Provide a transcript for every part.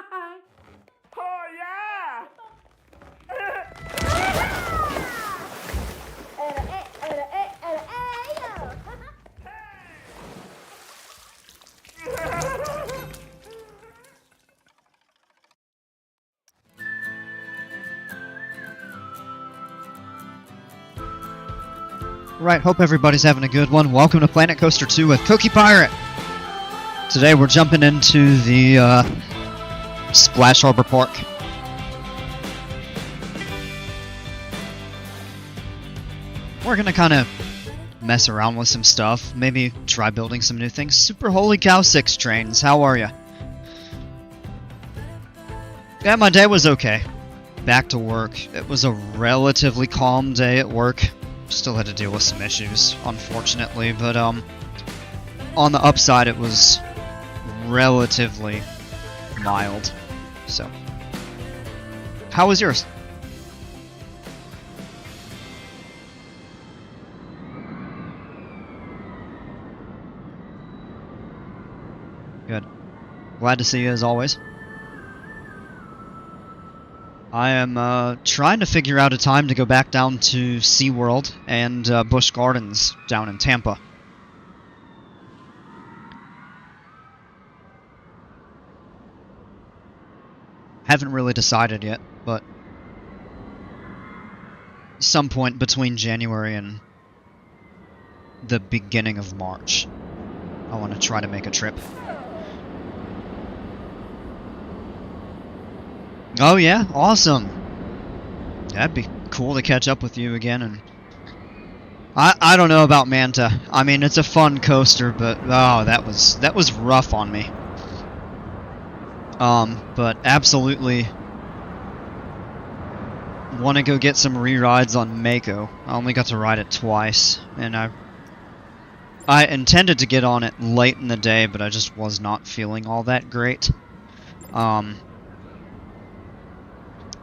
Oh yeah! Right, hope everybody's having a good one. Welcome to Planet Coaster 2 with Cookie Pirate! Today we're jumping into the Splash Harbor Park. We're gonna kind of mess around with some stuff, maybe try building some new things. Super Holy Cow 6 trains, how are ya? Yeah, my day was okay. Back to work. It was a relatively calm day at work. Still had to deal with some issues, unfortunately, but on the upside it was relatively mild. So, how was yours? Good. Glad to see you as always. I am trying to figure out a time to go back down to SeaWorld and Busch Gardens down in Tampa. Haven't really decided yet, but some point between January and the beginning of March, I want to try to make a trip. Oh yeah, awesome. That'd be cool to catch up with you again. And I don't know about Manta. I mean, it's a fun coaster, but oh, that was rough on me. But absolutely want to go get some re-rides on Mako. I only got to ride it twice, and I intended to get on it late in the day, but I just was not feeling all that great.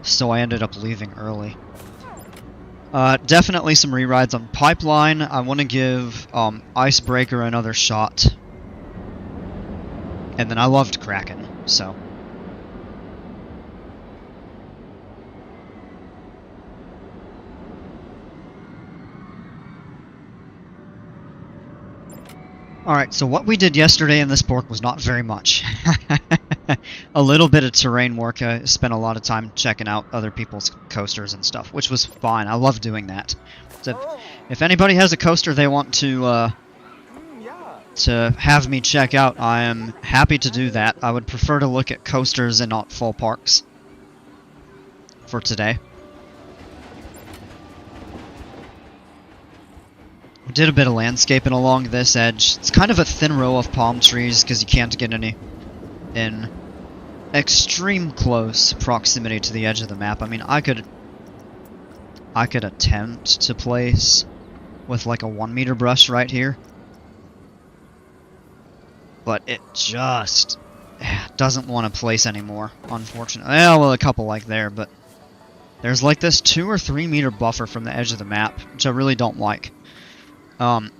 So I ended up leaving early. Definitely some re-rides on Pipeline. I want to give Icebreaker another shot. And then I loved Kraken, so. Alright, so what we did yesterday in this park was not very much. A little bit of terrain work. I spent a lot of time checking out other people's coasters and stuff, which was fine. I love doing that. So if anybody has a coaster they want to have me check out, I am happy to do that. I would prefer to look at coasters and not full parks for today. We did a bit of landscaping along this edge. It's kind of a thin row of palm trees because you can't get any in extreme close proximity to the edge of the map. I mean, I could attempt to place with like a 1-meter brush right here, but it just doesn't want to place anymore, unfortunately. Well, a couple like there, but there's like this 2 or 3 meter buffer from the edge of the map, which I really don't like.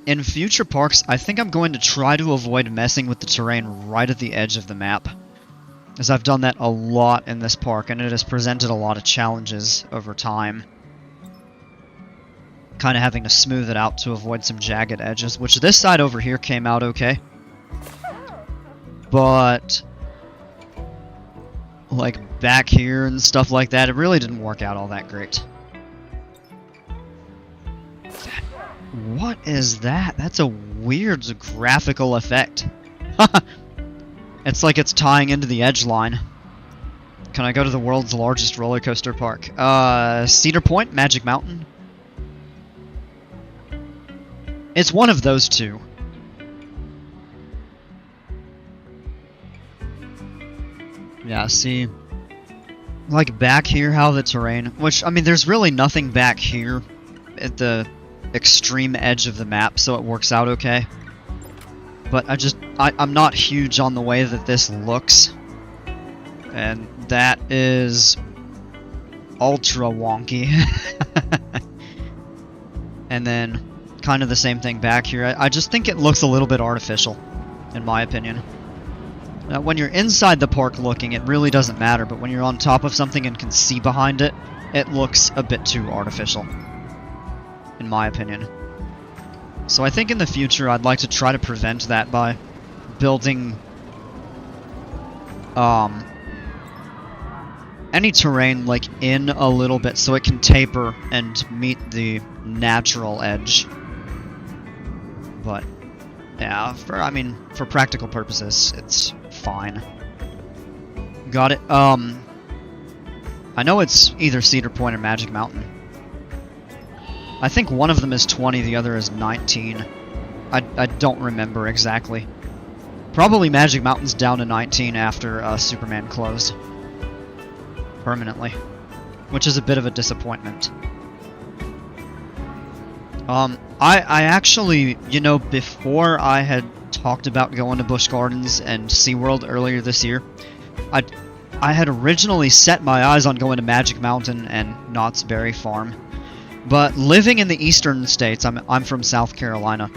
In future parks, I think I'm going to try to avoid messing with the terrain right at the edge of the map, as I've done that a lot in this park, and it has presented a lot of challenges over time. Kind of having to smooth it out to avoid some jagged edges, which this side over here came out okay. But like back here and stuff like that, it really didn't work out all that great. What is that? That's a weird graphical effect. It's like it's tying into the edge line. Can I go to the world's largest roller coaster park? Cedar Point, Magic Mountain? It's one of those two. Yeah, see, like back here how the terrain, which, I mean, there's really nothing back here at the extreme edge of the map, so it works out okay. But I'm not huge on the way that this looks, and that is ultra wonky. And then kind of the same thing back here. I just think it looks a little bit artificial, in my opinion. Now, when you're inside the park looking, it really doesn't matter, but when you're on top of something and can see behind it, it looks a bit too artificial, in my opinion. So I think in the future I'd like to try to prevent that by building any terrain like in a little bit so it can taper and meet the natural edge. But yeah, for practical purposes, it's fine. Got it. I know it's either Cedar Point or Magic Mountain. I think one of them is 20, the other is 19. I don't remember exactly. Probably Magic Mountain's down to 19 after Superman closed. Permanently. Which is a bit of a disappointment. I actually, you know, before I had talked about going to Busch Gardens and SeaWorld earlier this year, I had originally set my eyes on going to Magic Mountain and Knott's Berry Farm. But living in the eastern states, I'm from South Carolina,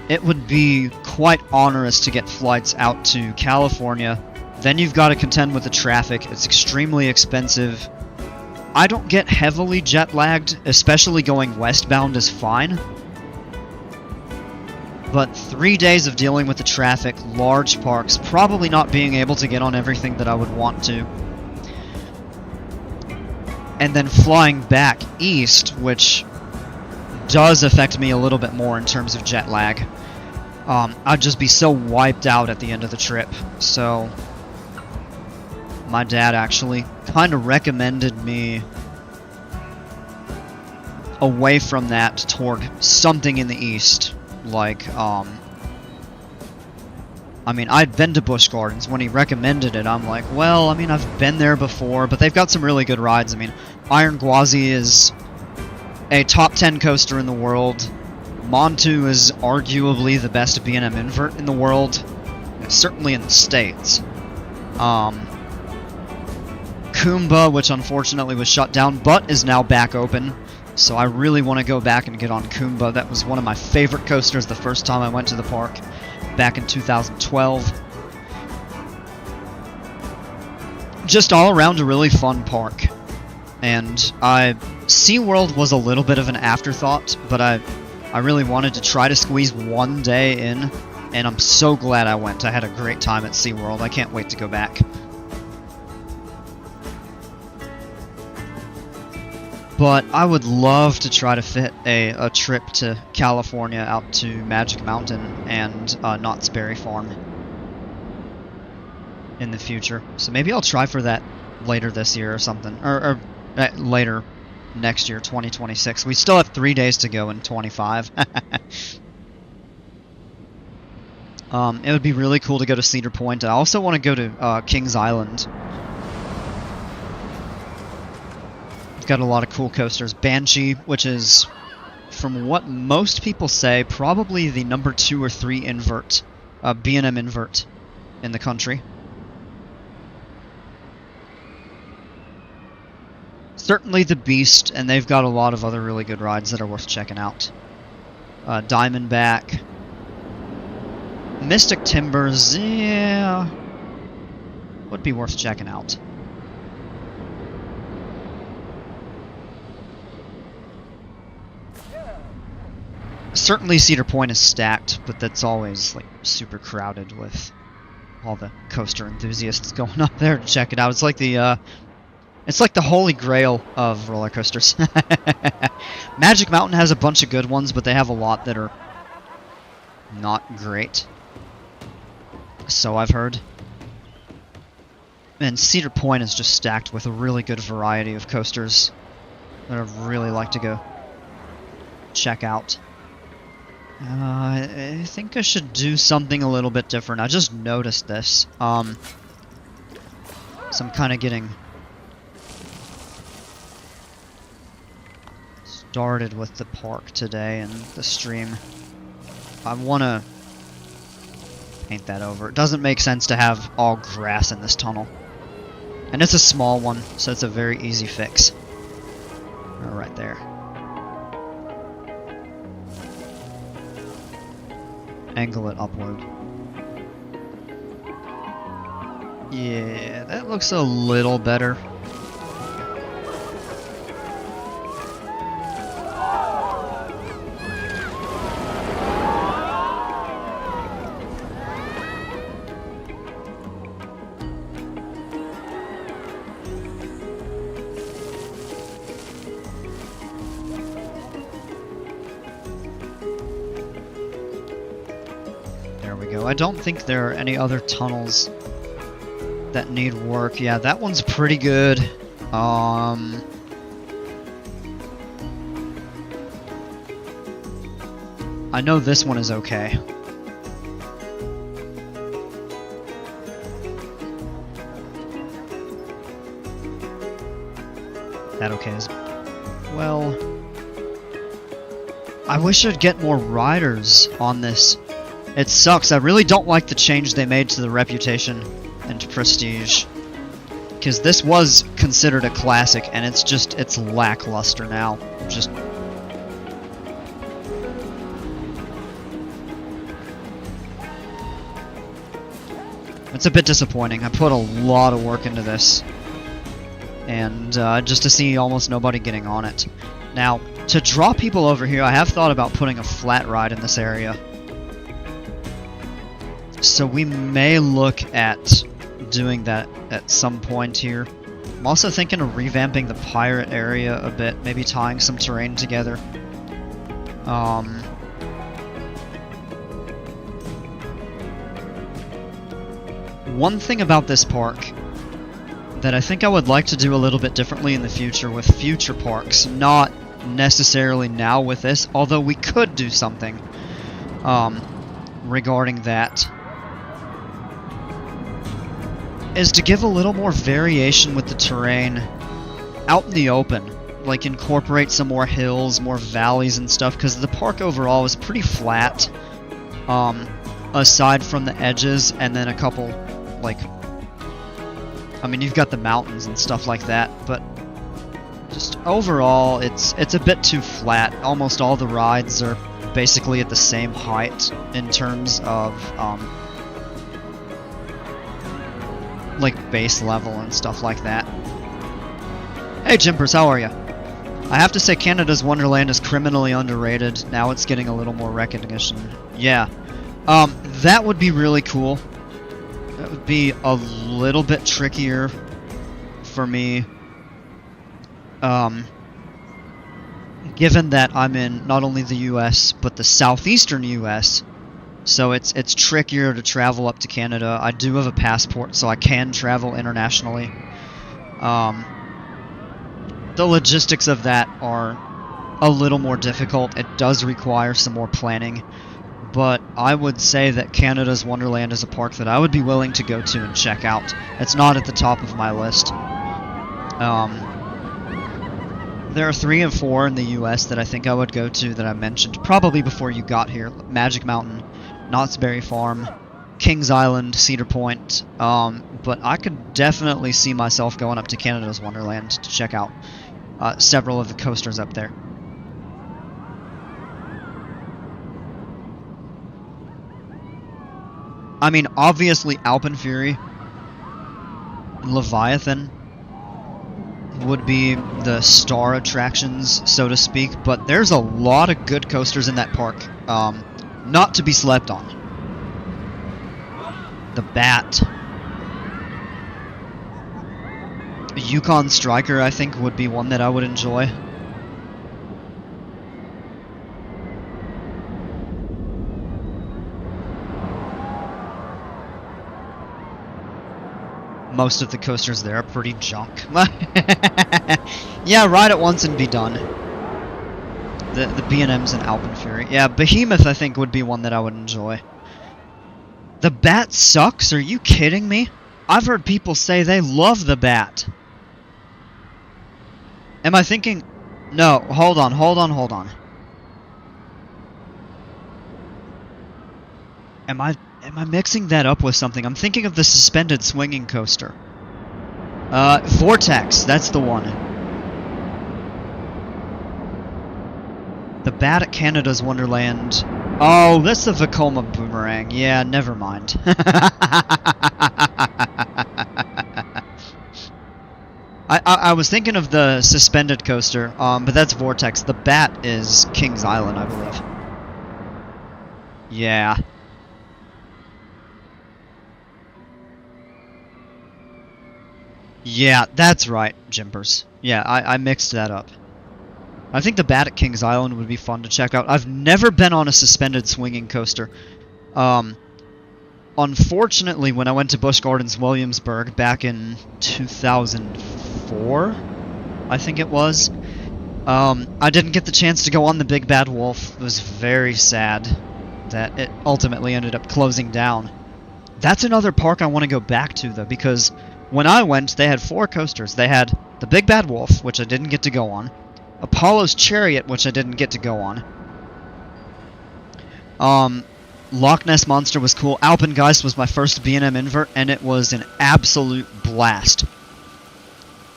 it would be quite onerous to get flights out to California. Then you've got to contend with the traffic. It's extremely expensive. I don't get heavily jet lagged, especially going westbound is fine. But 3 days of dealing with the traffic, large parks, probably not being able to get on everything that I would want to. And then flying back east, which does affect me a little bit more in terms of jet lag. I'd just be so wiped out at the end of the trip. So my dad actually kind of recommended me away from that toward something in the east. Like, I'd been to Busch Gardens. When he recommended it, I'm like, well, I've been there before, but they've got some really good rides. Iron Gwazi is a top 10 coaster in the world. Montu is arguably the best B&M invert in the world, certainly in the States. Kumba, which unfortunately was shut down, but is now back open. So I really want to go back and get on Kumba. That was one of my favorite coasters the first time I went to the park, back in 2012. Just all around a really fun park. And SeaWorld was a little bit of an afterthought, but I really wanted to try to squeeze one day in, and I'm so glad I went. I had a great time at SeaWorld. I can't wait to go back. But I would love to try to fit a trip to California out to Magic Mountain and Knott's Berry Farm in the future. So maybe I'll try for that later this year or something. Or later next year, 2026. We still have 3 days to go in 25. It would be really cool to go to Cedar Point. I also want to go to Kings Island. Got a lot of cool coasters. Banshee, which is, from what most people say, probably the number 2 or 3 invert, B&M invert in the country. Certainly the Beast, and they've got a lot of other really good rides that are worth checking out. Diamondback. Mystic Timbers, yeah, would be worth checking out. Certainly Cedar Point is stacked, but that's always like super crowded with all the coaster enthusiasts going up there to check it out. It's like the holy grail of roller coasters. Magic Mountain has a bunch of good ones, but they have a lot that are not great. So I've heard. And Cedar Point is just stacked with a really good variety of coasters that I'd really like to go check out. I think I should do something a little bit different. I just noticed this. So I'm kind of getting started with the park today and the stream. I want to paint that over. It doesn't make sense to have all grass in this tunnel. And it's a small one, so it's a very easy fix. Right there. Angle it upward. Yeah, that looks a little better. There we go. I don't think there are any other tunnels that need work. Yeah, that one's pretty good. I know this one is okay. That okay as well. I wish I'd get more riders on this. It sucks. I really don't like the change they made to the reputation and prestige, because this was considered a classic, and it's lackluster now. It's a bit disappointing. I put a lot of work into this, and just to see almost nobody getting on it. Now, to draw people over here, I have thought about putting a flat ride in this area. So we may look at doing that at some point here. I'm also thinking of revamping the pirate area a bit, maybe tying some terrain together. One thing about this park that I think I would like to do a little bit differently in the future with future parks, not necessarily now with this, although we could do something regarding that, is to give a little more variation with the terrain out in the open. Like, incorporate some more hills, more valleys and stuff, because the park overall is pretty flat, aside from the edges, and then a couple, like, I mean, you've got the mountains and stuff like that, but just overall, it's a bit too flat. Almost all the rides are basically at the same height in terms of, like, base level and stuff like that. Hey Jimpers, how are you? I have to say Canada's Wonderland is criminally underrated. Now it's getting a little more recognition. Yeah. That would be really cool. That would be a little bit trickier for me. Given that I'm in not only the US, but the southeastern US, so it's trickier to travel up to Canada. I do have a passport, so I can travel internationally. The logistics of that are a little more difficult. It does require some more planning, but I would say that Canada's Wonderland is a park that I would be willing to go to and check out. It's not at the top of my list. There are 3 and 4 in the US that I think I would go to that I mentioned probably before you got here. Magic Mountain, Knott's Berry Farm, Kings Island, Cedar Point, but I could definitely see myself going up to Canada's Wonderland to check out several of the coasters up there. I mean, obviously Alpen Fury and Leviathan would be the star attractions, so to speak, but there's a lot of good coasters in that park, not to be slept on. The Bat. Yukon Striker, I think, would be one that I would enjoy. Most of the coasters there are pretty junk. Yeah, ride it once and be done. The B&Ms and Alpen Fury. Yeah, Behemoth, I think, would be one that I would enjoy. The Bat sucks? Are you kidding me? I've heard people say they love the Bat. Am I thinking... No, hold on. Am I mixing that up with something? I'm thinking of the suspended swinging coaster. Vortex, that's the one. The Bat at Canada's Wonderland. Oh, that's the Vekoma Boomerang. Yeah, never mind. I was thinking of the suspended coaster, but that's Vortex. The Bat is Kings Island, I believe. Yeah. Yeah, that's right, Jimpers. Yeah, I mixed that up. I think the Bat at Kings Island would be fun to check out. I've never been on a suspended swinging coaster. Unfortunately, when I went to Busch Gardens Williamsburg back in 2004, I think it was, I didn't get the chance to go on the Big Bad Wolf. It was very sad that it ultimately ended up closing down. That's another park I want to go back to, though, because when I went, they had 4 coasters. They had the Big Bad Wolf, which I didn't get to go on, Apollo's Chariot, which I didn't get to go on, Loch Ness Monster was cool. Alpengeist was my first B&M invert, and it was an absolute blast.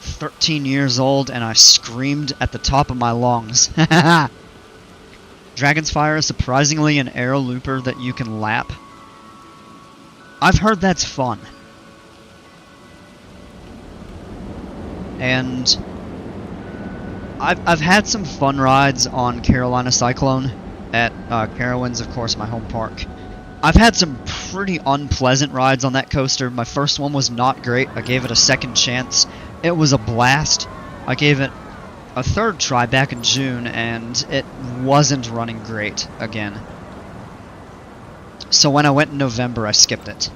13 years old, and I screamed at the top of my lungs. Dragon's Fire is surprisingly an aero looper that you can lap. I've heard that's fun. And I've had some fun rides on Carolina Cyclone at Carowinds, of course, my home park. I've had some pretty unpleasant rides on that coaster. My first one was not great. I gave it a second chance. It was a blast. I gave it a third try back in June, and it wasn't running great again. So when I went in November, I skipped it.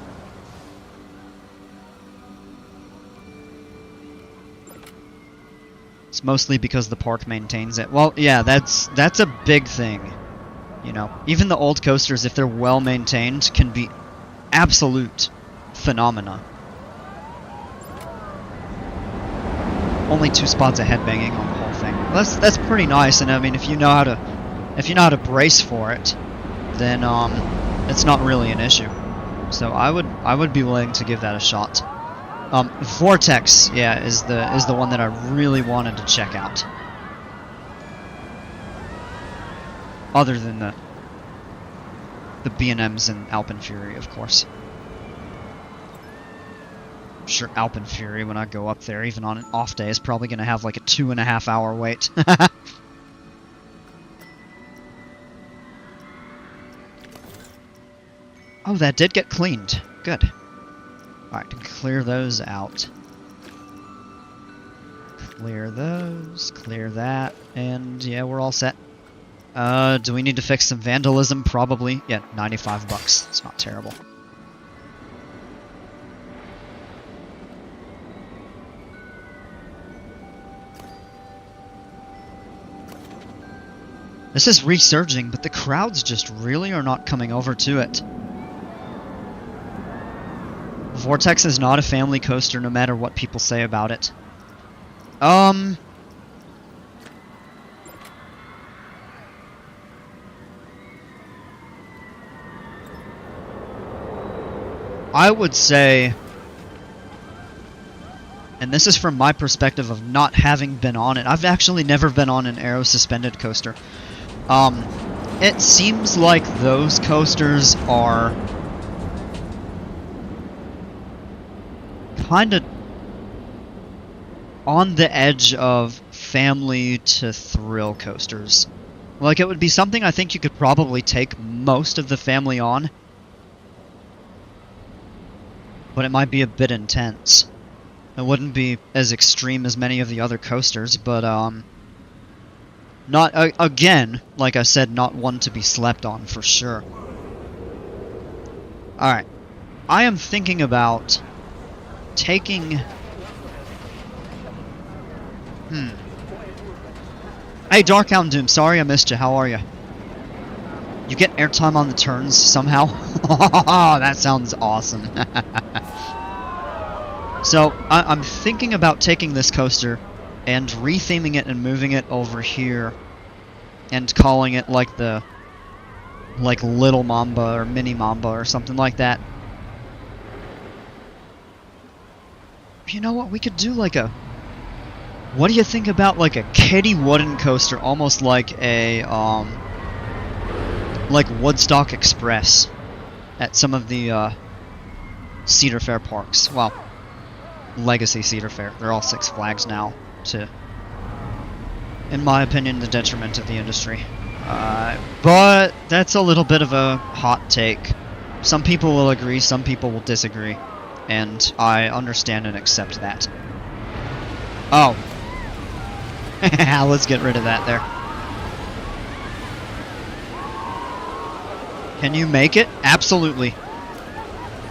It's mostly because the park maintains it. Well, yeah, that's a big thing. You know, even the old coasters, if they're well maintained, can be absolute phenomena. Only 2 spots of headbanging on the whole thing. Well, that's pretty nice, and I mean, if you know how to brace for it, then it's not really an issue. So I would be willing to give that a shot. Vortex, yeah, is the one that I really wanted to check out. Other than the B&Ms and Alpenfury, of course. I'm sure Alpenfury, when I go up there, even on an off day, is probably going to have like a 2.5 hour wait. Oh, that did get cleaned. Good. Alright, clear those out. Clear those, clear that, and yeah, we're all set. Do we need to fix some vandalism? Probably. Yeah, $95. It's not terrible. This is resurging, but the crowds just really are not coming over to it. Vortex is not a family coaster, no matter what people say about it. I would say, and this is from my perspective of not having been on it, I've actually never been on an aero suspended coaster. It seems like those coasters are kind of on the edge of family to thrill coasters. Like, it would be something I think you could probably take most of the family on, but it might be a bit intense. It wouldn't be as extreme as many of the other coasters, but not again, like I said, not one to be slept on for sure. Alright, I am thinking about taking... Hey, Darkhound Doom, sorry I missed you, how are you? You get airtime on the turns somehow? That sounds awesome. So, I'm thinking about taking this coaster and retheming it and moving it over here and calling it like the Little Mamba or Mini Mamba or something like that. You know what, we could do like a... What do you think about like a kiddie wooden coaster, almost like a like Woodstock Express at some of the Cedar Fair parks? Well, Legacy Cedar Fair. They're all Six Flags now, to, in my opinion, the detriment of the industry. But that's a little bit of a hot take. Some people will agree, some people will disagree, and I understand and accept that. Oh. Let's get rid of that there. Can you make it? Absolutely.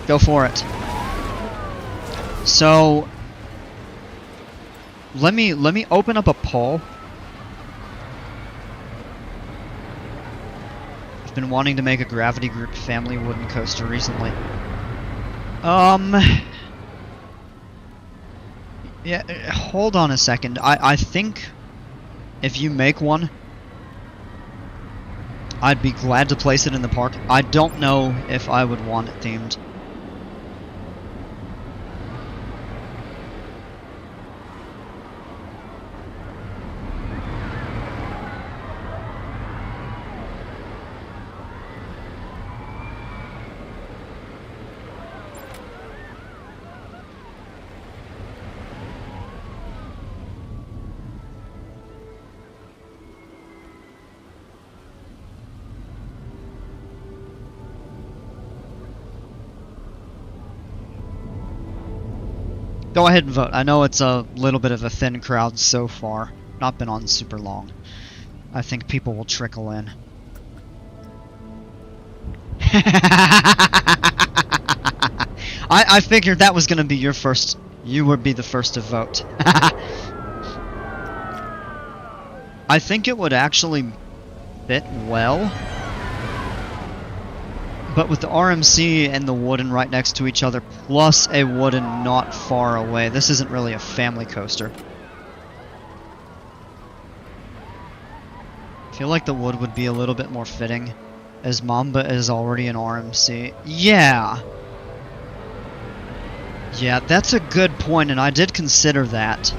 Go for it. So, let me open up a poll. I've been wanting to make a Gravity Group family wooden coaster recently. Yeah, hold on a second. I think if you make one, I'd be glad to place it in the park. I don't know if I would want it themed. Go ahead and vote. I know it's a little bit of a thin crowd so far. Not been on super long. I think people will trickle in. I figured that was going to be your first. You would be the first to vote. I think it would actually fit well. But with the RMC and the wooden right next to each other, plus a wooden not far away, this isn't really a family coaster. I feel like the wood would be a little bit more fitting, as Mamba is already an RMC. Yeah! Yeah, that's a good point, and I did consider that.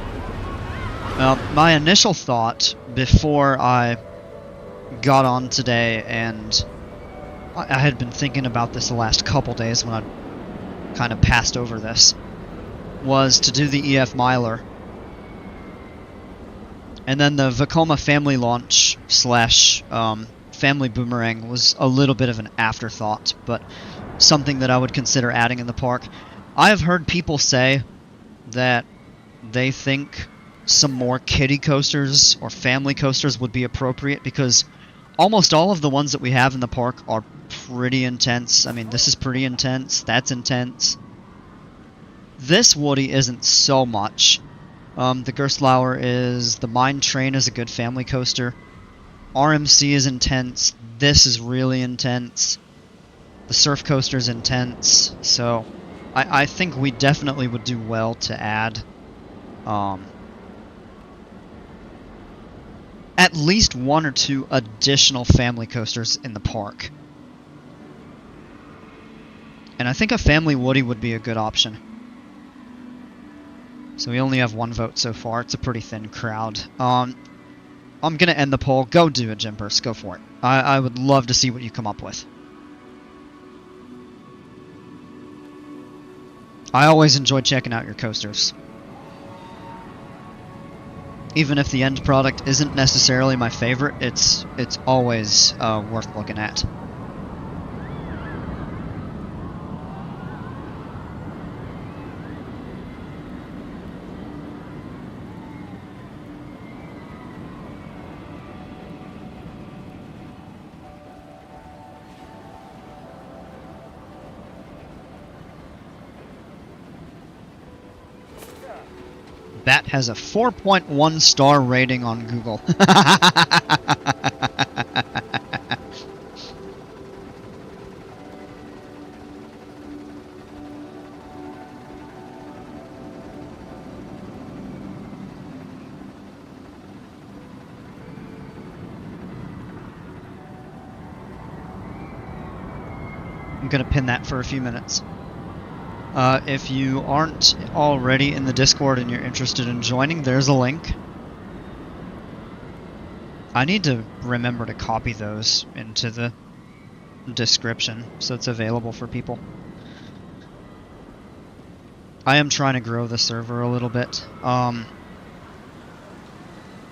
My initial thought, before I got on today, and I had been thinking about this the last couple days when I kind of passed over this, was to do the EF Miler. And then the Vekoma family launch slash family boomerang was a little bit of an afterthought, but something that I would consider adding in the park. I have heard people say that they think some more kiddie coasters or family coasters would be appropriate because almost all of the ones that we have in the park are pretty intense. I mean, this is pretty intense. That's intense. This Woody isn't so much. The Gerstlauer is... The Mine Train is a good family coaster. RMC is intense. This is really intense. The Surf Coaster is intense. So, I think we definitely would do well to add... at least one or two additional family coasters in the park. And I think a family Woody would be a good option. So we only have one vote so far. It's a pretty thin crowd. I'm going to end the poll. Go do it, Jimburst. Go for it. I would love to see what you come up with. I always enjoy checking out your coasters. Even if the end product isn't necessarily my favorite, it's always worth looking at. That has a 4.1 star rating on Google. I'm gonna pin that for a few minutes. If you aren't already in the Discord and you're interested in joining, there's a link. I need to remember to copy those into the description so it's available for people. I am trying to grow the server a little bit.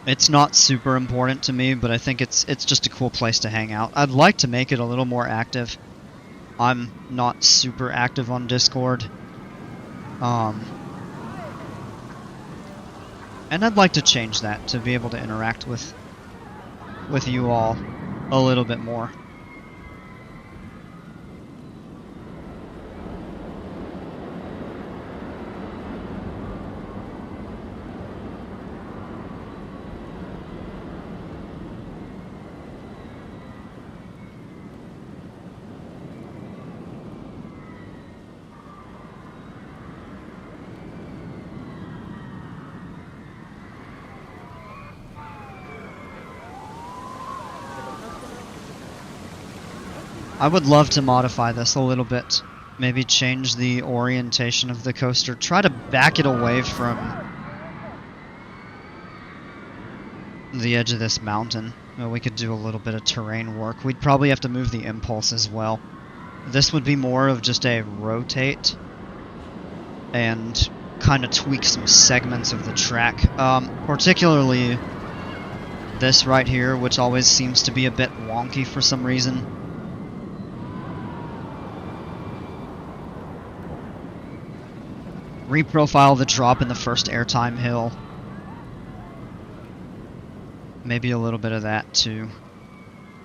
It's not super important to me, but I think it's just a cool place to hang out. I'd like to make it a little more active. I'm not super active on Discord. And I'd like to change that to be able to interact with you all a little bit more. I would love to modify this a little bit. Maybe change the orientation of the coaster. Try to back it away from the edge of this mountain. We could do a little bit of terrain work. We'd probably have to move the impulse as well. This would be more of just a rotate and kind of tweak some segments of the track. Particularly this right here, which always seems to be a bit wonky for some reason. Reprofile the drop in the first airtime hill. Maybe a little bit of that too.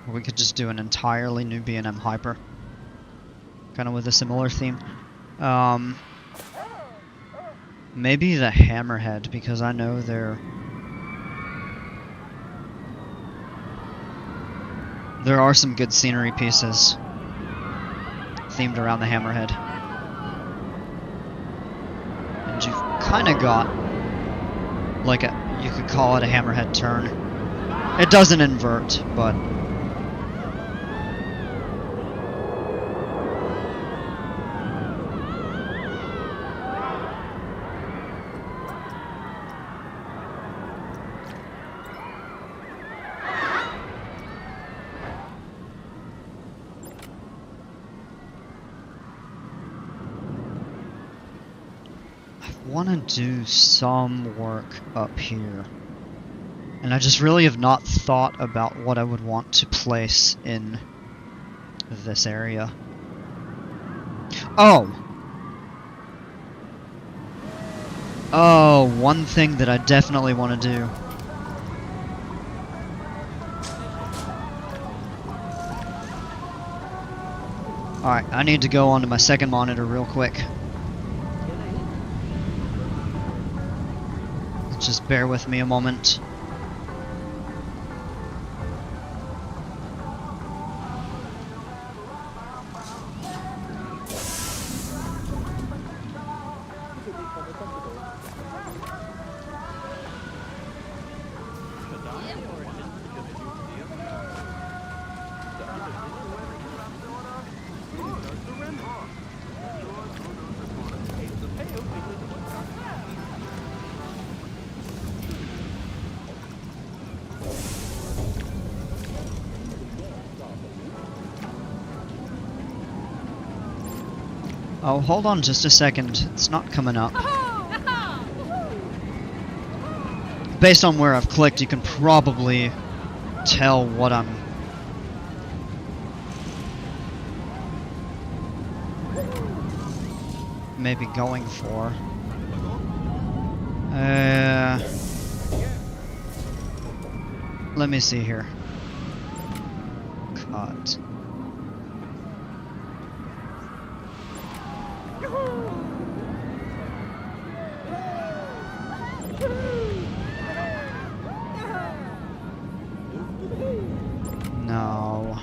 Or we could just do an entirely new B&M Hyper. Kind of with a similar theme. Maybe the Hammerhead, because I know there are some good scenery pieces themed around the Hammerhead. And you've kind of got like you could call it a hammerhead turn. It doesn't invert, but I want to do some work up here. And I just really have not thought about what I would want to place in this area. Oh! Oh, one thing that I definitely want to do. Alright, I need to go onto my second monitor real quick. Just bear with me a moment. Oh, hold on just a second. It's not coming up. Based on where I've clicked, you can probably tell what I'm maybe going for. Let me see here. Cut. No.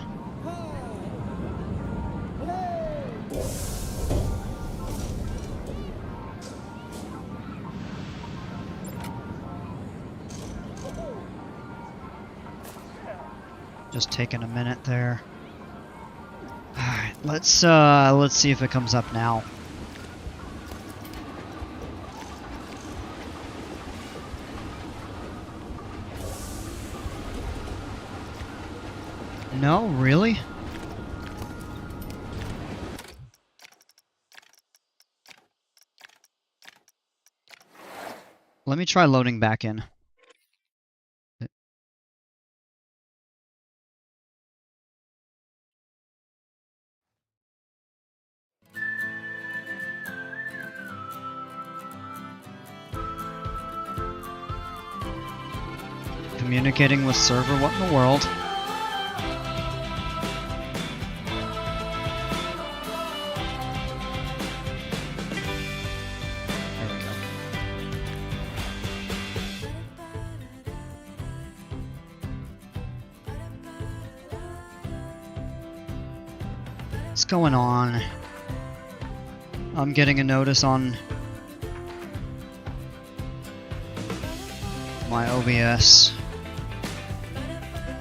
Just taking a minute there. Alright, let's see if it comes up now. No, really? let me try loading back in. Communicating with server, what in the world? There we go. What's going on? I'm getting a notice on my OBS.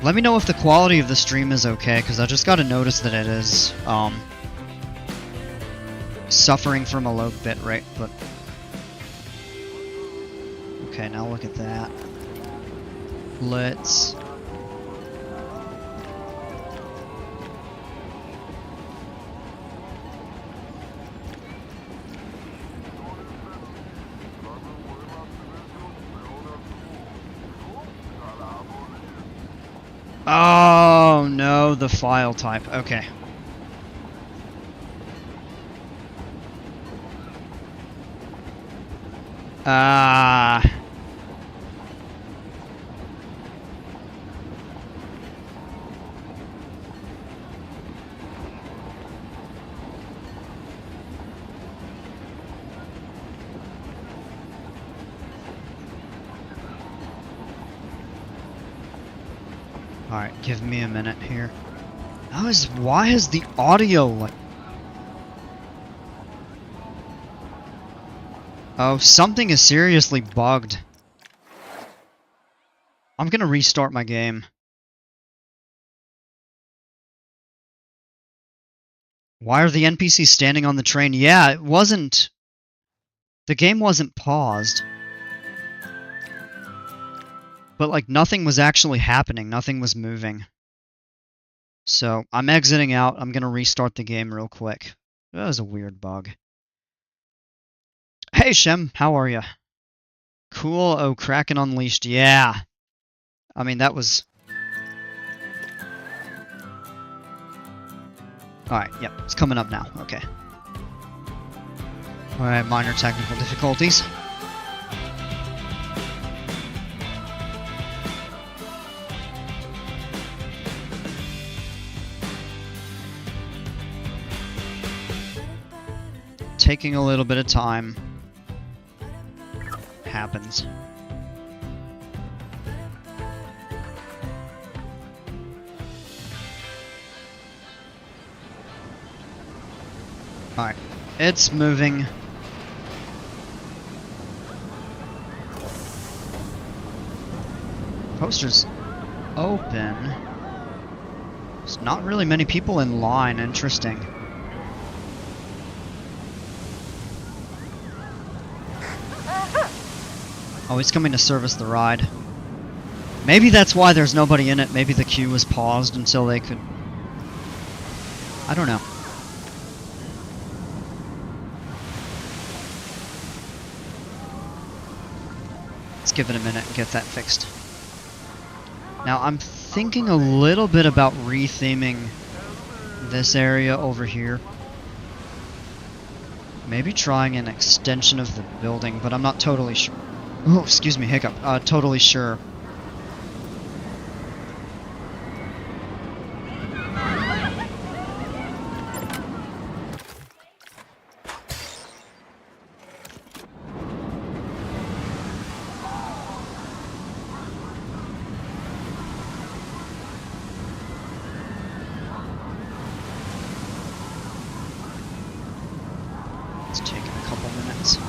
Let me know if the quality of the stream is okay, because I just got a notice that it is suffering from a low bit rate, but okay, now look at that. Let's oh no, the file type. Okay. Alright, give me a minute here. Why is the audio like... Oh, something is seriously bugged. I'm gonna restart my game. Why are the NPCs standing on the train? Yeah, it wasn't... The game wasn't paused. But, like, nothing was actually happening. Nothing was moving. So, I'm exiting out. I'm gonna restart the game real quick. That was a weird bug. Hey, Shem. How are ya? Cool. Oh, Kraken Unleashed. Yeah. I mean, that was... Alright, yep. It's coming up now. Okay. Alright, minor technical difficulties. Taking a little bit of time. Happens. Alright. It's moving. Poster's open. There's not really many people in line. Interesting. Oh, he's coming to service the ride. Maybe that's why there's nobody in it. Maybe the queue was paused until they could... I don't know. Let's give it a minute and get that fixed. Now, I'm thinking a little bit about retheming this area over here. Maybe trying an extension of the building, but I'm not totally sure. Oh, excuse me, hiccup. Totally sure. It's taking a couple minutes.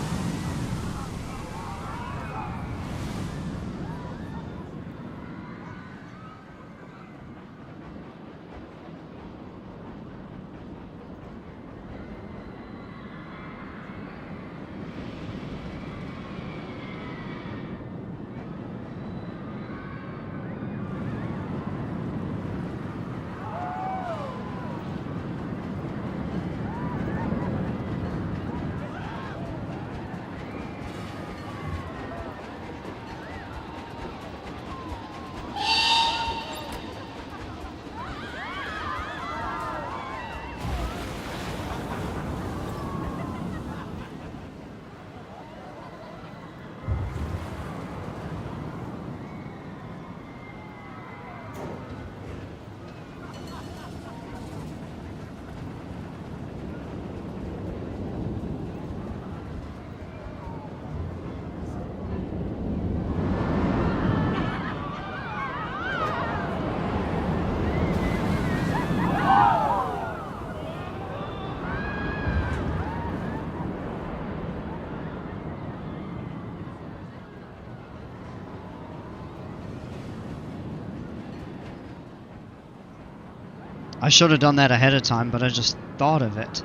I should have done that ahead of time, but I just thought of it.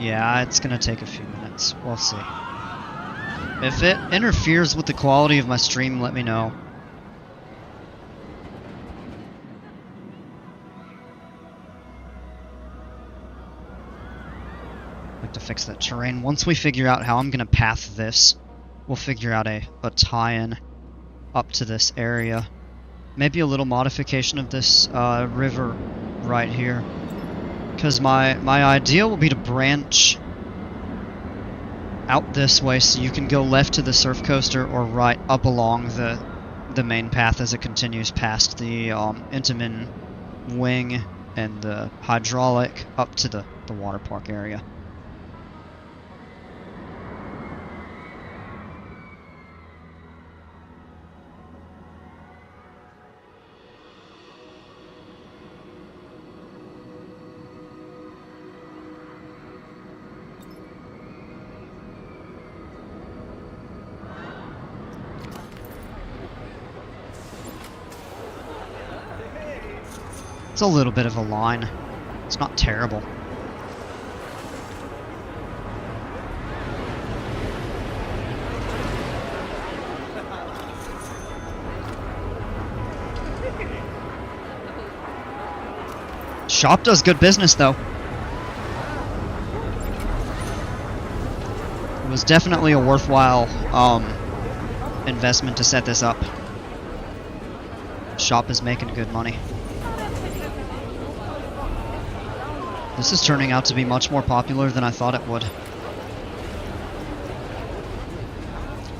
Yeah, it's gonna take a few minutes. We'll see. If it interferes with the quality of my stream, let me know. I'd like to fix that terrain. Once we figure out how I'm gonna path this, we'll figure out a tie-in up to this area. Maybe a little modification of this river right here. Because my idea will be to branch out this way so you can go left to the surf coaster or right up along the main path as it continues past the Intamin wing and the hydraulic up to the water park area. It's a little bit of a line. It's not terrible. Shop does good business, though. It was definitely a worthwhile investment to set this up. Shop is making good money. This is turning out to be much more popular than I thought it would.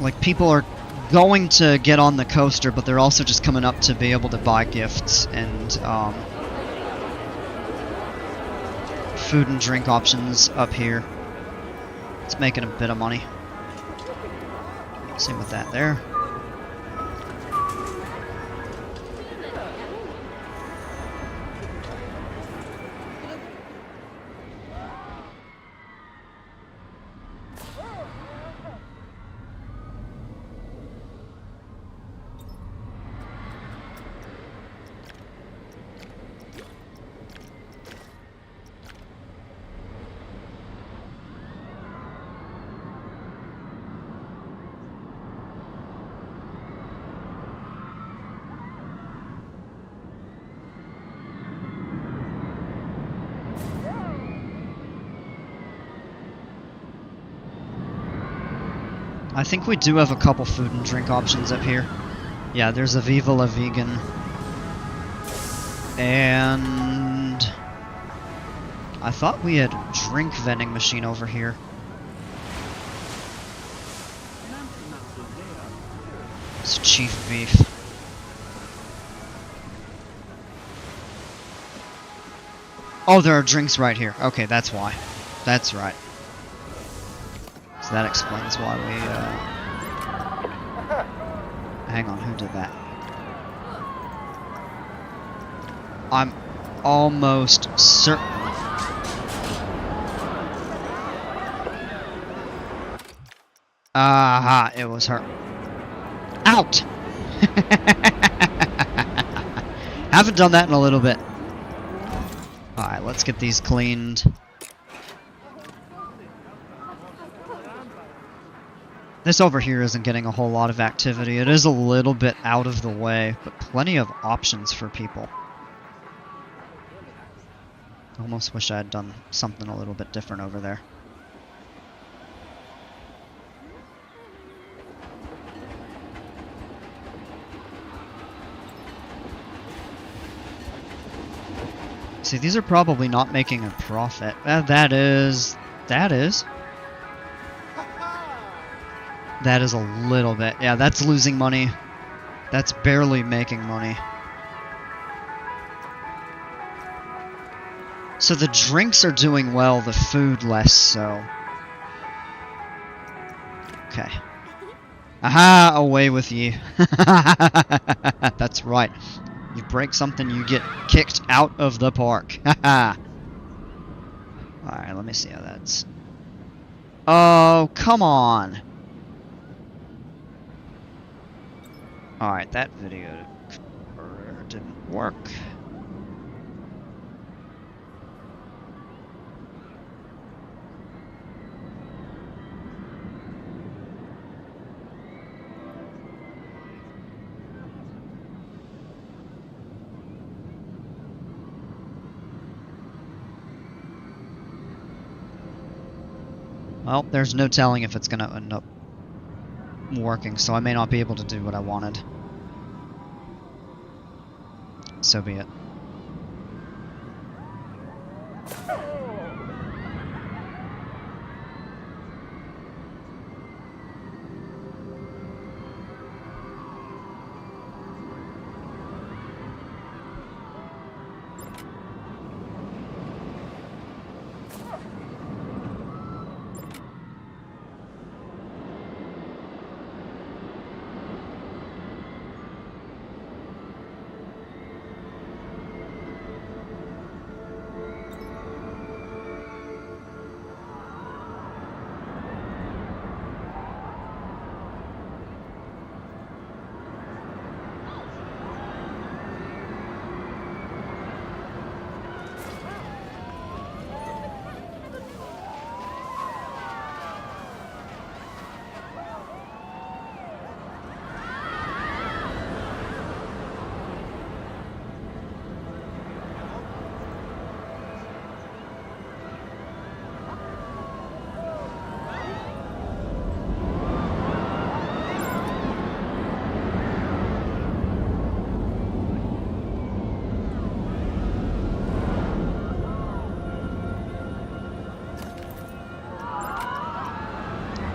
Like, people are going to get on the coaster, but they're also just coming up to be able to buy gifts and food and drink options up here. It's making a bit of money. Same with that there. I think we do have a couple food and drink options up here. Yeah, there's a Viva La Vegan. And I thought we had a drink vending machine over here. It's chief beef. Oh, there are drinks right here. Okay, that's why. That's right. So that explains why we, hang on, who did that? I'm almost certain. Aha, it was her. Out! Haven't done that in a little bit. Alright, let's get these cleaned. This over here isn't getting a whole lot of activity. It is a little bit out of the way, but plenty of options for people. I almost wish I had done something a little bit different over there. See, these are probably not making a profit. That is a little bit. Yeah, that's losing money. That's barely making money. So the drinks are doing well, the food less so. Okay. Aha! Away with ye. That's right. You break something, you get kicked out of the park. Haha. Alright, let me see how that's... Oh, come on! Alright, that video didn't work. Well, there's no telling if it's gonna end up working, so I may not be able to do what I wanted. So be it.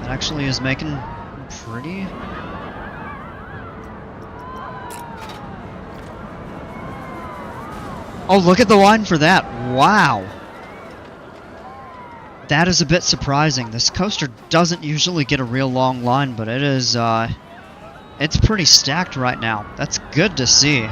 Actually is making pretty... Oh, look at the line for that. Wow. That is a bit surprising. This coaster doesn't usually get a real long line, but it is, it's pretty stacked right now. That's good to see.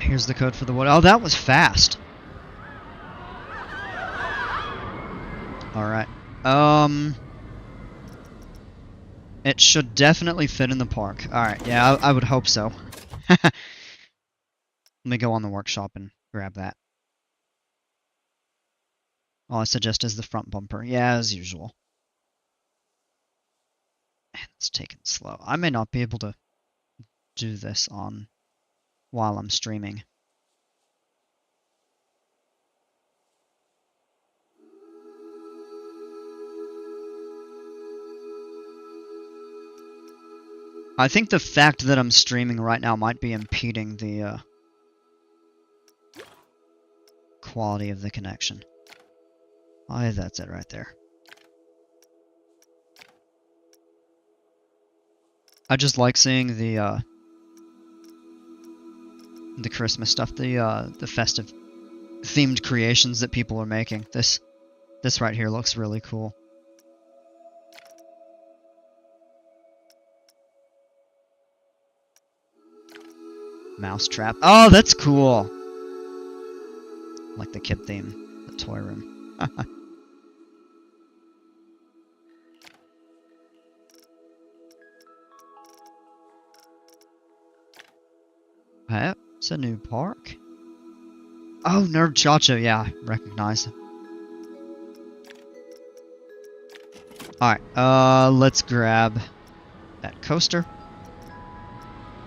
Here's the code for the wood. Oh, that was fast. Alright. It should definitely fit in the park. Alright, yeah, I would hope so. Let me go on the workshop and grab that. All I suggest is the front bumper. Yeah, as usual. And it's taking slow. I may not be able to do this on while I'm streaming. I think the fact that I'm streaming right now might be impeding the quality of the connection. Oh, yeah, that's it right there. I just like seeing the Christmas stuff, the festive themed creations that people are making. This right here looks really cool. Mousetrap. Oh, that's cool. Like the kid theme, the toy room. It's a new park. Oh, Nerd Cha-Cha, yeah, recognize. Alright, let's grab that coaster.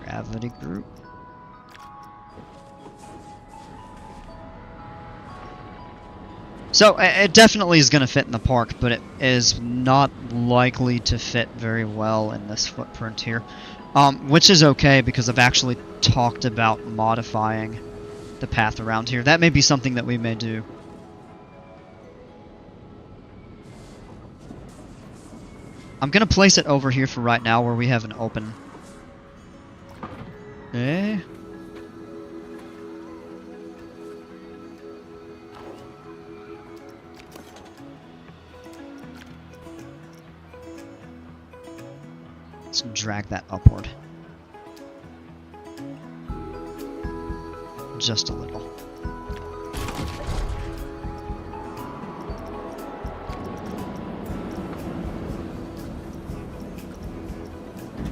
Gravity group. So it definitely is going to fit in the park, but it is not likely to fit very well in this footprint here. Which is okay, because I've actually talked about modifying the path around here. That may be something that we may do. I'm going to place it over here for right now where we have an open... Eh? Let's drag that upward. Just a little.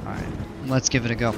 Alright, let's give it a go.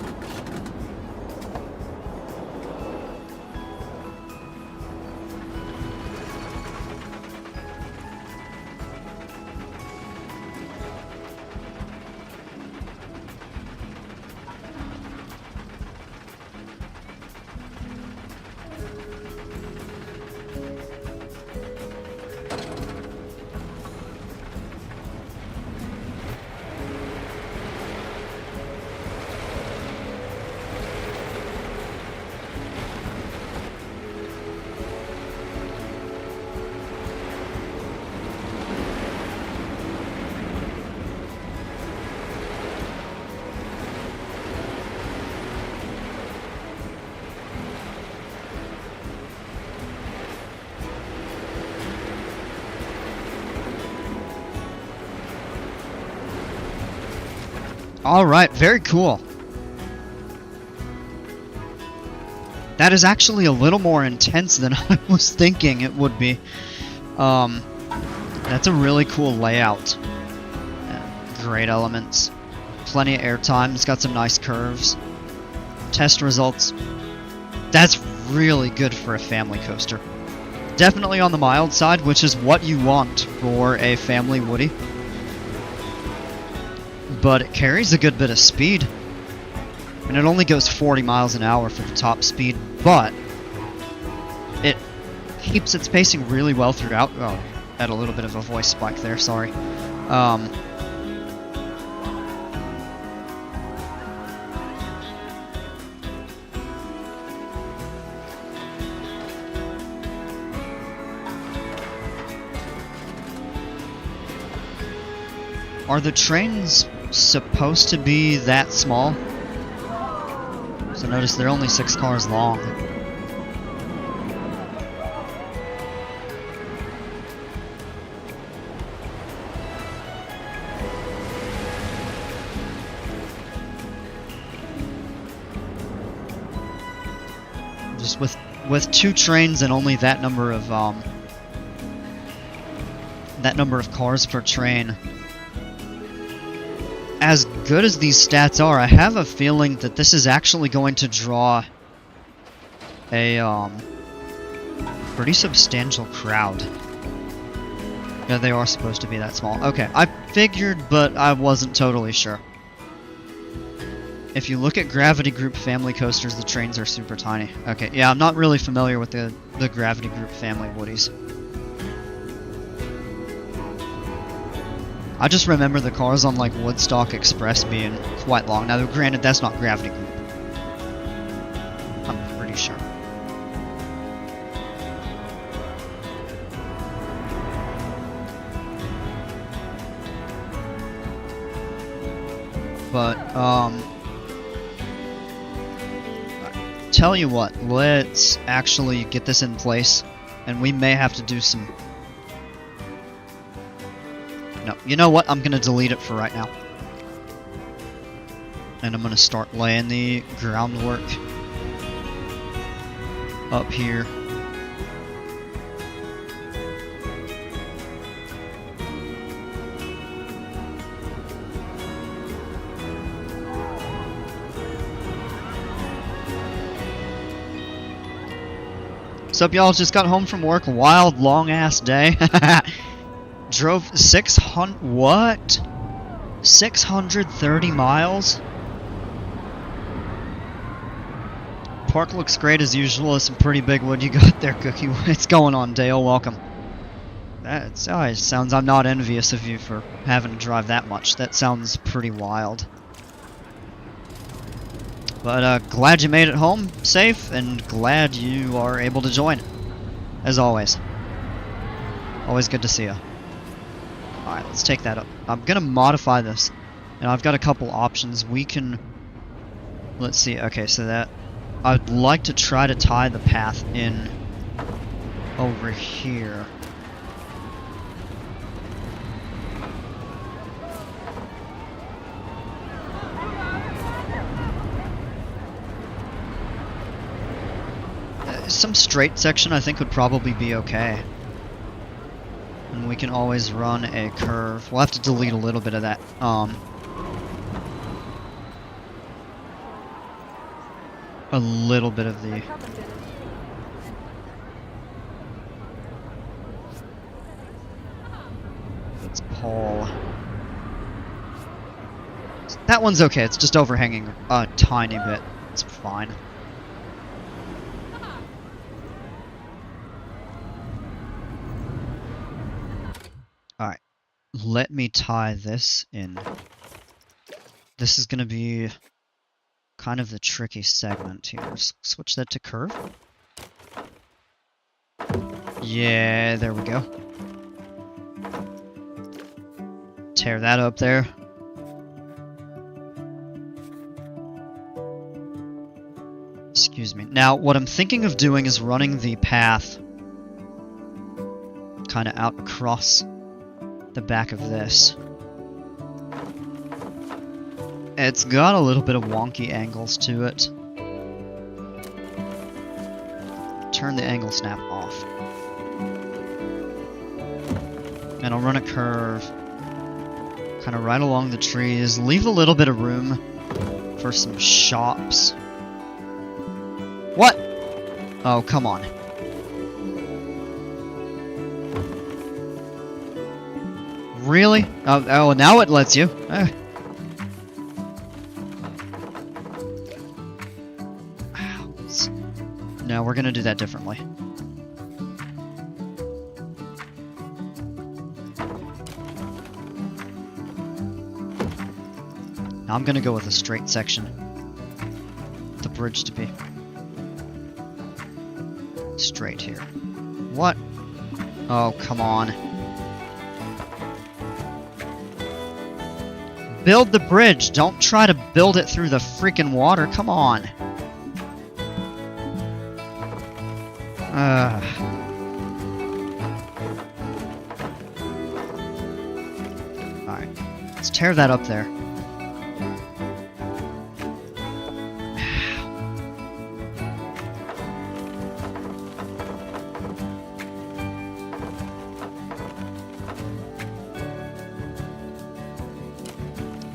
Alright, very cool. That is actually a little more intense than I was thinking it would be. That's a really cool layout. Great elements. Plenty of airtime. It's got some nice curves. Test results. That's really good for a family coaster. Definitely on the mild side, which is what you want for a family Woody. But it carries a good bit of speed. And it only goes 40 miles an hour for the top speed, but it keeps its pacing really well throughout. Oh, had a little bit of a voice spike there, sorry. Are the trains supposed to be that small? So notice they're only 6 cars long. Just with 2 trains and only that number of cars per train. As good as these stats are, I have a feeling that this is actually going to draw a pretty substantial crowd. Yeah, they are supposed to be that small. Okay, I figured, but I wasn't totally sure. If you look at Gravity Group family coasters, the trains are super tiny. Okay, yeah, I'm not really familiar with the Gravity Group family Woodies. I just remember the cars on like Woodstock Express being quite long. Now, granted, that's not Gravity Group. I'm pretty sure. But, tell you what, let's actually get this in place, and we may have to do some... No, you know what? I'm going to delete it for right now. And I'm going to start laying the groundwork up here. What's up, y'all? Just got home from work. Wild, long-ass day. Drove 600... What? 630 miles? Park looks great as usual. It's some pretty big wood you got there, Cookie. What's going on, Dale? Welcome. That sounds I'm not envious of you for having to drive that much. That sounds pretty wild. But glad you made it home safe, and glad you are able to join. As always. Always good to see you. Alright, let's take that up. I'm gonna modify this. And I've got a couple options. We can... Let's see, okay, so that... I'd like to try to tie the path in over here. Some straight section I think would probably be okay. And we can always run a curve. We'll have to delete a little bit of that. A little bit of the... Let's pull... That one's okay, it's just overhanging a tiny bit. It's fine. Alright, let me tie this in. This is going to be kind of the tricky segment here. Switch that to curve. Yeah, there we go. Tear that up there. Excuse me. Now, what I'm thinking of doing is running the path kind of out across the back of this. It's got a little bit of wonky angles to it. Turn the angle snap off. And I'll run a curve kind of right along the trees. Leave a little bit of room for some shops. What? Oh, come on. Really? Oh, now it lets you. No, we're gonna do that differently. Now I'm gonna go with a straight section. The bridge to be straight here. What? Oh, come on. Build the bridge. Don't try to build it through the freaking water. Come on. Alright. Let's tear that up there.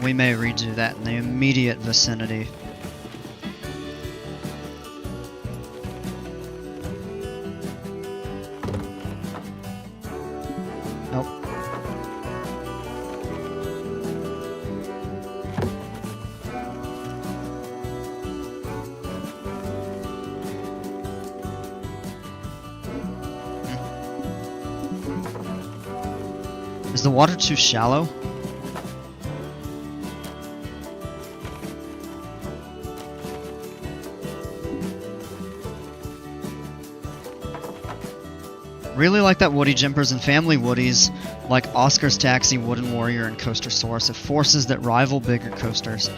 We may redo that in the immediate vicinity. Nope. Is the water too shallow? Really like that Woody Jimpers and Family Woodies, like Oscar's Taxi, Wooden Warrior, and Coaster Source, have forces that rival bigger coasters.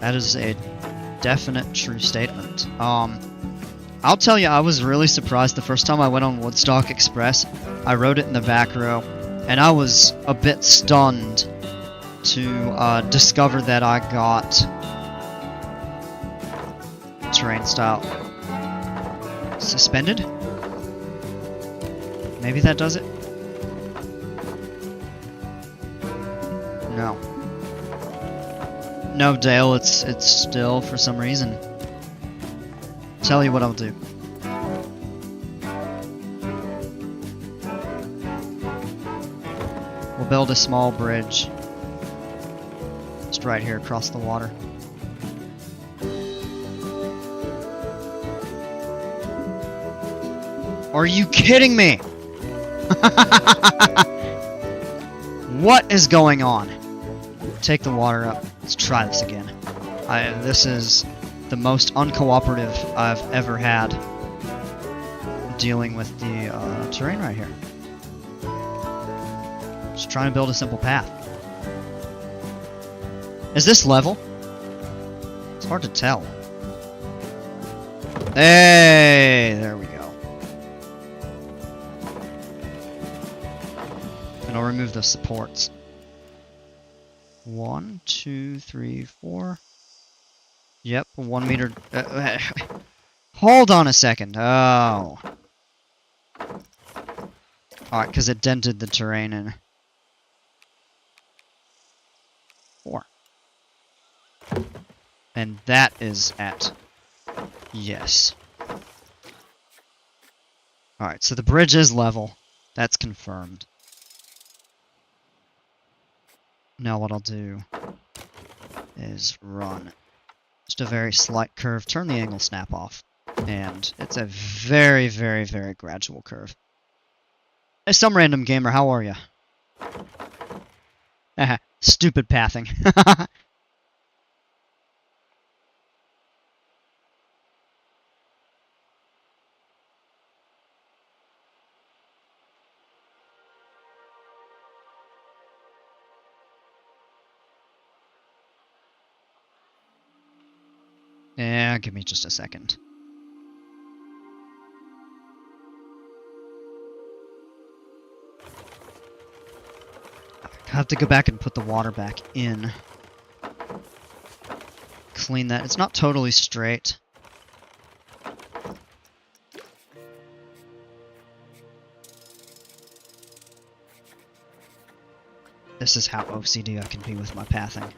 That is a definite true statement. I'll tell you, I was really surprised the first time I went on Woodstock Express. I rode it in the back row, and I was a bit stunned to discover that I got terrain style suspended. Maybe that does it? No. No, Dale, it's still for some reason. Tell you what I'll do. We'll build a small bridge. Just right here across the water. Are you kidding me? What is going on? Take the water up. Let's try this again. This is the most uncooperative I've ever had dealing with the terrain right here. Just trying to build a simple path. Is this level? It's hard to tell. Hey, there we go. And I'll remove the supports. 1, 2, 3, 4. Yep, 1 meter. Hold on a second. Oh. Alright, because it dented the terrain in 4. And that is at... Yes. Alright, so the bridge is level. That's confirmed. Now what I'll do is run just a very slight curve, turn the angle snap off, and it's a very, very, very gradual curve. Hey, some random gamer, how are you? Stupid pathing. Yeah, give me just a second. I have to go back and put the water back in. Clean that. It's not totally straight. This is how OCD I can be with my pathing.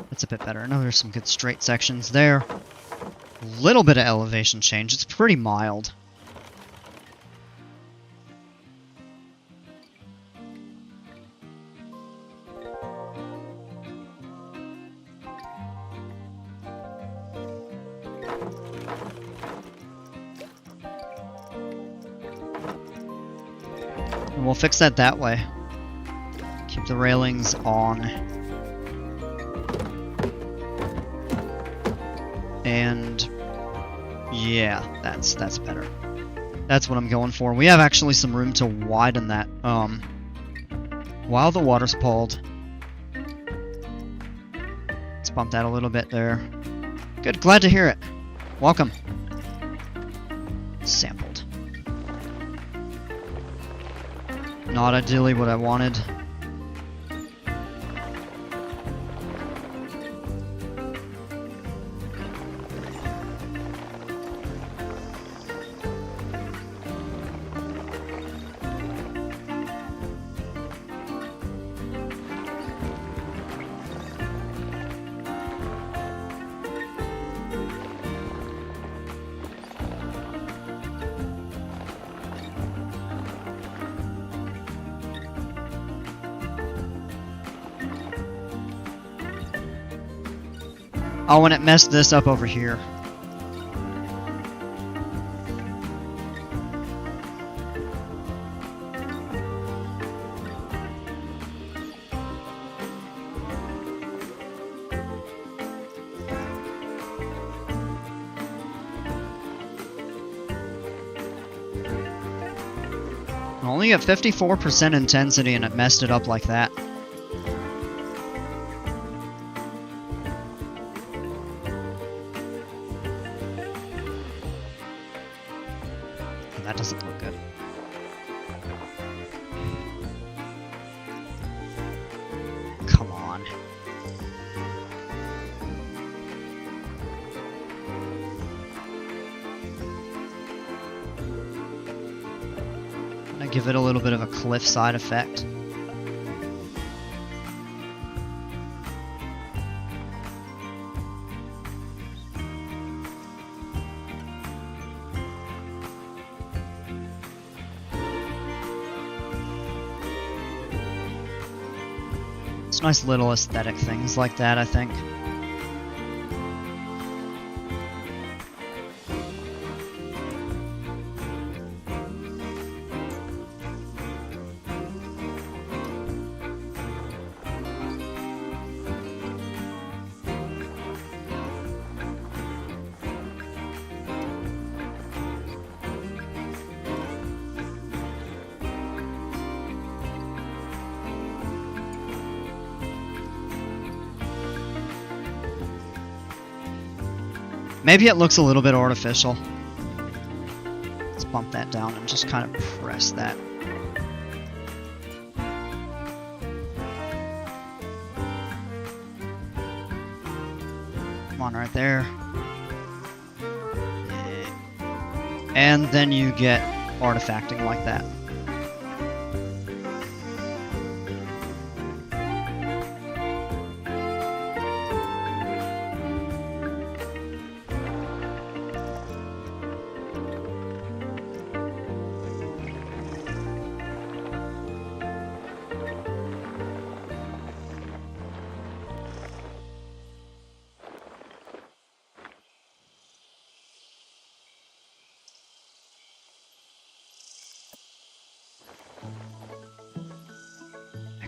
That's a bit better. I know there's some good straight sections there. A little bit of elevation change. It's pretty mild. And we'll fix that way. Keep the railings on. And yeah, that's better. That's what I'm going for. We have actually some room to widen that while the water's pulled. Let's bump that a little bit there. Good, glad to hear it. Welcome. Sampled. Not ideally what I wanted. Oh, and it messed this up over here. Only at 54% intensity and it messed it up like that. That doesn't look good. Come on. I'm gonna give it a little bit of a cliffside effect. It's nice little aesthetic things like that, I think. Maybe it looks a little bit artificial. Let's bump that down and just kind of press that. Come on, right there. And then you get artifacting like that.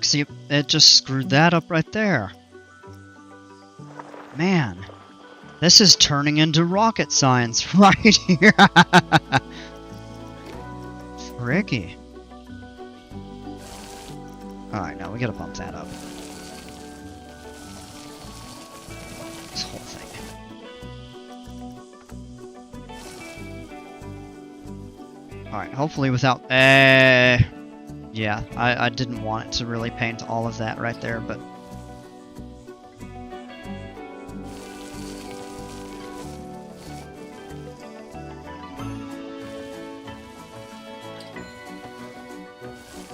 See, it just screwed that up right there. Man, this is turning into rocket science right here. Tricky. Alright, now we gotta bump that up. This whole thing. Alright, hopefully without... yeah, I didn't want it to really paint all of that right there, but...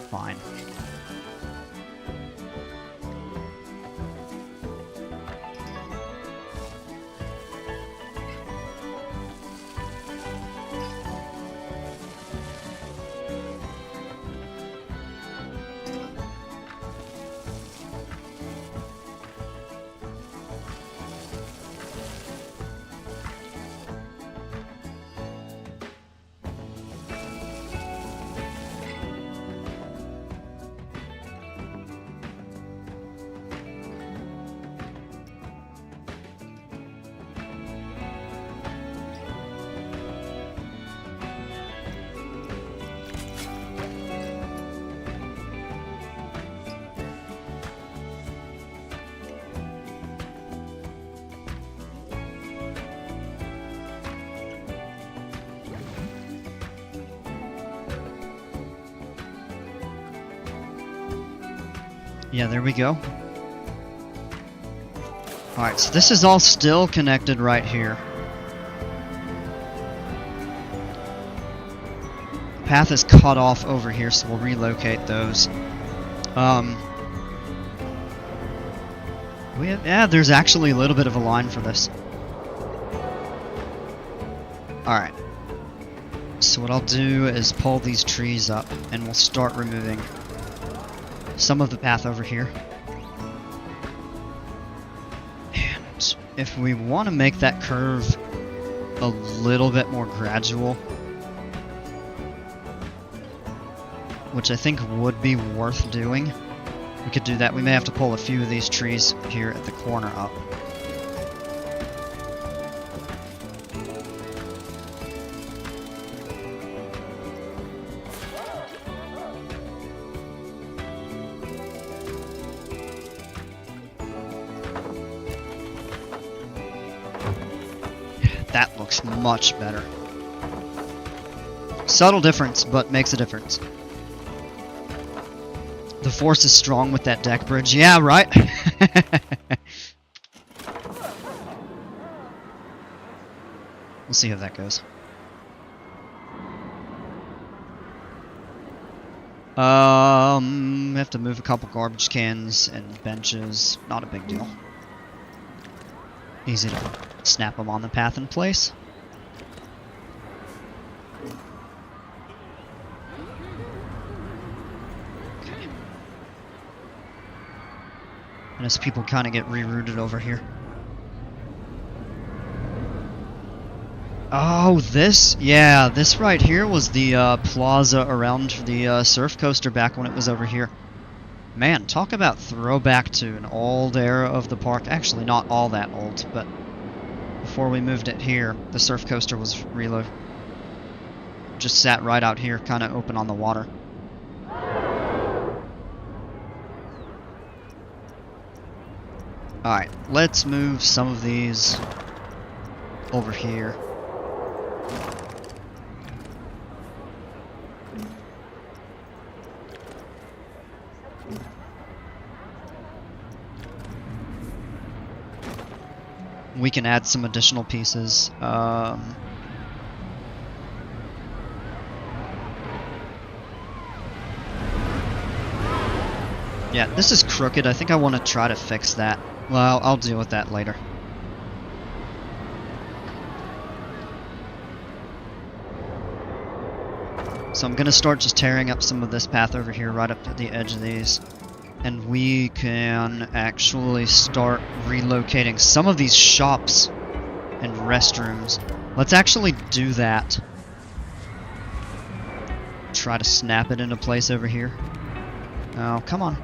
fine. Yeah, there we go. Alright, so this is all still connected right here. The path is cut off over here, so we'll relocate those. Yeah, there's actually a little bit of a line for this. Alright. So what I'll do is pull these trees up, and we'll start removing some of the path over here. And if we want to make that curve a little bit more gradual, which I think would be worth doing, we could do that. We may have to pull a few of these trees here at the corner up. That looks much better. Subtle difference, but makes a difference. The force is strong with that deck bridge. Yeah, right? We'll see how that goes. We have to move a couple garbage cans and benches. Not a big deal. Easy to snap them on the path in place. Okay. And as people kind of get rerouted over here. Oh, this? Yeah, this right here was the plaza around the surf coaster back when it was over here. Man, talk about throwback to an old era of the park. Actually, not all that old, but before we moved it here, the surf coaster was just sat right out here, kind of open on the water. Alright, let's move some of these over here. We can add some additional pieces. Yeah, this is crooked. I think I want to try to fix that. Well, I'll deal with that later. So I'm going to start just tearing up some of this path over here right up to the edge of these. And we can actually start relocating some of these shops and restrooms. Let's actually do that. Try to snap it into place over here. Oh, come on.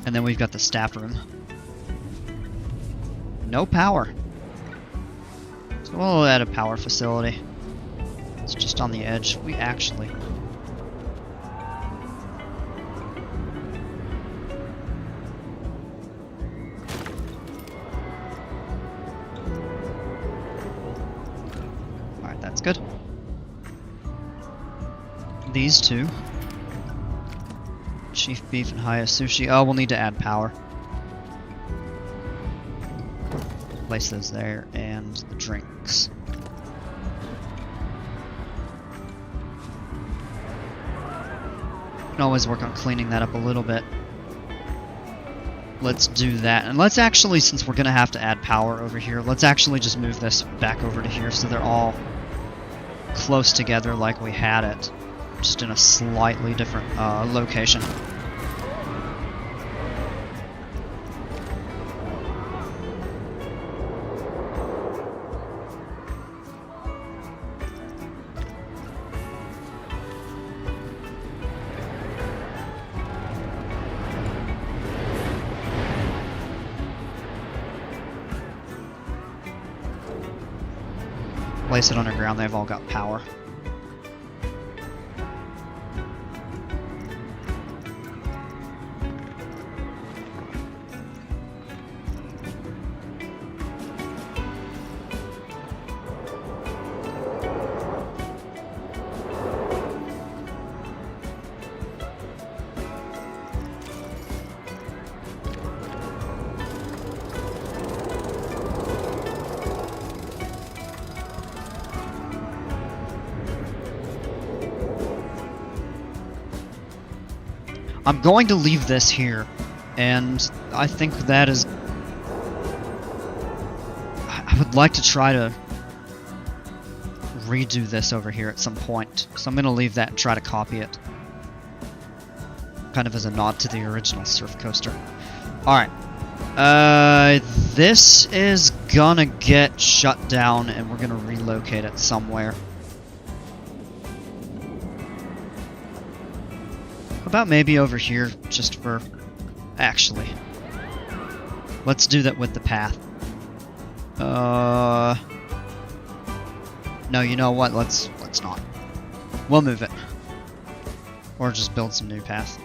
And then we've got the staff room. No power. So we'll add a power facility. It's just on the edge. We actually... Alright, that's good. These two. Chief beef and highest sushi. Oh, we'll need to add power. Place those there, and the drinks. Can always work on cleaning that up a little bit. Let's do that. And let's actually, since we're going to have to add power over here, let's actually just move this back over to here so they're all close together like we had it. Just in a slightly different location. Place it underground, they've all got power. I'm going to leave this here, and I think that is... I would like to try to redo this over here at some point, so I'm going to leave that and try to copy it. Kind of as a nod to the original Surf Coaster. Alright. This is gonna get shut down, and we're gonna relocate it somewhere. About maybe over here, just for... Actually. Let's do that with the path. No, you know what? Let's not. We'll move it. Or just build some new path.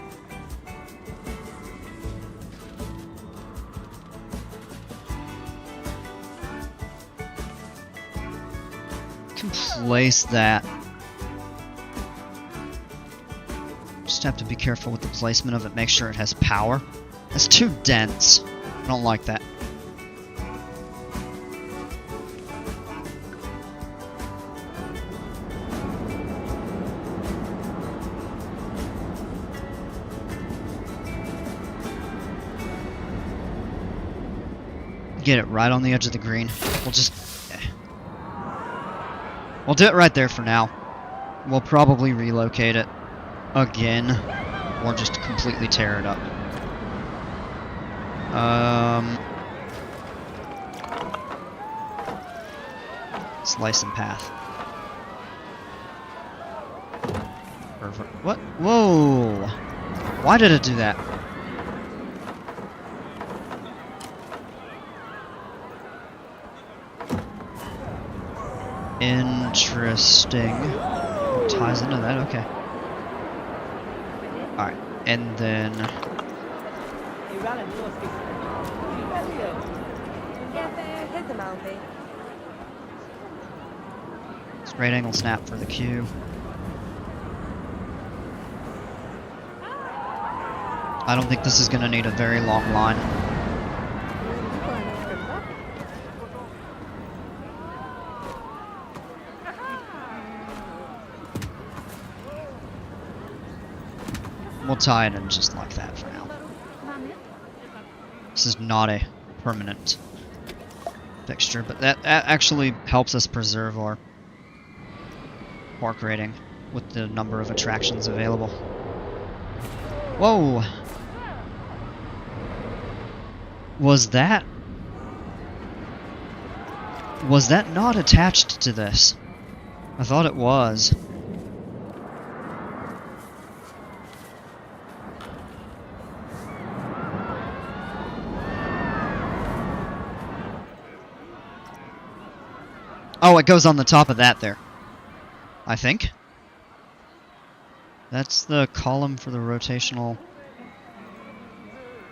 Can place that. Just have to be careful with the placement of it, make sure it has power. It's too dense. I don't like that. Get it right on the edge of the green. We'll just... We'll do it right there for now. We'll probably relocate it again, or just completely tear it up. Slice and path. Perfect. What? Whoa! Why did it do that? Interesting. It ties into that, okay. Alright, and then... Straight angle snap for the Q. I don't think this is going to need a very long line. We'll tie it in just like that for now. This is not a permanent fixture, but that actually helps us preserve our park rating with the number of attractions available. Whoa! Was that not attached to this? I thought it was. Oh, it goes on the top of that there. I think. That's the column for the rotational...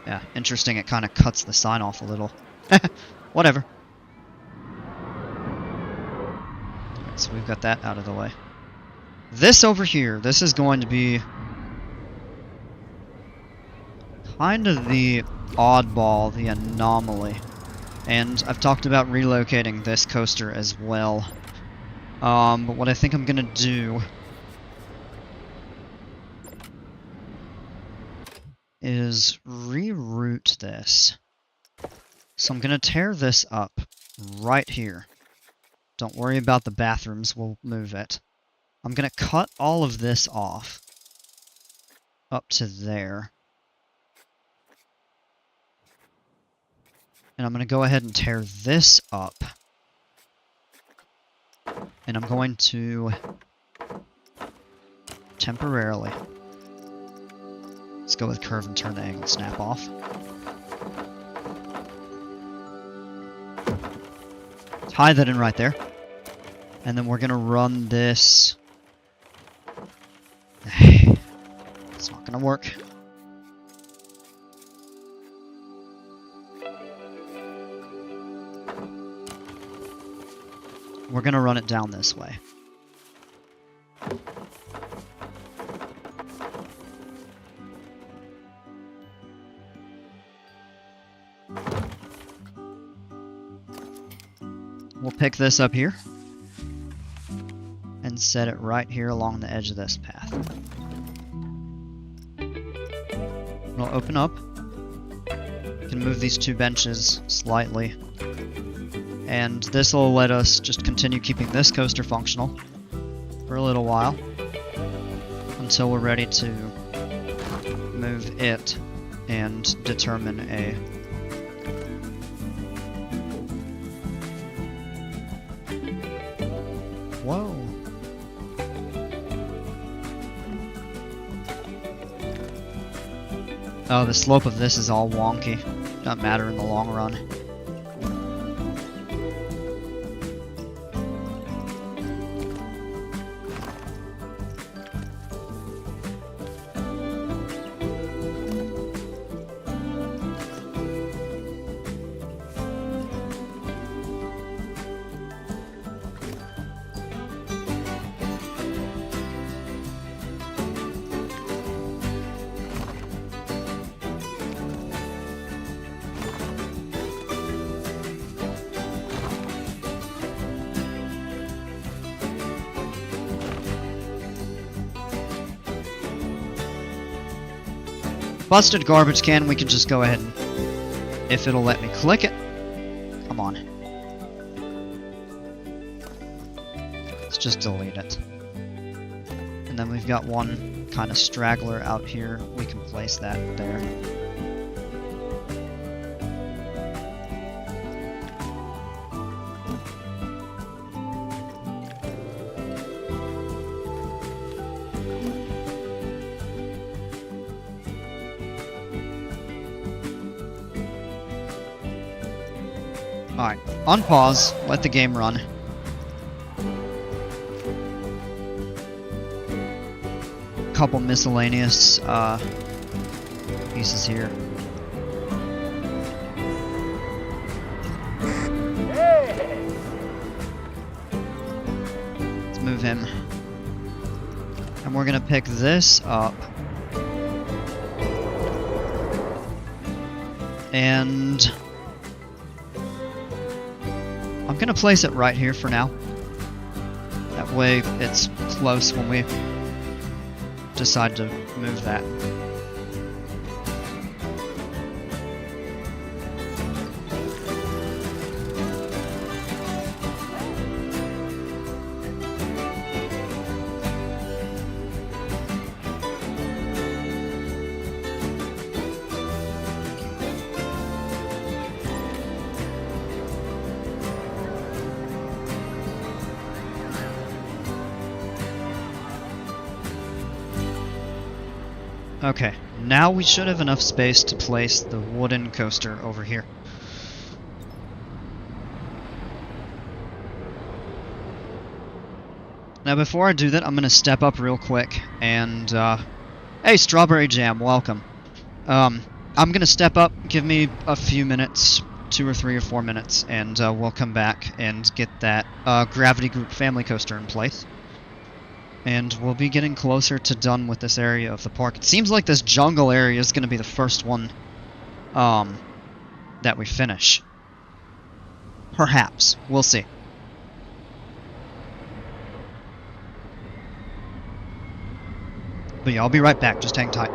Yeah, interesting, it kind of cuts the sign off a little. Whatever. Alright, so we've got that out of the way. This over here, this is going to be... kind of the oddball, the anomaly. And I've talked about relocating this coaster as well. But what I think I'm gonna do is reroute this. So I'm gonna tear this up right here. Don't worry about the bathrooms, we'll move it. I'm gonna cut all of this off up to there. And I'm going to go ahead and tear this up. And I'm going to temporarily, let's go with curve and turn the angle snap off. Tie that in right there. And then we're going to run this. It's not going to work. We're going to run it down this way. We'll pick this up here and set it right here along the edge of this path. It'll open up. You can move these two benches slightly. And this will let us just continue keeping this coaster functional for a little while until we're ready to move it and determine a whoa. Oh, the slope of this is all wonky. Doesn't matter in the long run. Busted garbage can, we can just go ahead and, if it'll let me click it. Come on. Let's just delete it. And then we've got one kind of straggler out here. We can place that there. Alright, on pause, let the game run. couple miscellaneous pieces here. Let's move him. And we're gonna pick this up. And I'm gonna place it right here for now. That way it's close when we decide to move that. Okay, now we should have enough space to place the wooden coaster over here. Now before I do that, I'm going to step up real quick and, hey, Strawberry Jam, welcome. I'm going to step up, give me a few minutes, 2 or 3 or 4 minutes, and we'll come back and get that Gravity Group family coaster in place. And we'll be getting closer to done with this area of the park. It seems like this jungle area is going to be the first one that we finish. Perhaps. We'll see. But yeah, I'll be right back. Just hang tight.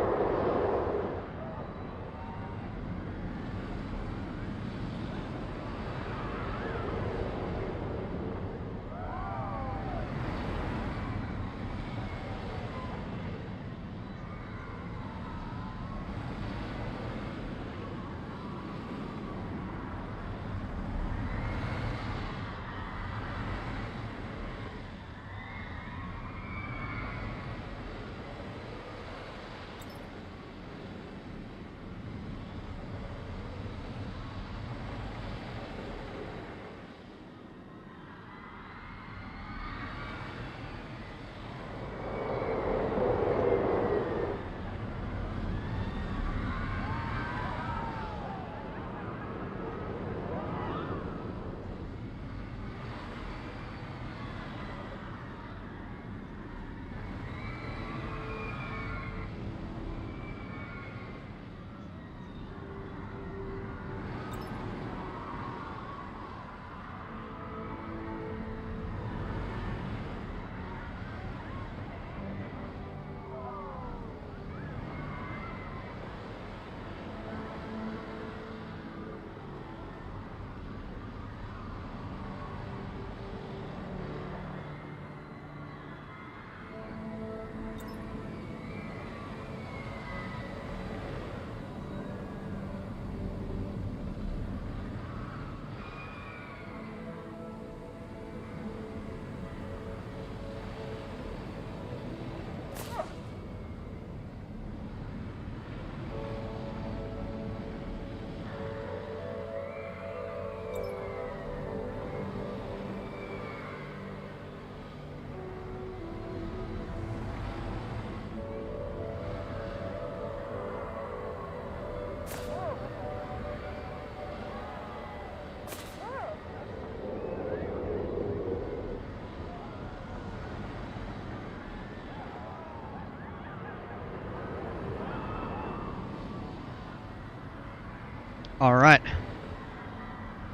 Alright.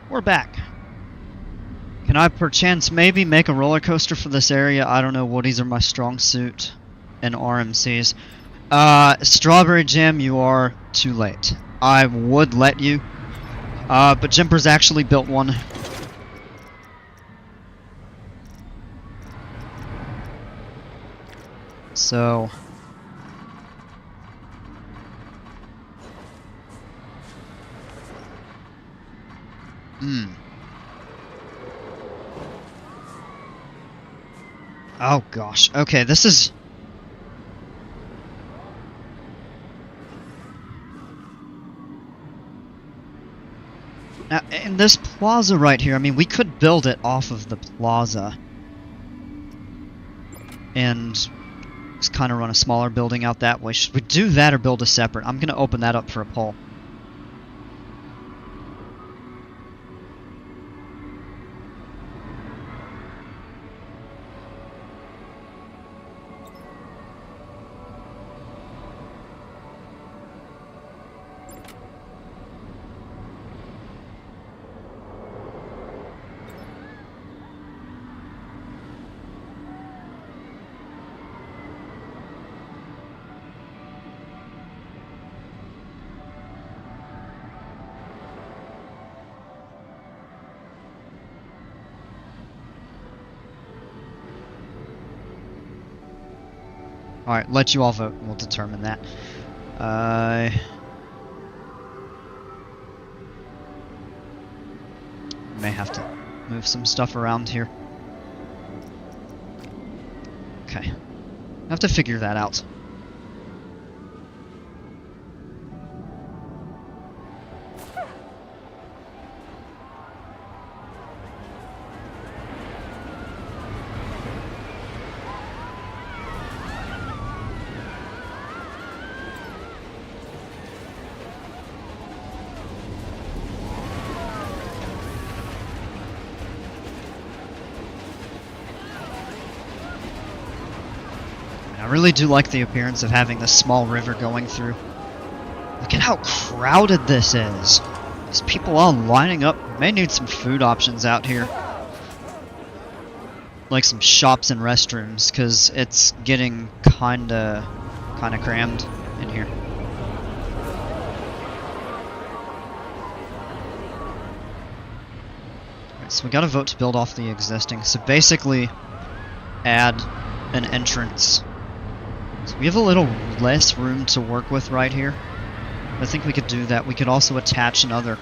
We're back. Can I perchance maybe make a roller coaster for this area? I don't know, woodies are my strong suit. And RMCs. Strawberry Jam, you are too late. I would let you. But Jimper's actually built one. So... Oh gosh. Okay, this is... Now, in this plaza right here, I mean, we could build it off of the plaza. And Just kind of run a smaller building out that way. Should we do that or build a separate? I'm going to open that up for a poll. Alright, let you all vote. We'll determine that. May have to move some stuff around here. Okay. I have to figure that out. I really do like the appearance of having this small river going through. Look at how crowded this is. There's people all lining up. May need some food options out here. Like some shops and restrooms, because it's getting kinda crammed in here. Alright, so we gotta vote to build off the existing. So basically, add an entrance. So we have a little less room to work with right here. I think we could do that. We could also attach another.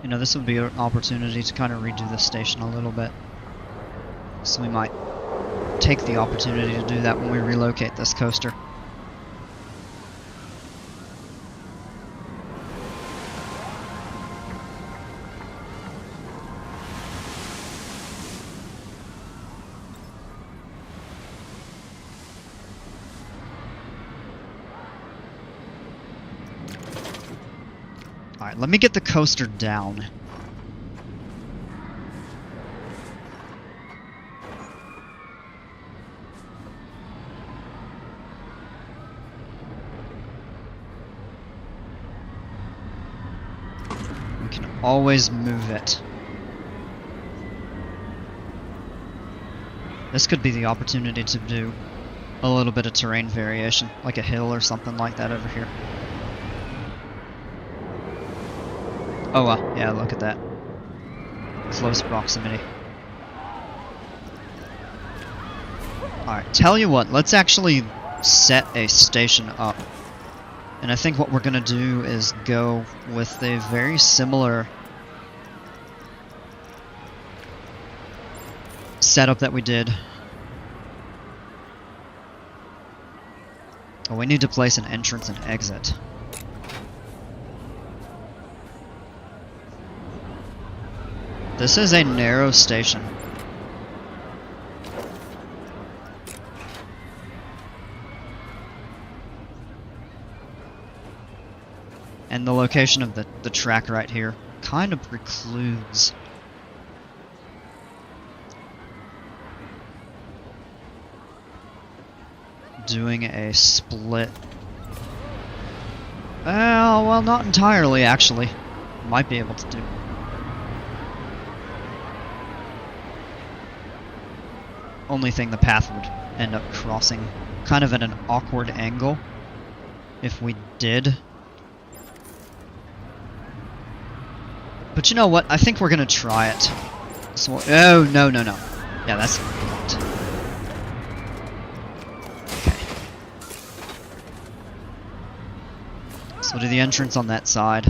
You know, this would be an opportunity to kind of redo the station a little bit. So we might take the opportunity to do that when we relocate this coaster. Alright, let me get the coaster down. We can always move it. This could be the opportunity to do a little bit of terrain variation, like a hill or something like that over here. Oh, yeah, look at that. Close proximity. Alright, tell you what, let's actually set a station up. And I think what we're gonna do is go with a very similar setup that we did. Oh, we need to place an entrance and exit. This is a narrow station. And the location of the track right here kind of precludes doing a split. Well, not entirely, actually. Might be able to do. Only thing, the path would end up crossing kind of at an awkward angle if we did. But you know what? I think we're gonna try it. So, oh, no. Yeah, that's what we want. Okay. So we'll do the entrance on that side.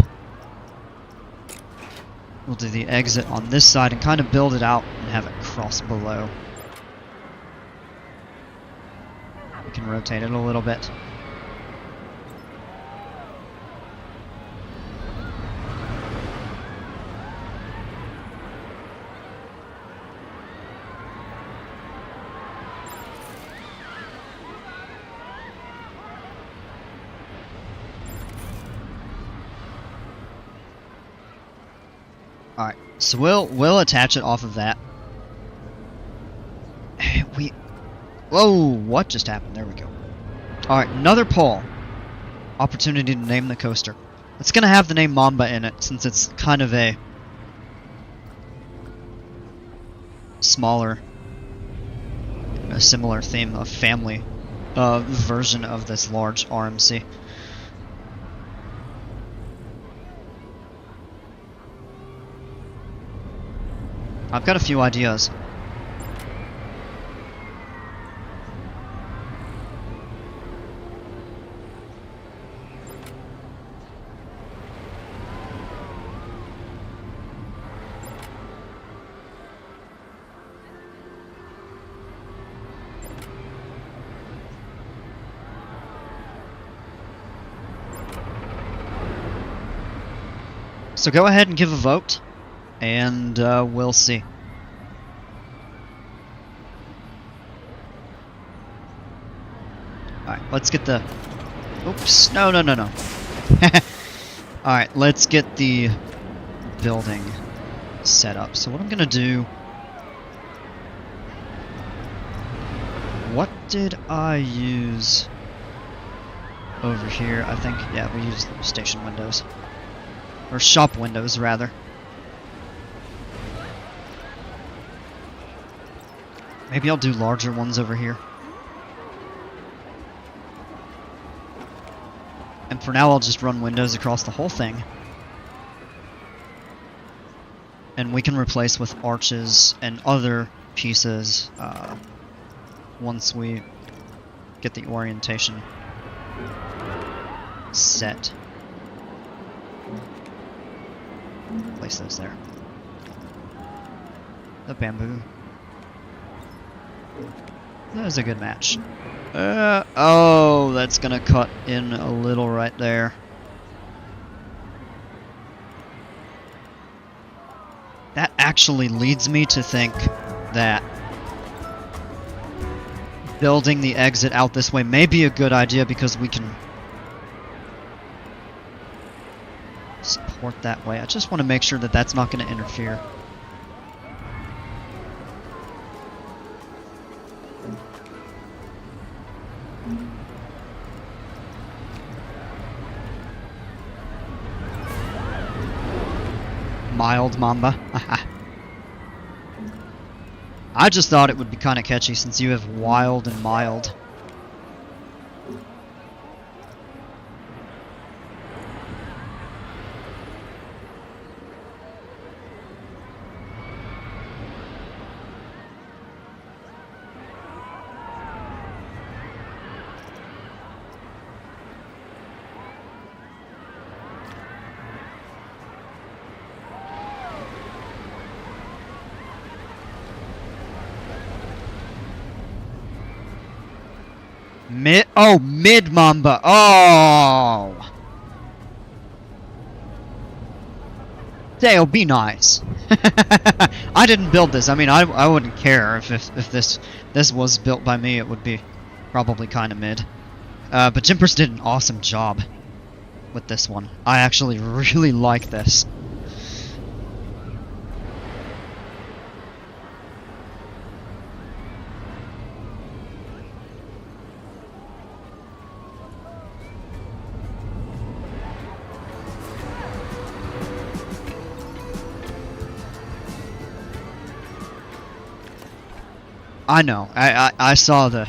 We'll do the exit on this side and kind of build it out and have it cross below. We can rotate it a little bit. Alright, so we'll attach it off of that. Whoa, what just happened? There we go. Alright, another poll. Opportunity to name the coaster. It's gonna have the name Mamba in it, since it's kind of a smaller, a similar theme of family version of this large RMC. I've got a few ideas. So go ahead and give a vote, and we'll see. Alright, let's get the... Oops, no. Alright, let's get the building set up. So what I'm gonna do... What did I use over here? I think, yeah, we used station windows. Or shop windows, rather. Maybe I'll do larger ones over here. And for now, I'll just run windows across the whole thing. And we can replace with arches and other pieces once we get the orientation set. Place those there. The bamboo. That was a good match. Oh, that's gonna cut in a little right there. That actually leads me to think that building the exit out this way may be a good idea because we can support that way. I just want to make sure that that's not going to interfere. Mild Mamba. I just thought it would be kind of catchy since you have wild and mild. Mid Mamba. Oh, Dale, be nice. I didn't build this. I mean, I wouldn't care if this was built by me. It would be probably kind of mid. But Jimpers did an awesome job with this one. I actually really like this. I know. I saw the...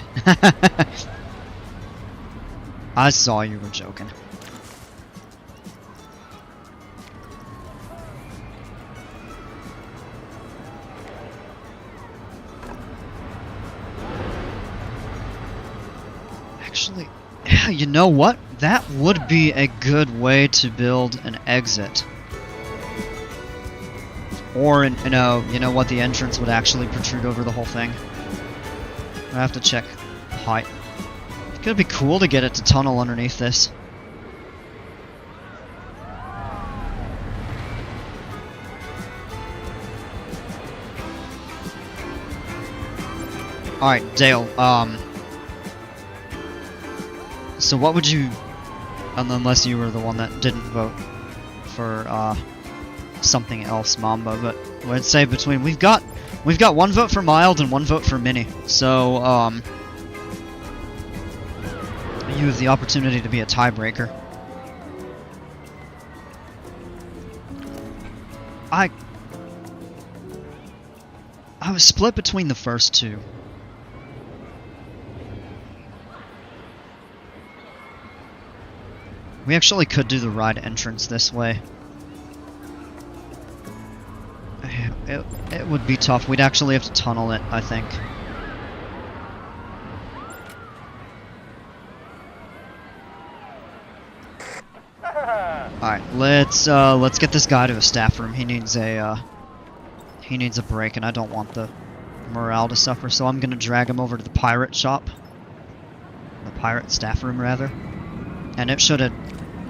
I saw you were joking. Actually, yeah, you know what? That would be a good way to build an exit. Or, you know what, the entrance would actually protrude over the whole thing. I have to check height. It's gonna be cool to get it to tunnel underneath this. Alright, Dale, so what would you, unless you were the one that didn't vote for, something else, Mamba, but I'd say between, we've got one vote for mild and one vote for mini, so, you have the opportunity to be a tiebreaker. I was split between the first two. We actually could do the ride entrance this way. It would be tough. We'd actually have to tunnel it, I think. Alright, let's get this guy to a staff room. He needs a break, and I don't want the morale to suffer, so I'm gonna drag him over to the pirate shop. The pirate staff room, rather. And it should have...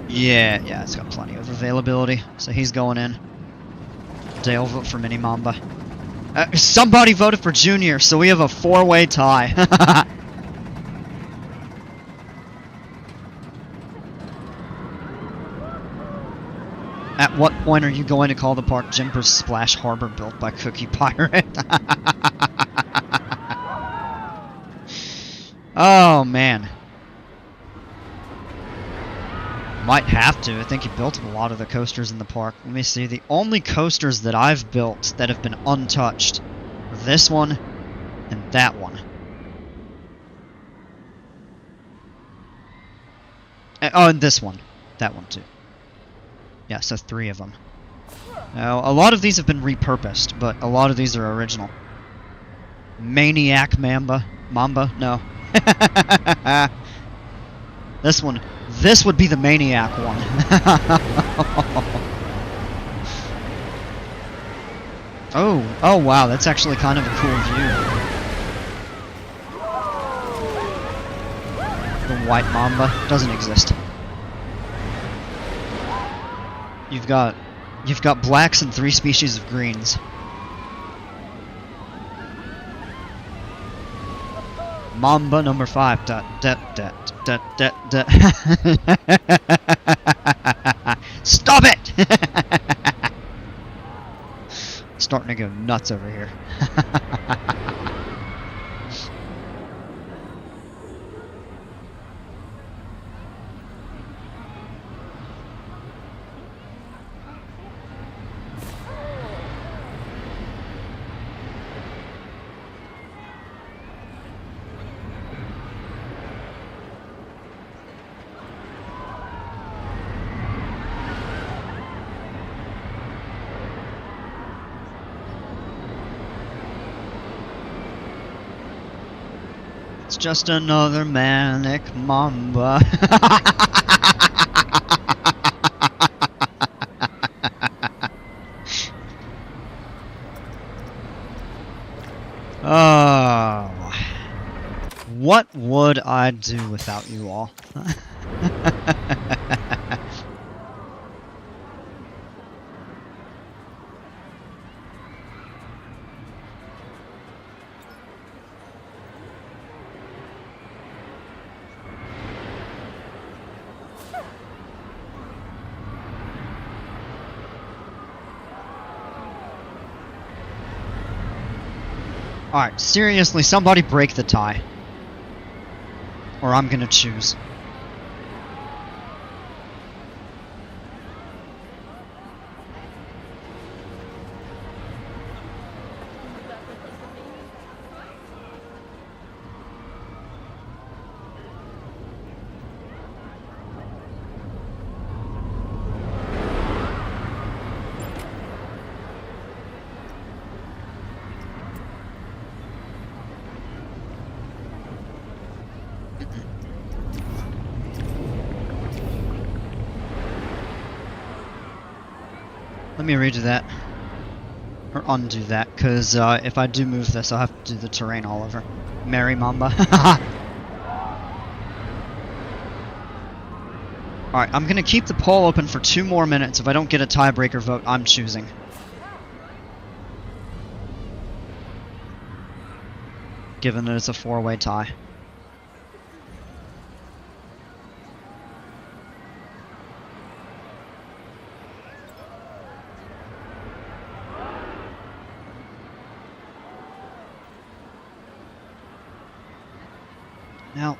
Yeah, it's got plenty of availability, so he's going in. Dale, vote for Mini Mamba. Somebody voted for Junior, so we have a 4-way tie. At what point are you going to call the park Jimper's Splash Harbor built by Cookie Pirate? Oh, man. Might have to. I think he built a lot of the coasters in the park. Let me see. The only coasters that I've built that have been untouched are this one and that one. Oh, and this one. That one, too. Yeah, so 3 of them. Now, a lot of these have been repurposed, but a lot of these are original. Maniac Mamba? No. This would be the Maniac one. Oh wow, that's actually kind of a cool view. The White Mamba doesn't exist. You've got blacks and 3 species of greens. Mamba number 5. Stop it! Starting to go nuts over here. It's just another manic mamba. Oh, what would I do without you all? Alright, seriously, somebody break the tie. Or I'm gonna choose. Let me read you that. Or undo that, because if I do move this, I'll have to do the terrain all over. Mary Mamba. Alright, I'm gonna keep the poll open for 2 more minutes. If I don't get a tiebreaker vote, I'm choosing. Given that it's a 4-way tie. Now,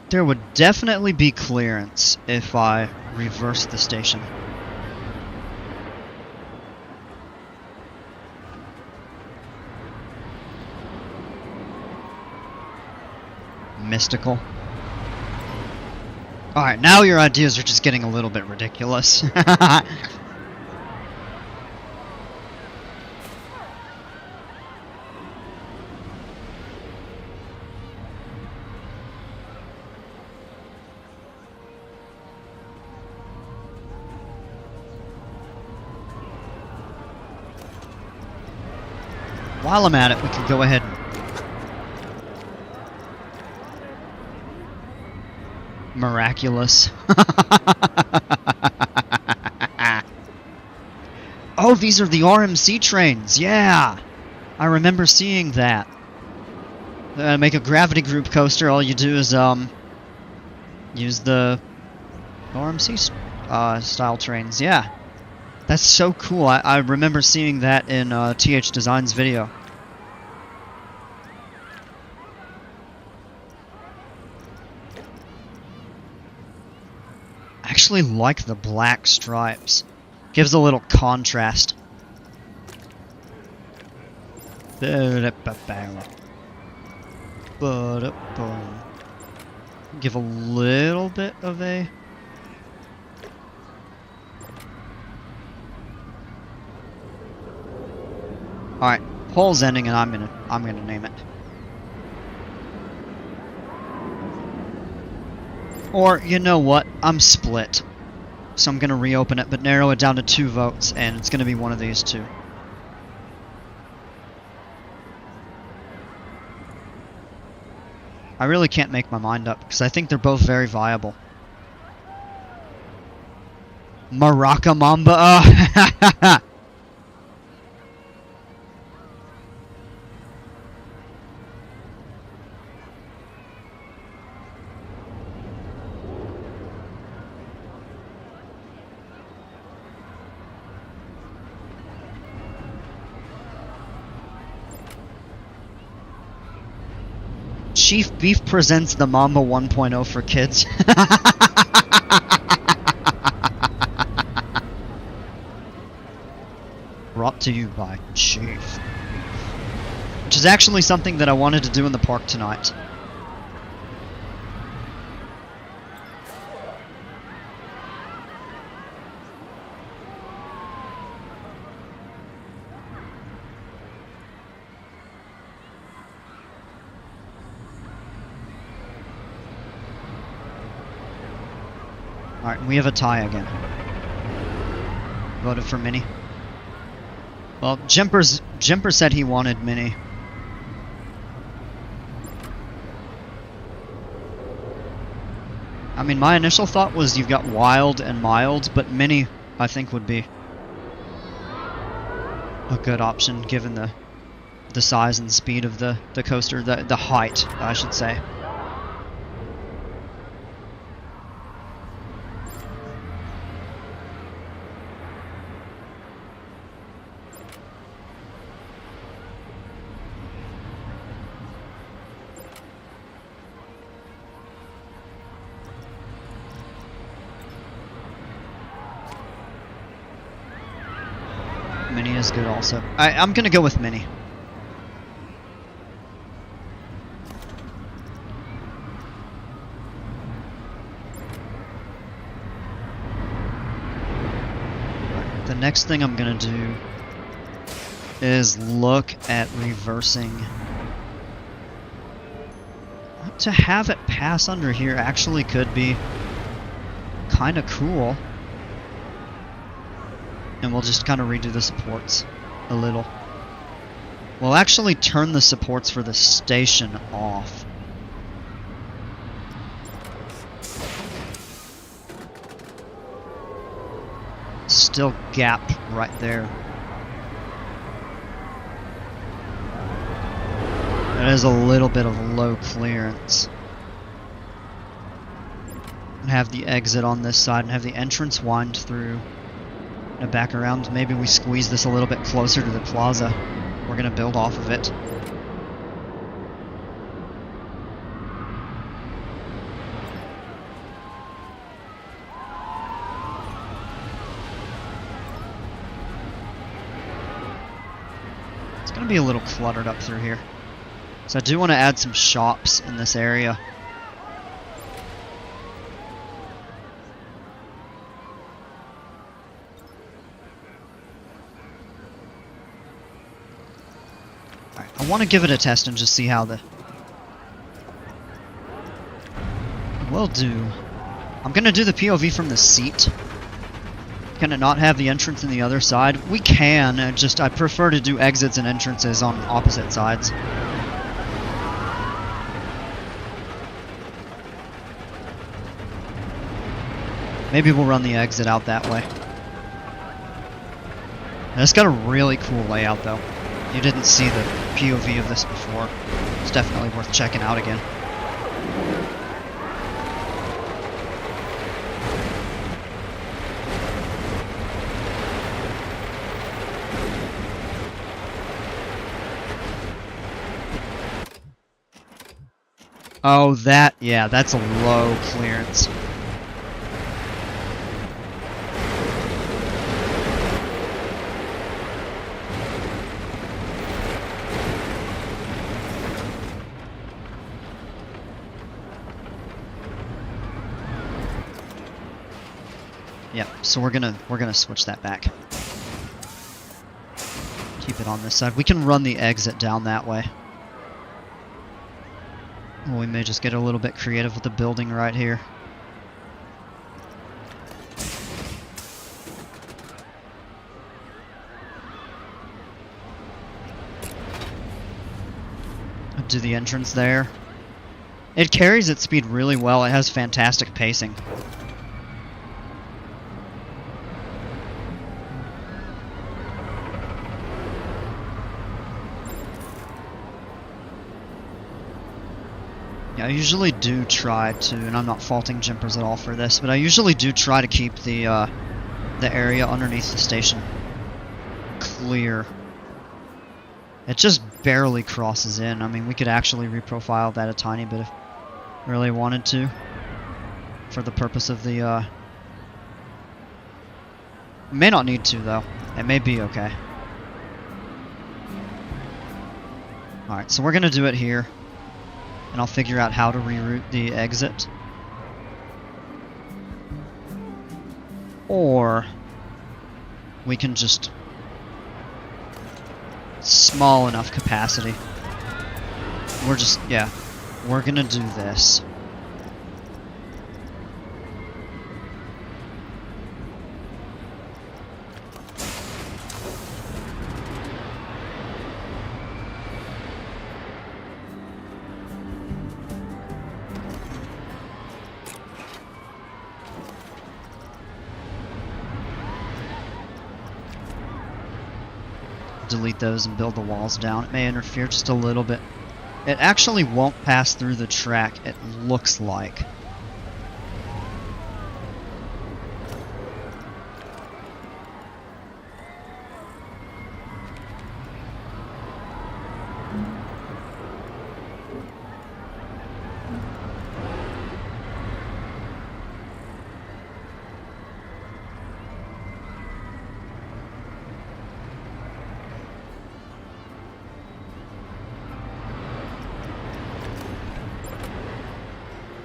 there would definitely be clearance if I reverse the station. Mystical. Alright, now your ideas are just getting a little bit ridiculous. While I'm at it, we can go ahead and... Miraculous. Oh, these are the RMC trains, yeah! I remember seeing that. Make a gravity group coaster, all you do is, use the RMC style trains, yeah. That's so cool. I remember seeing that in TH Design's video. I actually like the black stripes. Gives a little contrast. Give a little bit of a... Alright, poll's ending and I'm gonna name it. Or, you know what, I'm split. So I'm gonna reopen it, but narrow it down to 2 votes, and it's gonna be one of these 2. I really can't make my mind up, because I think they're both very viable. Maraca Mamba! Chief Beef presents the Mamba 1.0 for kids. Brought to you by Chief Beef. Which is actually something that I wanted to do in the park tonight. Alright, we have a tie again. Voted for Mini. Well, Jimper said he wanted Mini. I mean, my initial thought was you've got Wild and Mild, but Mini, I think, would be a good option given the size and speed of the coaster, the height, I should say. Mini is good also. I'm gonna go with Mini. The next thing I'm gonna do is look at reversing. To have it pass under here actually could be kind of cool. and we'll just kind of redo the supports a little. We'll actually turn the supports for the station off. Still gapped right there. That is a little bit of low clearance. And have the exit on this side and have the entrance wind through and back around. Maybe we squeeze this a little bit closer to the plaza. We're gonna build off of it. It's gonna be a little cluttered up through here. So I do want to add some shops in this area. Alright, I want to give it a test and just see how the... Will do. I'm going to do the POV from the seat. Can it not have the entrance on the other side? We can, I prefer to do exits and entrances on opposite sides. Maybe we'll run the exit out that way. And it's got a really cool layout though. You didn't see the POV of this before. It's definitely worth checking out again. Oh, yeah, that's a low clearance. Yep, so we're gonna switch that back. Keep it on this side. We can run the exit down that way. Well, we may just get a little bit creative with the building right here. Do the entrance there. It carries its speed really well. It has fantastic pacing. I usually do try to, and I'm not faulting Jimpers at all for this, but I usually do try to keep the area underneath the station clear. It just barely crosses in. I mean, we could actually reprofile that a tiny bit if we really wanted to, for the purpose of the... We may not need to, though. It may be okay. Alright, so we're going to do it here. And I'll figure out how to reroute the exit. Or we can just small enough capacity. We're gonna do this. Delete those and build the walls down. It may interfere just a little bit. It actually won't pass through the track, it looks like.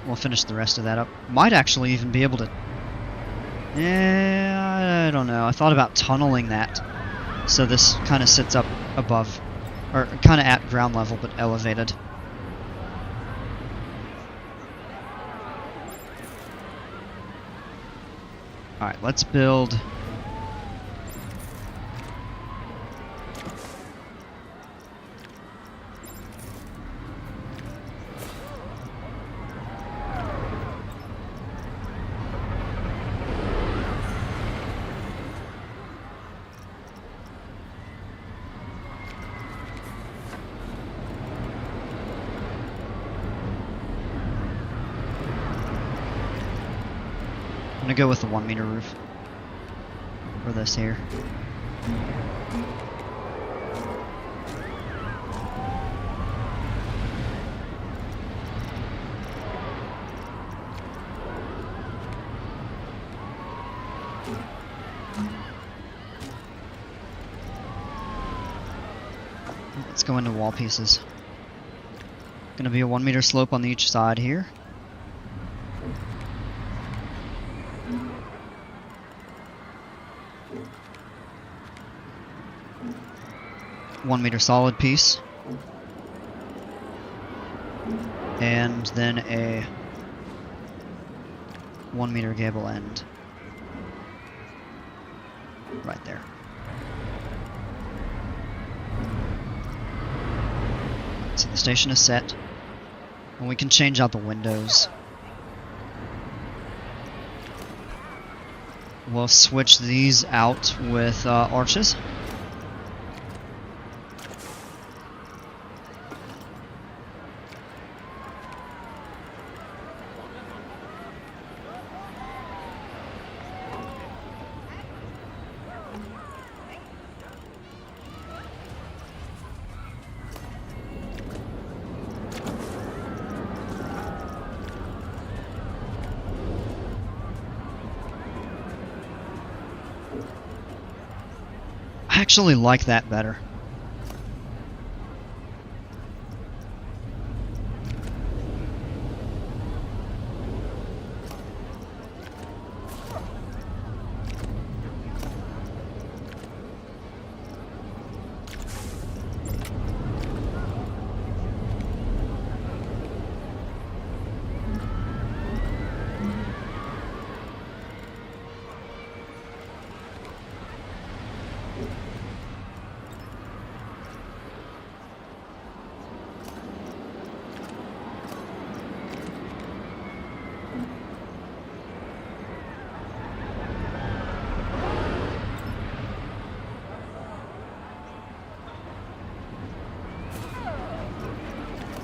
We'll finish the rest of that up. Might actually even be able to... Yeah, I don't know. I thought about tunneling that. So this kind of sits up above, or kind of at ground level, but elevated. Alright, let's build gonna go with the 1 meter roof for this here. Let's go into wall pieces. Gonna be a 1 meter slope on each side here. One meter solid piece. And then a 1 meter gable end. Right there. So the station is set. And we can change out the windows. We'll switch these out with arches. I actually like that better.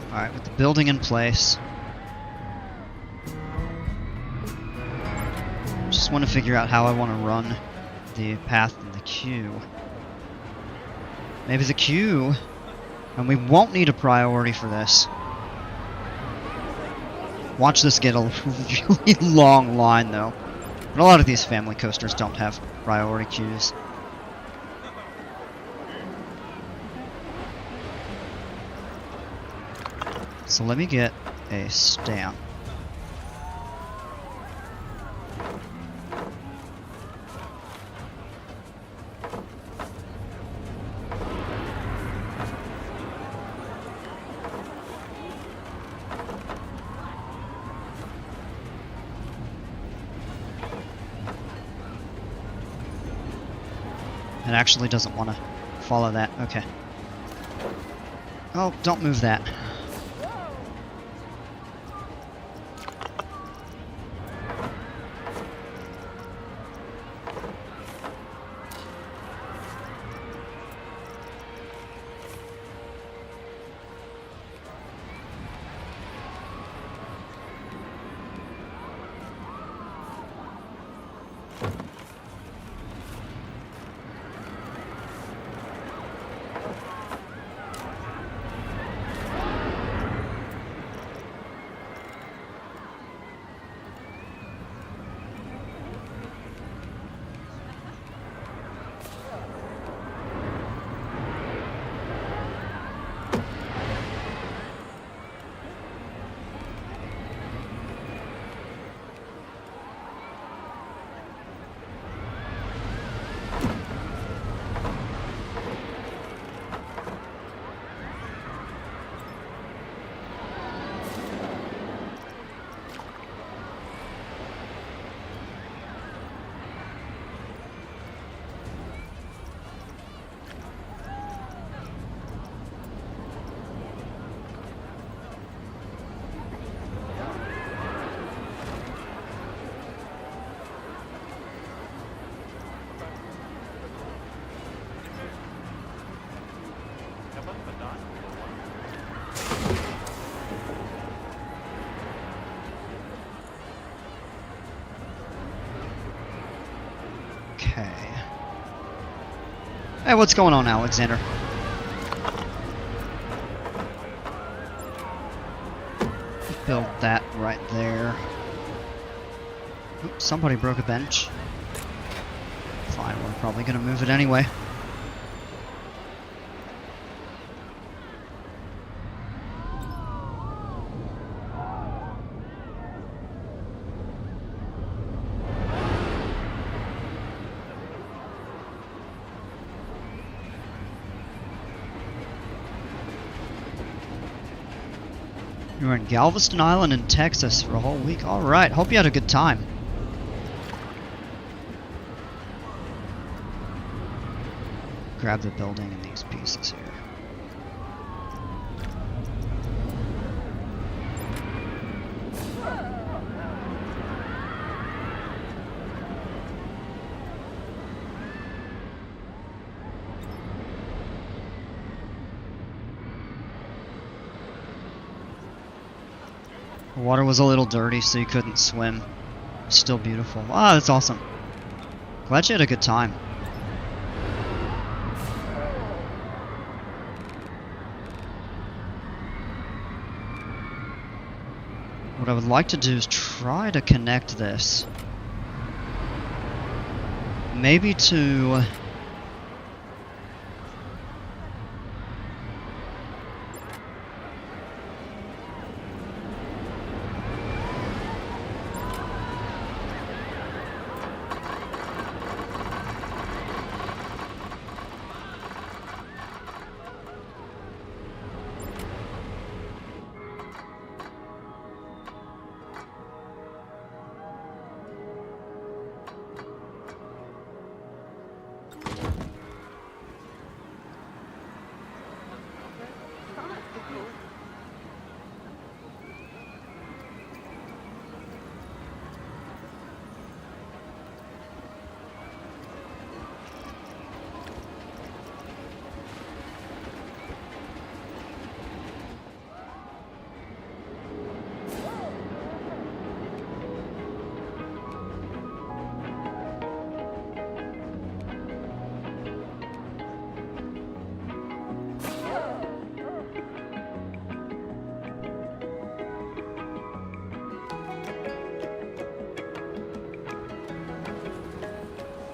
Alright, with the building in place, just want to figure out how I want to run the path and the queue. Maybe the queue, and we won't need a priority for this. Watch this get a really long line though. But a lot of these family coasters don't have priority queues. So let me get a stamp. It actually doesn't want to follow that. Okay. Oh, don't move that. Okay. Hey, what's going on, Alexander? Build that right there. Oops, somebody broke a bench. Fine, we're probably gonna move it anyway. You were in Galveston Island in Texas for a whole week. Alright, hope you had a good time. Grab the building and these pieces here. The water was a little dirty, so you couldn't swim. Still beautiful. Ah, that's awesome. Glad you had a good time. What I would like to do is try to connect this. Maybe to...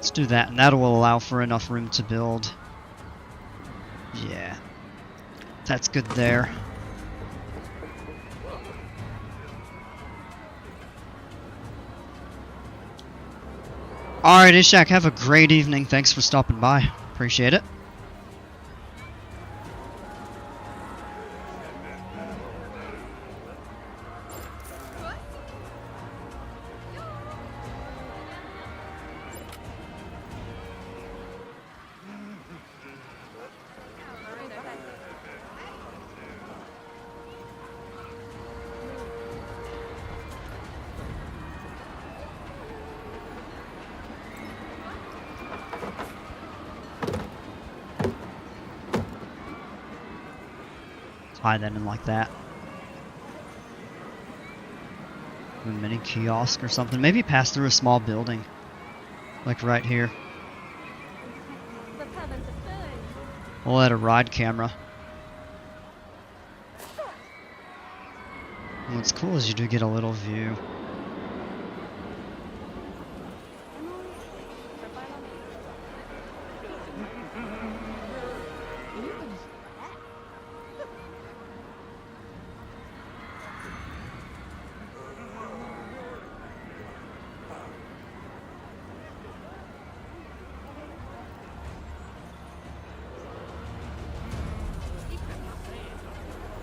Let's do that, and that will allow for enough room to build. Yeah. That's good there. Alright, Ishak, have a great evening. Thanks for stopping by. Appreciate it. Tie that in like that. A mini kiosk or something. Maybe pass through a small building. Like right here. We'll add a ride camera. And what's cool is you do get a little view.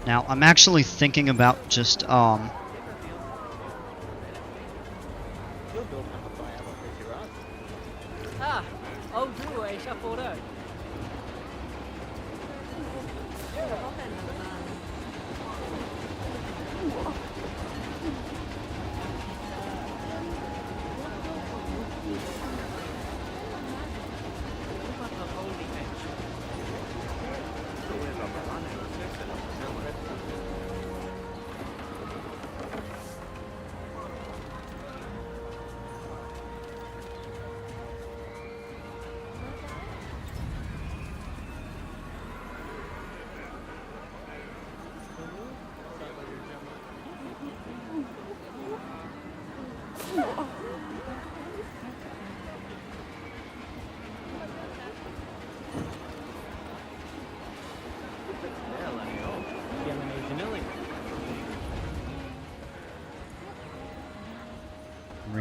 Now, I'm actually thinking about just, Ah, oh, do I shuffle out?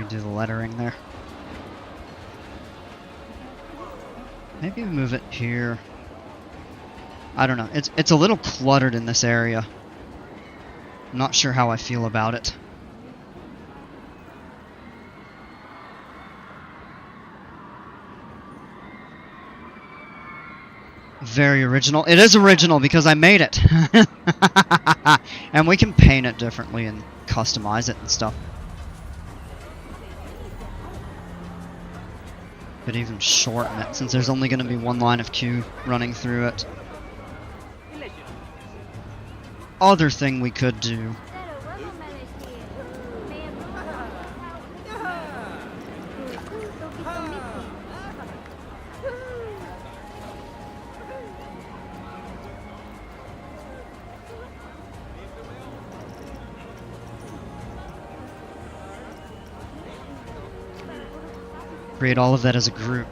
do the lettering there. Maybe move it here. I don't know. It's a little cluttered in this area. I'm not sure how I feel about it. Very original. It is original because I made it. And we can paint it differently and customize it and stuff. Could even shorten it since there's only going to be one line of queue running through it. Other thing we could do. Create all of that as a group.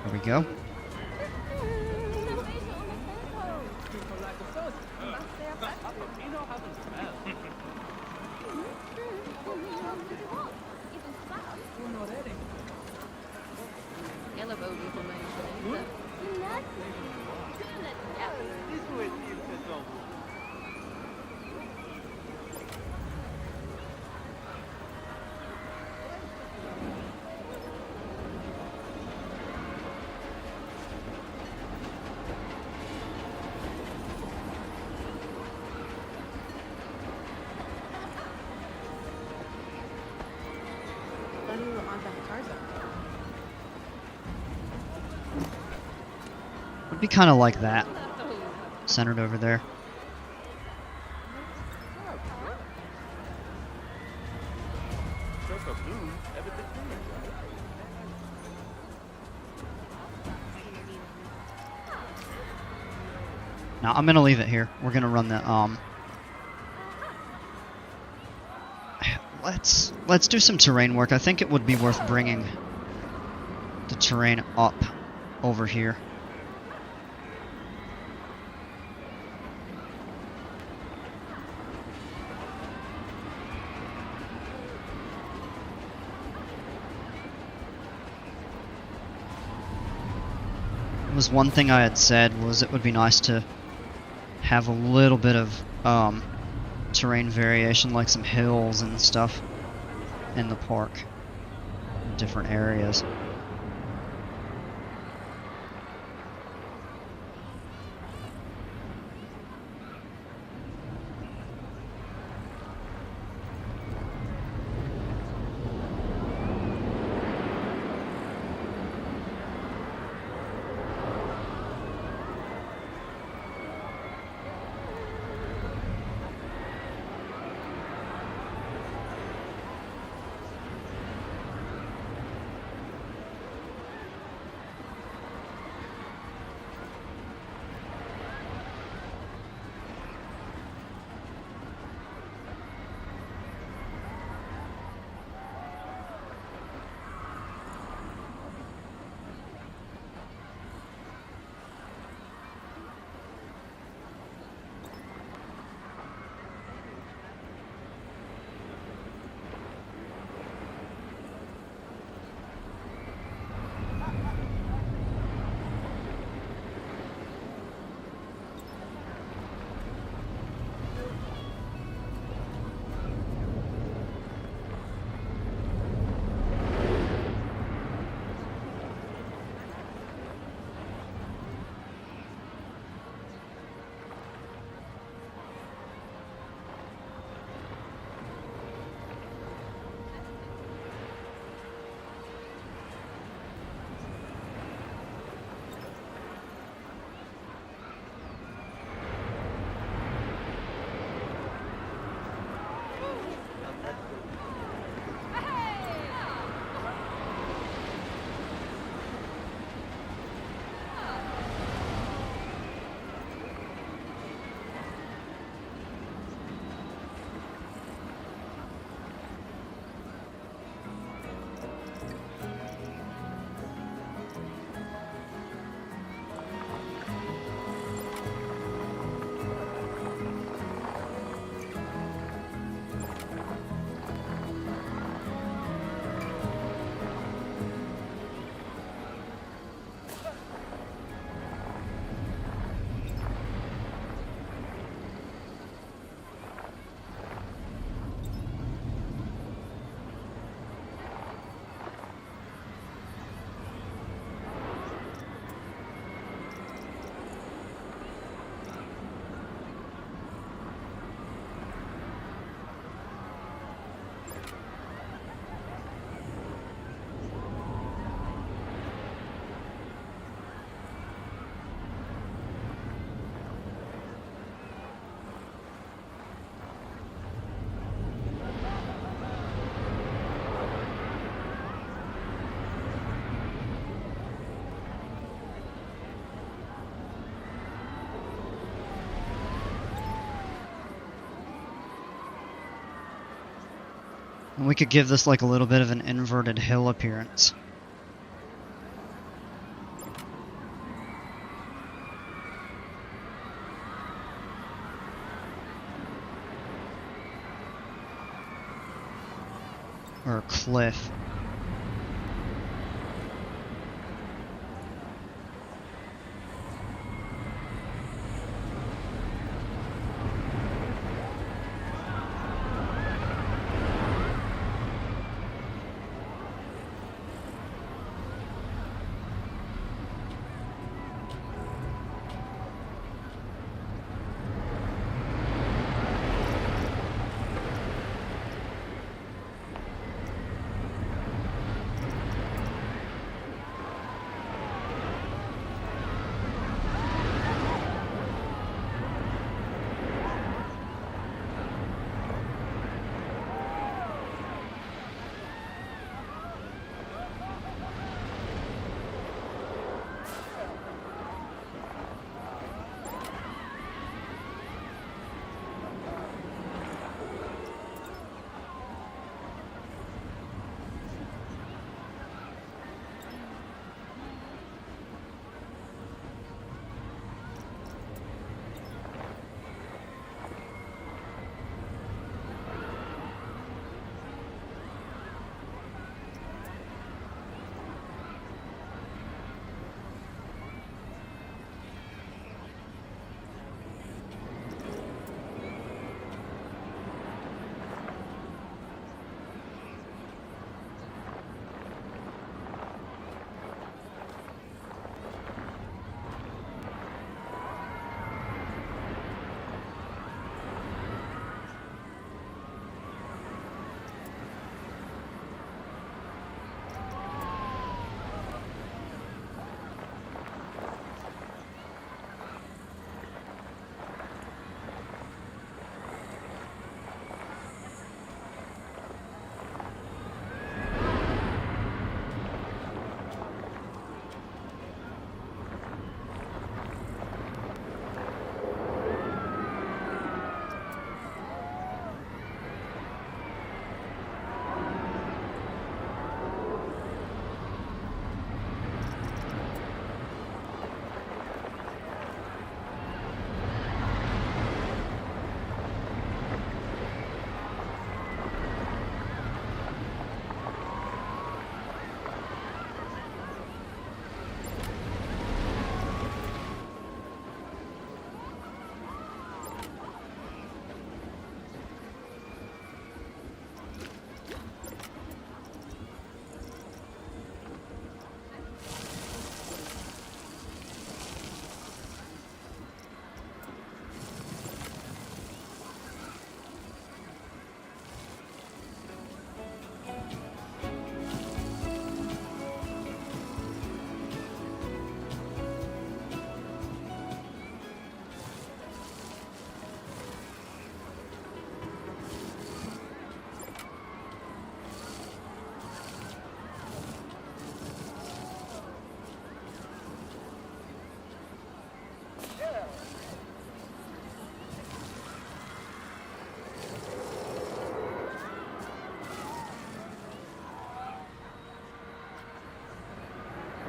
There we go. Would be kind of like that, centered over there. Now I'm gonna leave it here. We're gonna run the Let's do some terrain work. I think it would be worth bringing the terrain up over here. It was one thing I had said was it would be nice to have a little bit of terrain variation, like some hills and stuff in the park, in different areas. And we could give this like a little bit of an inverted hill appearance. Or a cliff.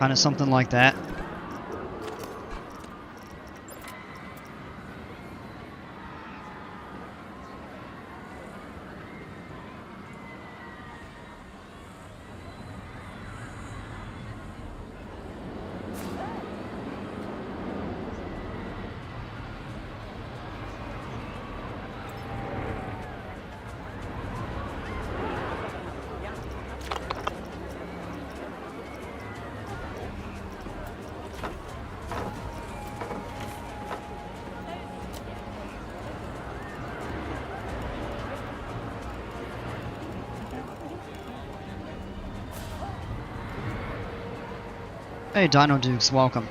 Kind of something like that. Hey, Dino Dukes, welcome.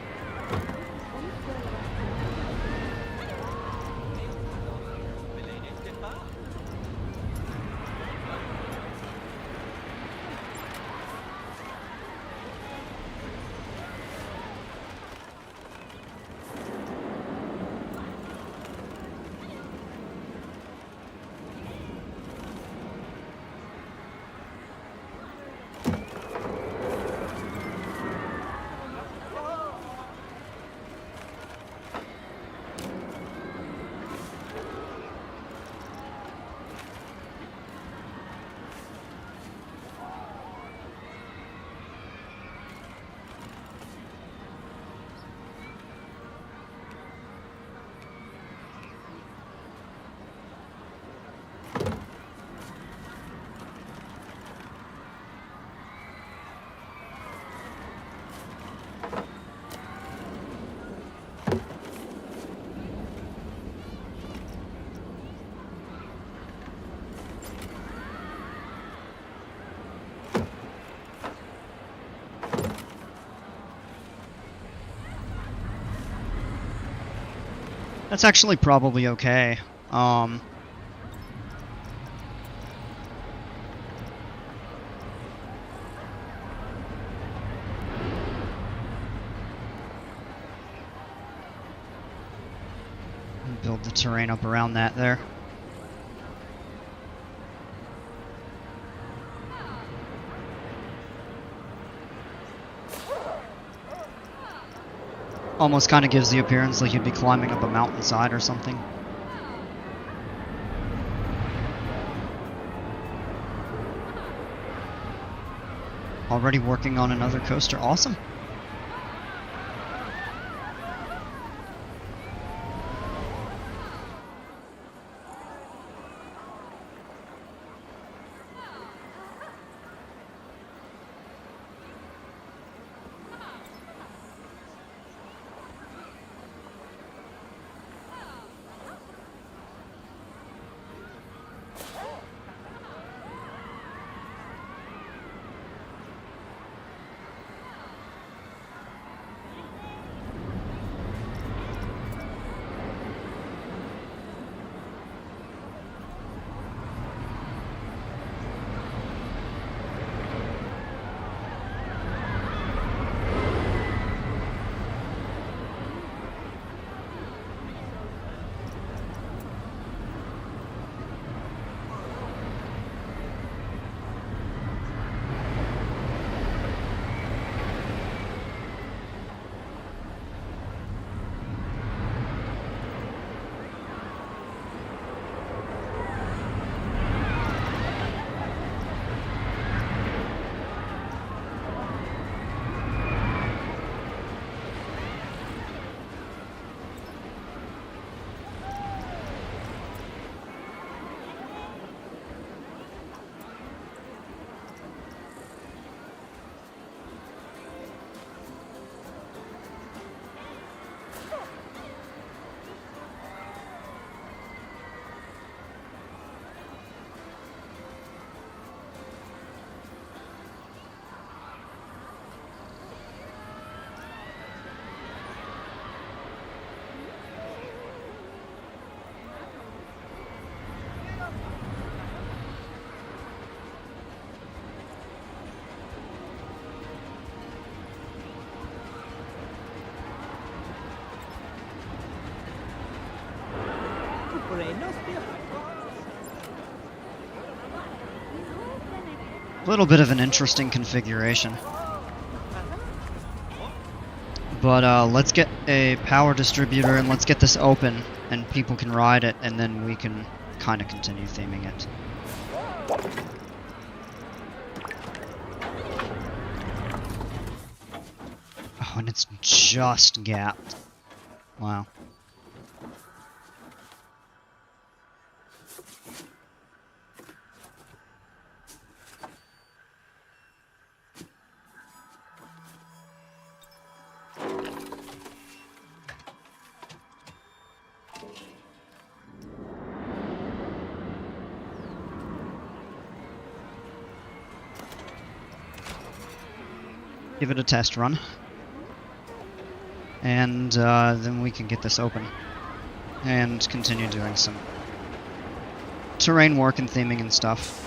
That's actually probably okay. Build the terrain up around that there. Almost kind of gives the appearance like you'd be climbing up a mountainside or something. Already working on another coaster. Awesome. A little bit of an interesting configuration. But let's get a power distributor and let's get this open and people can ride it and then we can kind of continue theming it. Oh, and it's just gapped. Wow. Give it a test run. And then we can get this open. And continue doing some terrain work and theming and stuff.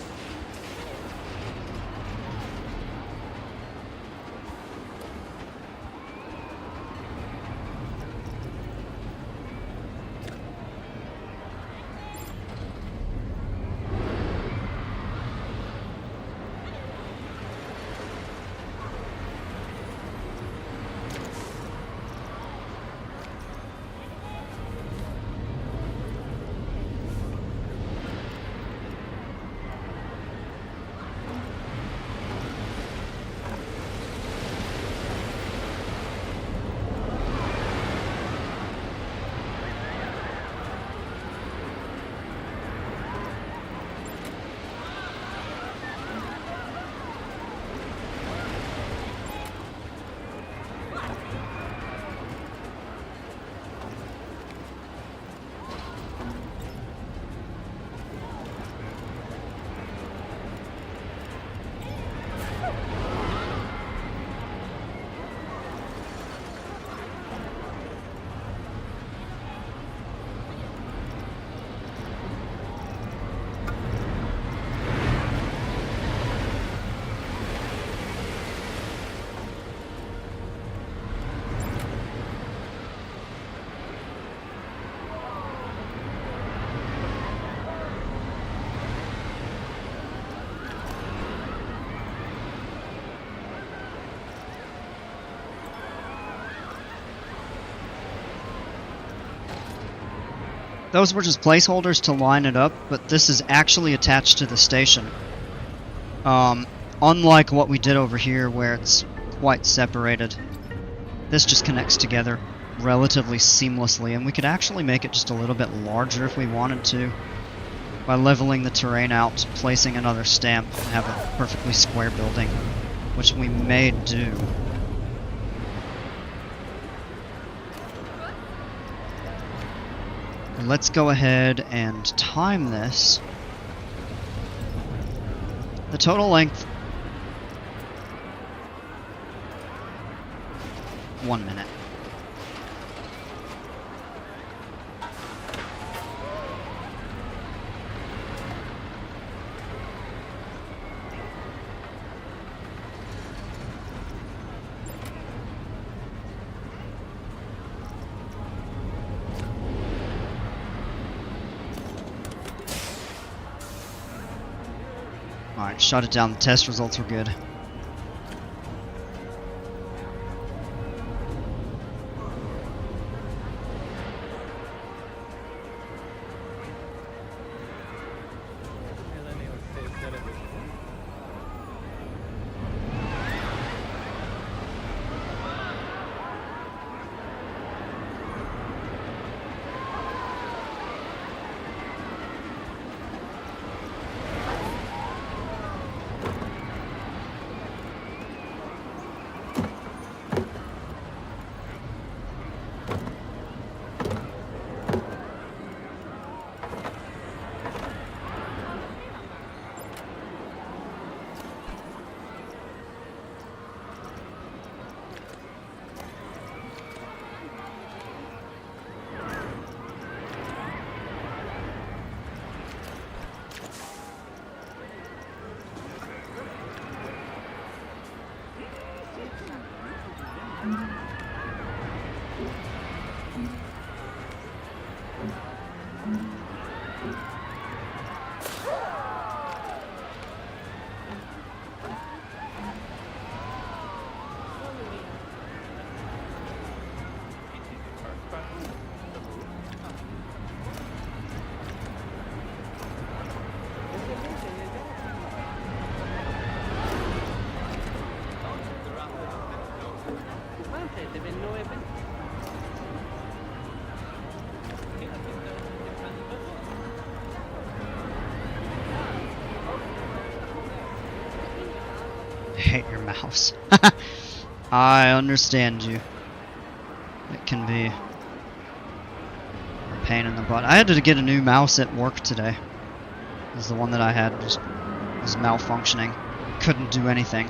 Those were just placeholders to line it up, but this is actually attached to the station. Unlike what we did over here where it's quite separated, this just connects together relatively seamlessly, and we could actually make it just a little bit larger if we wanted to by leveling the terrain out, placing another stamp, and have a perfectly square building, which we may do. Let's go ahead and time this. The total length, 1 minute. Alright, shut it down. The test results were good. I hate your mouse. I understand you. It can be a pain in the butt. I had to get a new mouse at work today. Because the one that I had just was malfunctioning. Couldn't do anything.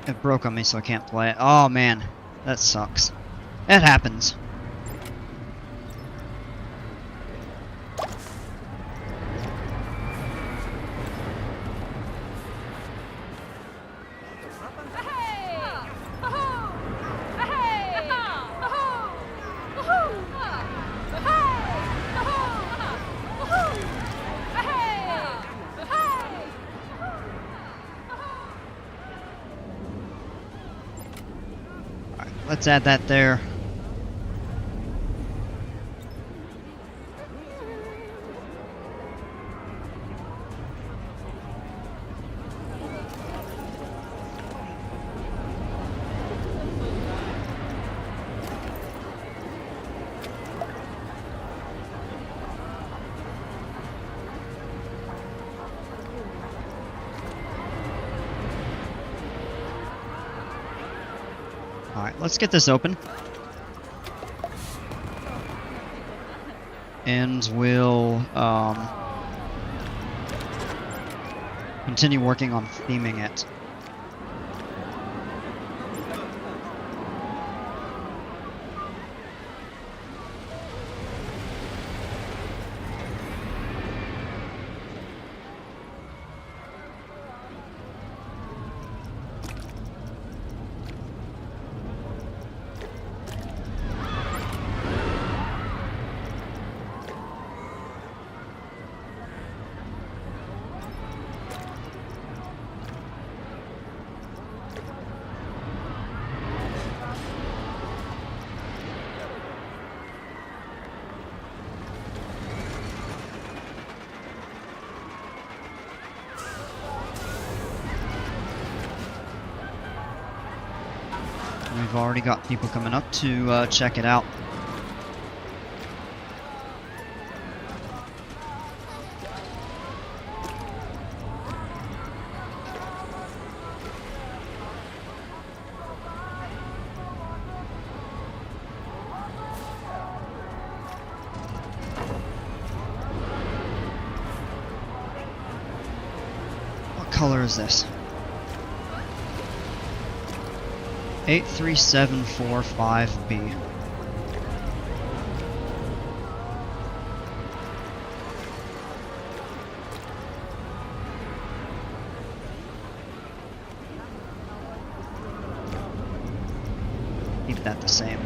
It broke on me, so I can't play it. Oh man, that sucks. It happens. Alright, let's add that there. Alright, let's get this open. And we'll continue working on theming it. We've already got people coming up to check it out. What color is this? 83745B. Keep that the same.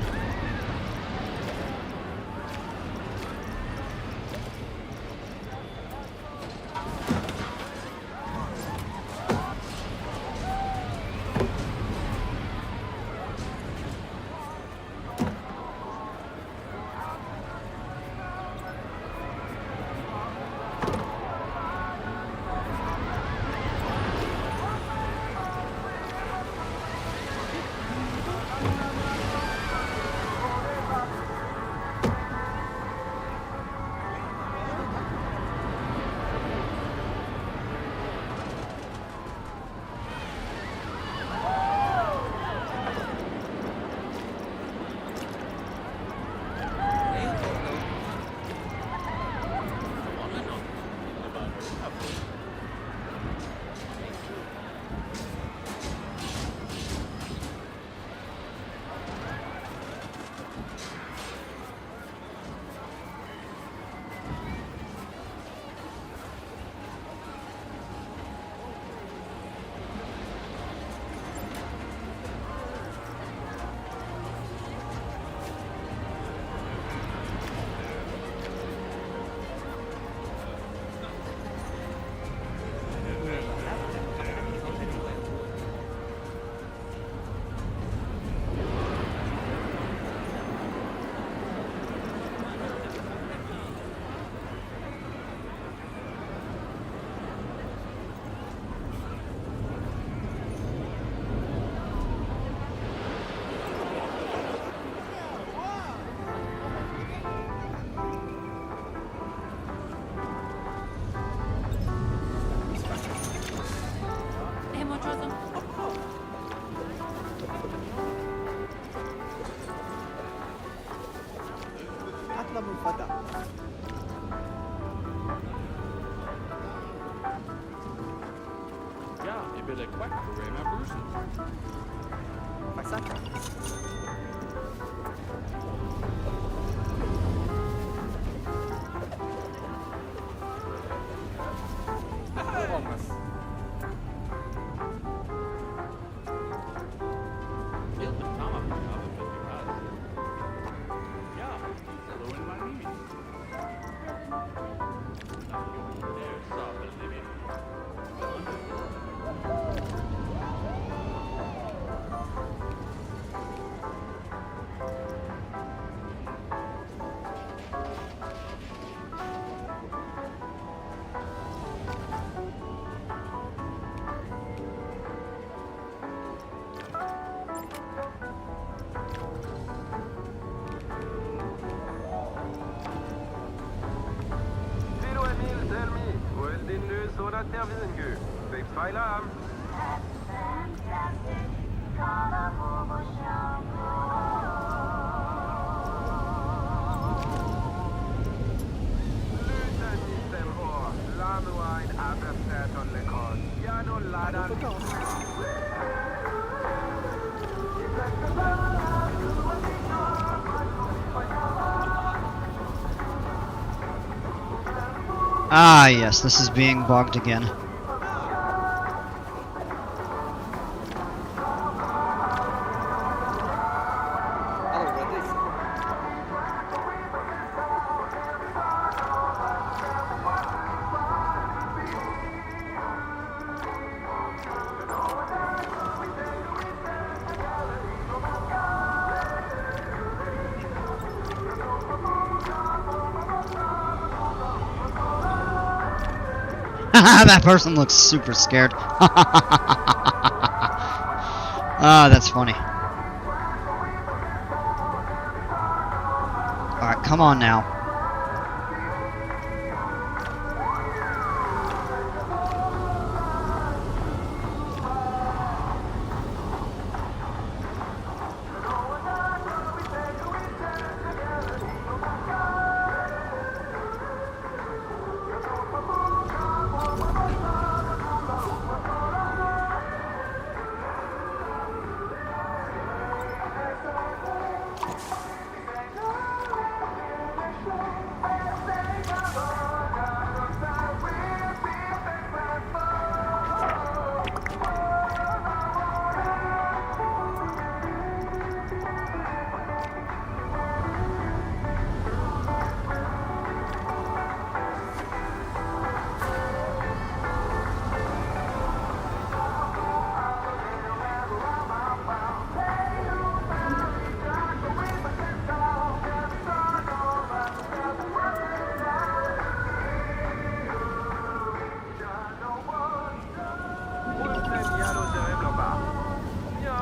billen kwak voor weer mijn boesten. Masakra. Olmaz. Heel de kamer hebben we gehad. Ja, hallo in mijn mimi. Nou, there, stop it, living. Ah, yes, this is being bugged again. Hallo, wat is het? That person looks super scared. Ah, that's funny. Alright, come on now.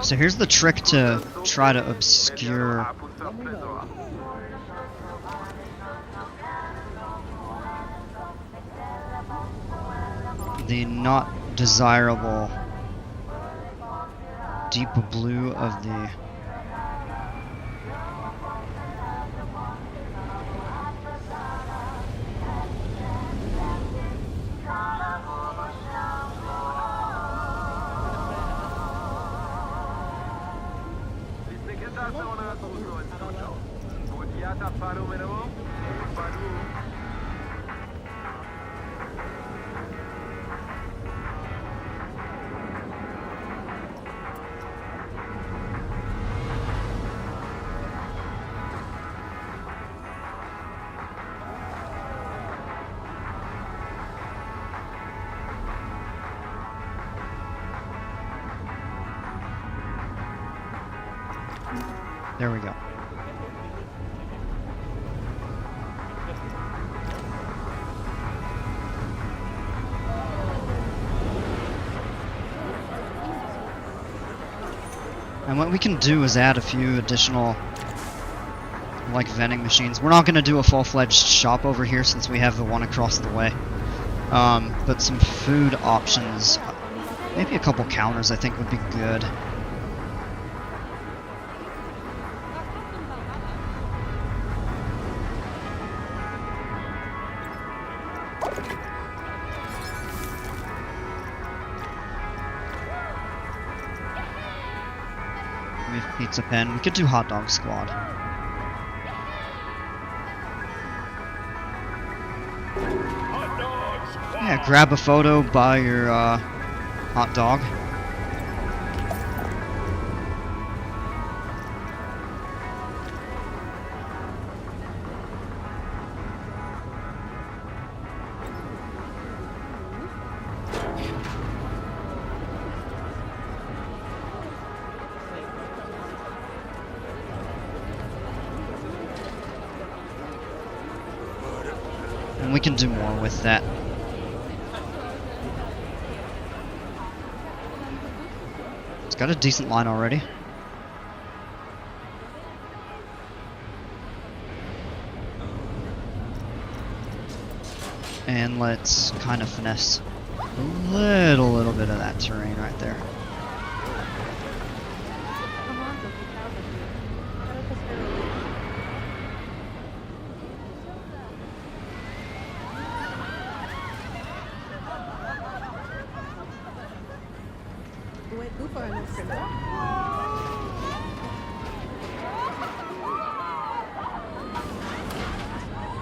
So here's the trick to try to obscure the not desirable deep blue of the There we go. And what we can do is add a few additional, like, vending machines. We're not going to do a full-fledged shop over here since we have the one across the way. But some food options, maybe a couple counters I think would be good. Pizza Pen. We could do Hot Dog Squad. Yeah, grab a photo, buy your hot dog. And we can do more with that. It's got a decent line already. And let's kind of finesse a little bit of that terrain right there.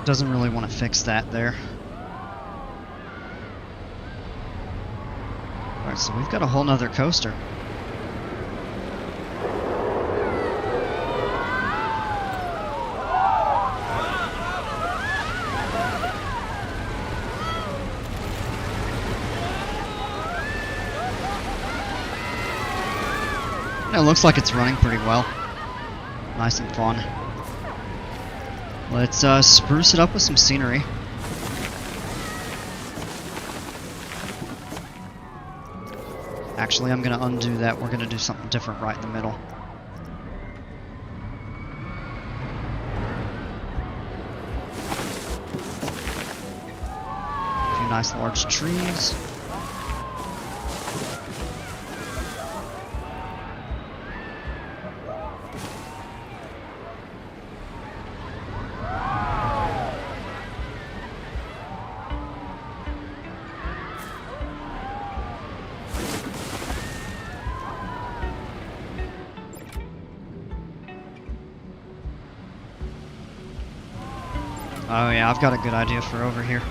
Doesn't really want to fix that there. Alright, so we've got a whole nother coaster. It looks like it's running pretty well. Nice and fun. Let's spruce it up with some scenery. Actually, I'm going to undo that. We're going to do something different right in the middle. A few nice large trees. Oh yeah, I've got a good idea for over here.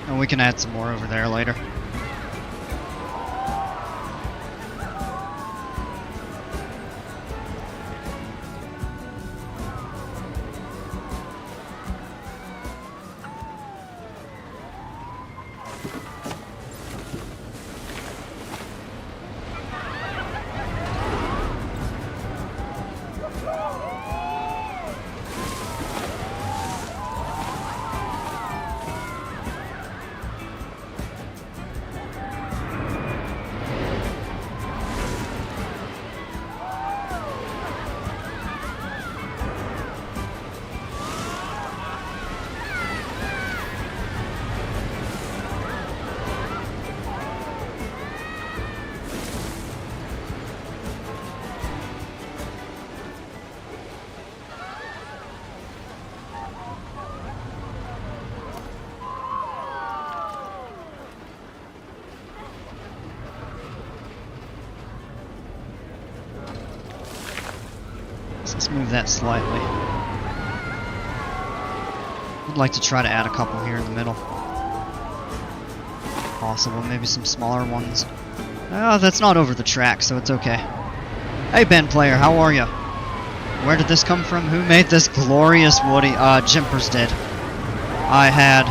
And we can add some more over there later. Let's move that slightly. I'd like to try to add a couple here in the middle. Possible, maybe some smaller ones. Oh, that's not over the track, so it's okay. Hey, Ben Player, how are you? Where did this come from? Who made this glorious Woody? Jimpers did. I had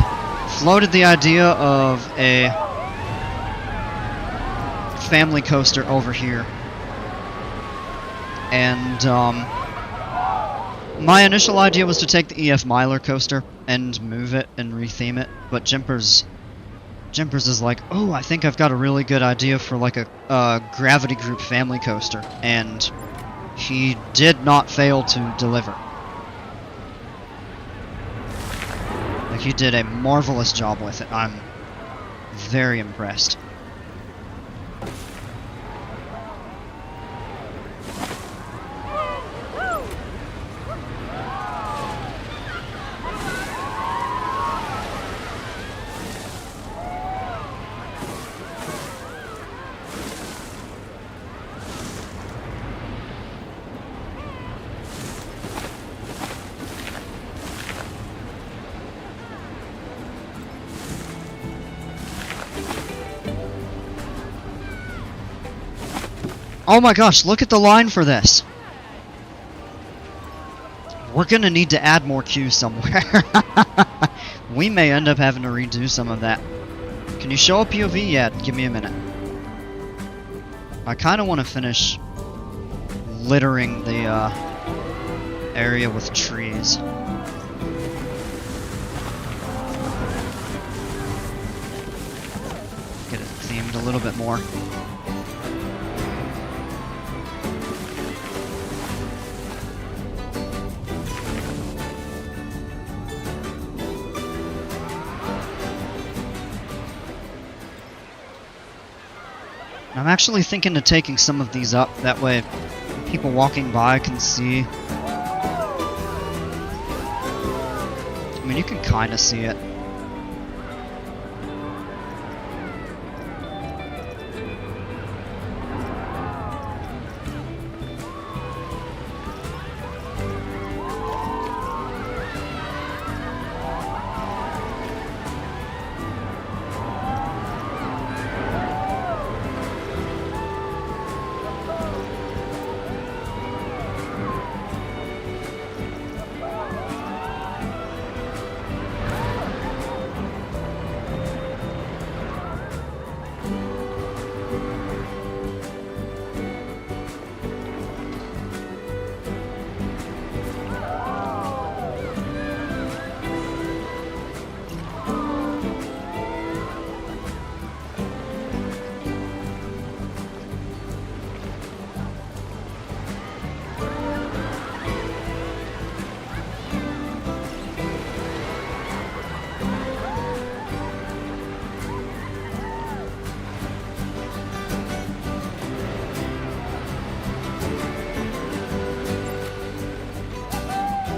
floated the idea of a family coaster over here. And, my initial idea was to take the EF Miler coaster and move it and retheme it, but Jimpers is like, oh, I think I've got a really good idea for like a Gravity Group family coaster, and he did not fail to deliver. Like, he did a marvelous job with it. I'm very impressed. Oh my gosh, look at the line for this. We're gonna need to add more queues somewhere. We may end up having to redo some of that. Can you show a POV? Yeah, give me a minute. I kind of want to finish littering the area with trees. Get it themed a little bit more. I'm actually thinking of taking some of these up, that way people walking by can see. I mean, you can kind of see it.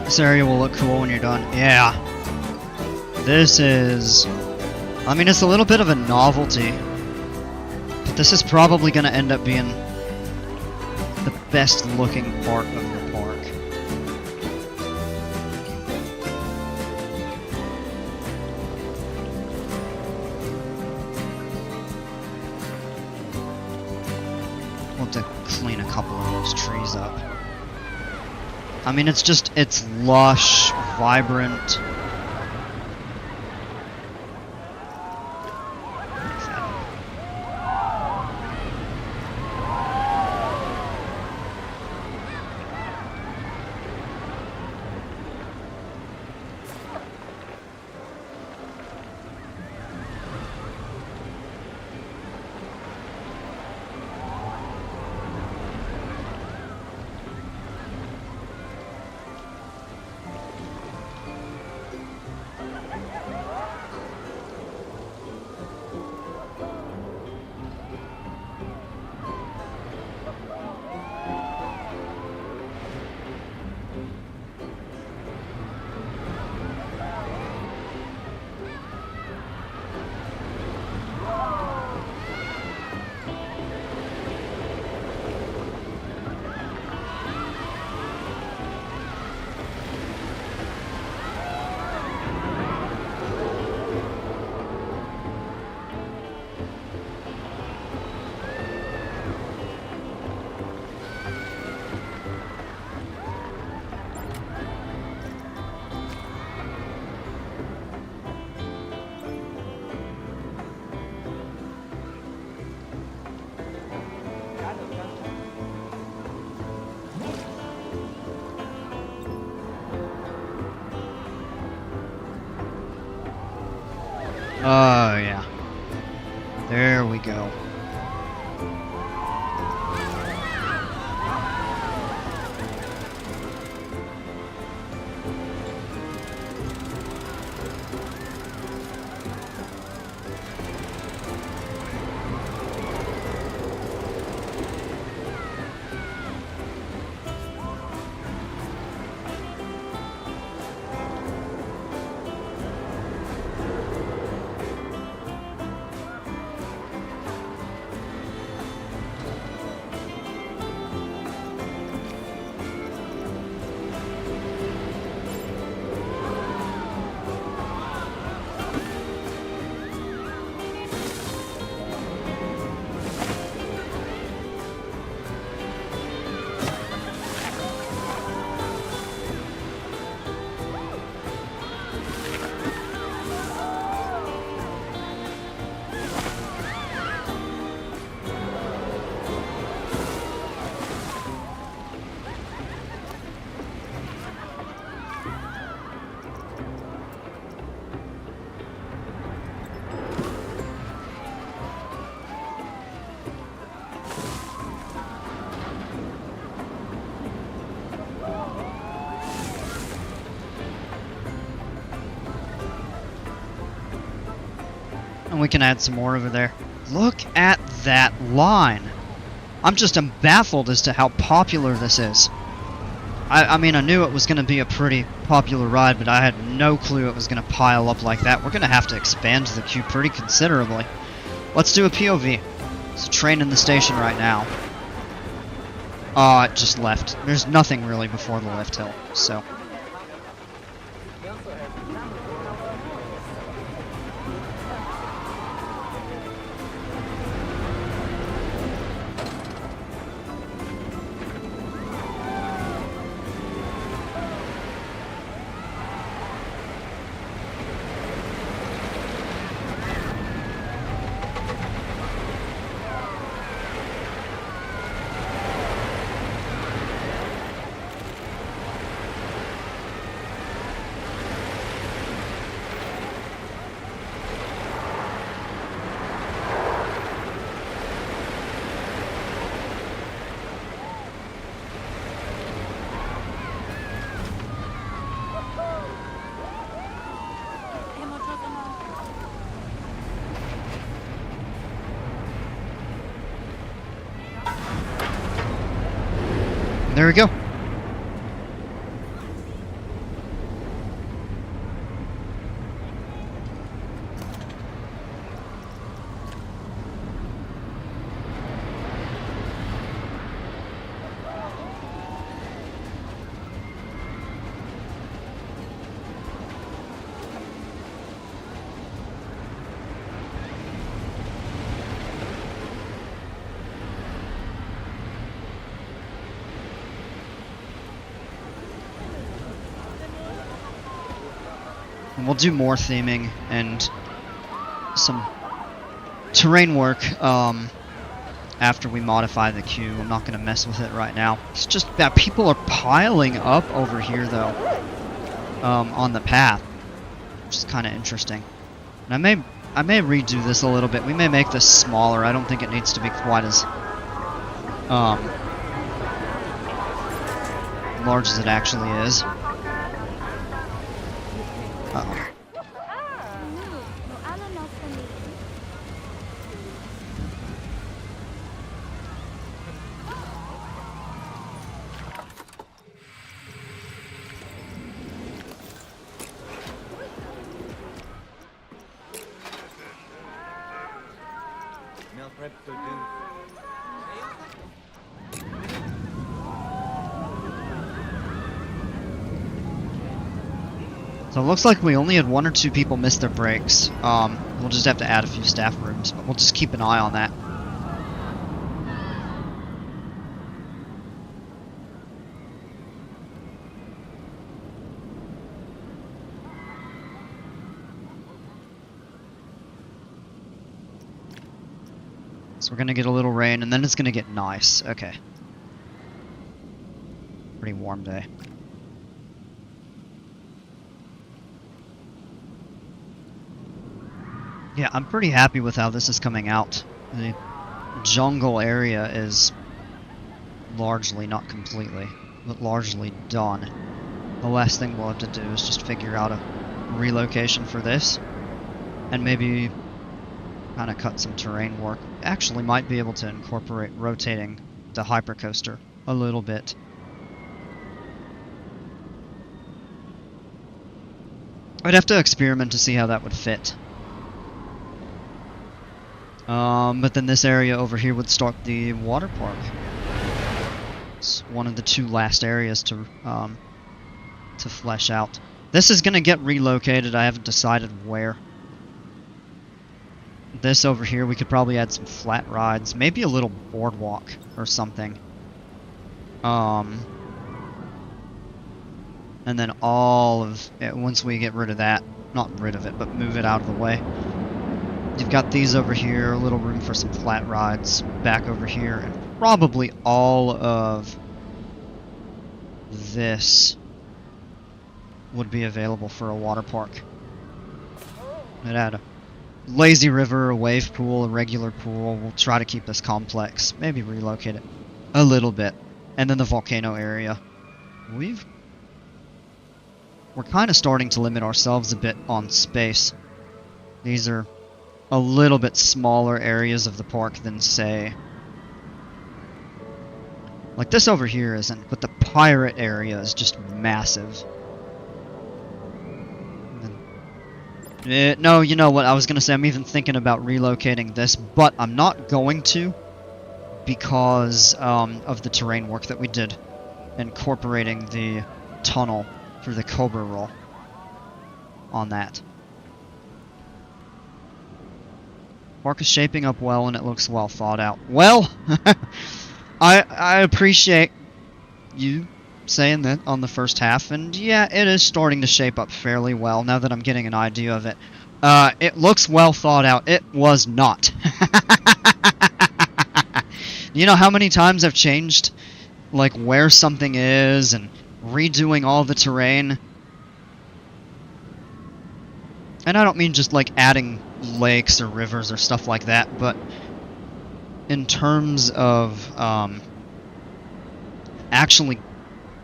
This area will look cool when you're done. Yeah. This is... I mean, it's a little bit of a novelty. But this is probably going to end up being the best looking part of the park. We'll have to clean a couple of those trees up. I mean, it's just, it's lush, vibrant. Oh, yeah. There we go. And we can add some more over there. Look at that line. I'm just baffled as to how popular this is. I mean, I knew it was going to be a pretty popular ride, but I had no clue it was going to pile up like that. We're going to have to expand the queue pretty considerably. Let's do a POV. There's a train in the station right now. It just left. There's nothing really before the lift hill, so... There we go. And we'll do more theming and some terrain work after we modify the queue. I'm not going to mess with it right now. It's just that people are piling up over here, though, on the path, which is kind of interesting. And I may redo this a little bit. We may make this smaller. I don't think it needs to be quite as large as it actually is. Uh-oh. Meal prep to do. So it looks like we only had 1 or 2 people miss their breaks. We'll just have to add a few staff rooms, but we'll just keep an eye on that. So we're gonna get a little rain, and then it's gonna get nice. Okay. Pretty warm day. Yeah, I'm pretty happy with how this is coming out. The jungle area is largely, not completely, but largely done. The last thing we'll have to do is just figure out a relocation for this, and maybe kind of cut some terrain work. Actually might be able to incorporate rotating the hypercoaster a little bit. I'd have to experiment to see how that would fit. But then this area over here would start the water park. It's one of the two last areas to flesh out. This is gonna get relocated. I haven't decided where. This over here, we could probably add some flat rides, maybe a little boardwalk or something. And then all of it, once we get rid of that, not rid of it, but move it out of the way. You've got these over here, a little room for some flat rides back over here, and probably all of this would be available for a water park. It had a lazy river, a wave pool, a regular pool. We'll try to keep this complex, maybe relocate it a little bit. And then the volcano area. We're kind of starting to limit ourselves a bit on space. These are a little bit smaller areas of the park than, say, like this over here isn't, but the pirate area is just massive. No, you know what, I was going to say I'm even thinking about relocating this, but I'm not going to because of the terrain work that we did, incorporating the tunnel for the Cobra roll on that. Park is shaping up well and it looks well thought out. Well, I appreciate you saying that on the first half, and yeah, it is starting to shape up fairly well now that I'm getting an idea of it. It looks well thought out. It was not. You know how many times I've changed, like, where something is and redoing all the terrain? And I don't mean just, like, adding lakes or rivers or stuff like that, but in terms of actually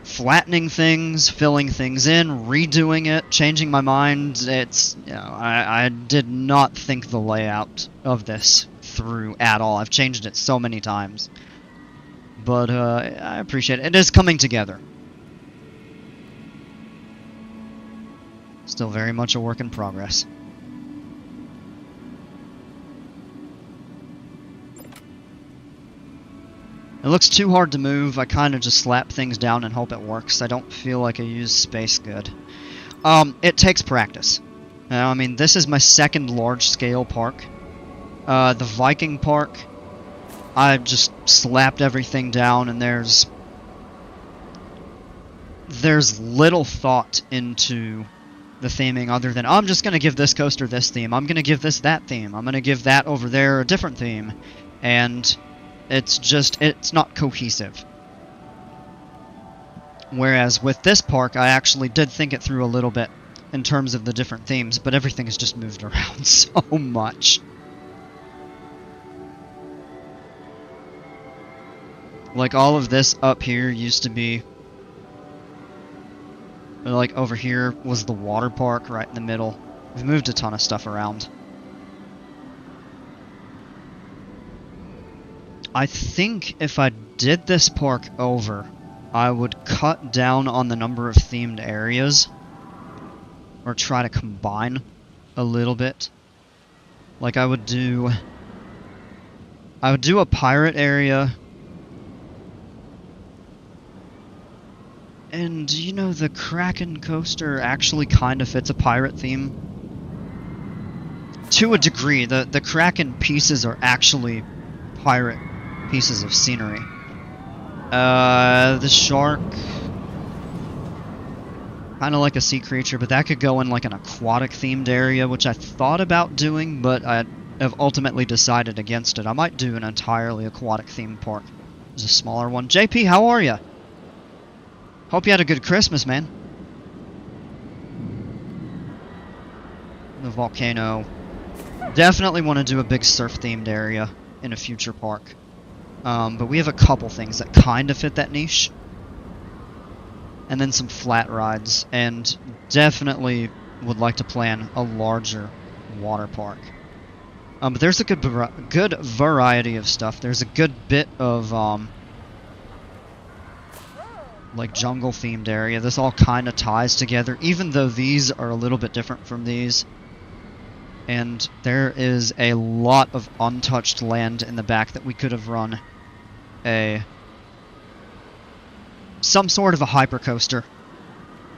flattening things, filling things in, redoing it, changing my mind, it's, you know, I did not think the layout of this through at all. I've changed it so many times. But I appreciate it. It is coming together. Still very much a work in progress. It looks too hard to move. I kind of just slap things down and hope it works. I don't feel like I use space good. It takes practice. I mean, this is my second large-scale park. The Viking Park, I just slapped everything down, and there's little thought into the theming other than, oh, I'm just going to give this coaster this theme, I'm going to give this that theme, I'm going to give that over there a different theme, and it's not cohesive. Whereas with this park, I actually did think it through a little bit in terms of the different themes, but everything has just moved around so much. Like, all of this up here used to be, like, over here was the water park right in the middle. We've moved a ton of stuff around. I think if I did this park over, I would cut down on the number of themed areas, or try to combine a little bit. Like, I would do a pirate area. And, you know, the Kraken coaster actually kind of fits a pirate theme. To a degree, the Kraken pieces are actually pirate pieces of scenery. The shark, kind of like a sea creature, but that could go in like an aquatic themed area, which I thought about doing, but I have ultimately decided against it. I might do an entirely aquatic themed park. There's a smaller one. JP, how are you? Hope you had a good Christmas, man. The volcano Definitely want to do a big surf-themed area in a future park. But we have a couple things that kind of fit that niche. And then some flat rides, and definitely would like to plan a larger water park. But there's a good variety of stuff. There's a good bit of like jungle themed area. This all kind of ties together, even though these are a little bit different from these. And there is a lot of untouched land in the back that we could have run some sort of a hypercoaster.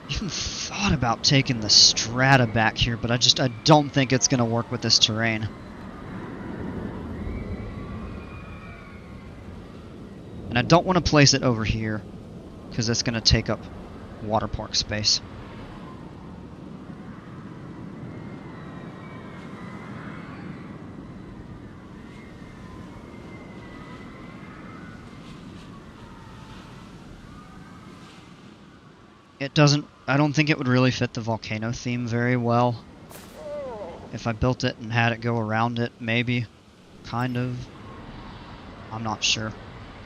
Even thought about taking the Strata back here, but I don't think it's going to work with this terrain. And I don't want to place it over here, because it's going to take up water park space. I don't think it would really fit the volcano theme very well. If I built it and had it go around it, maybe. Kind of. I'm not sure.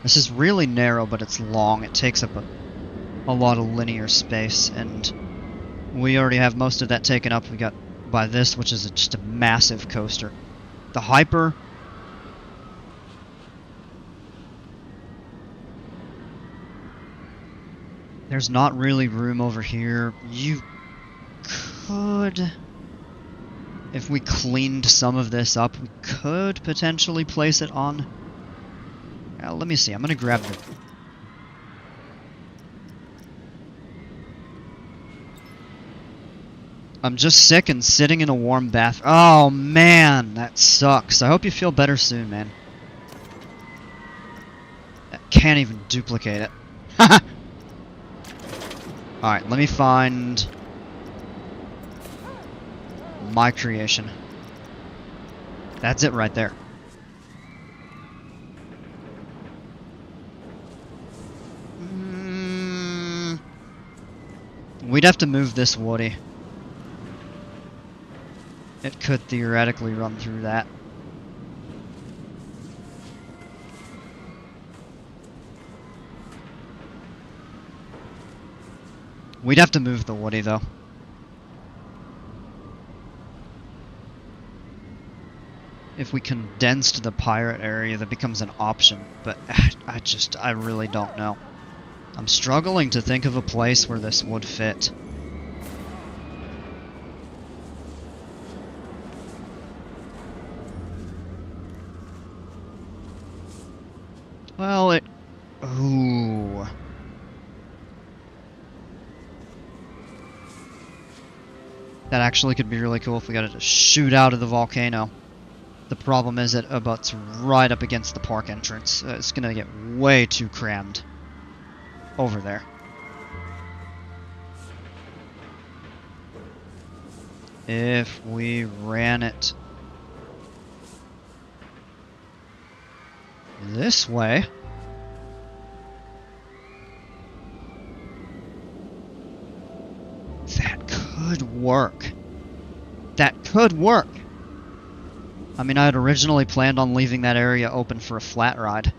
This is really narrow, but it's long. It takes up a lot of linear space, and we already have most of that taken up. We got by this, which is just a massive coaster. The Hyper... There's not really room over here. You could... If we cleaned some of this up, we could potentially place it on... let me see. I'm going to grab the... I'm just sick and sitting in a warm bath. Oh, man. That sucks. I hope you feel better soon, man. I can't even duplicate it. Alright, let me find... my creation. That's it right there. We'd have to move this Woody. It could theoretically run through that. We'd have to move the Woody, though. If we condensed the pirate area, that becomes an option, but I really don't know. I'm struggling to think of a place where this would fit. Well, ooh. That actually could be really cool if we got it to shoot out of the volcano. The problem is it abuts right up against the park entrance. It's gonna get way too crammed over there. If we ran it this way, that could work. That could work. I mean, I had originally planned on leaving that area open for a flat ride.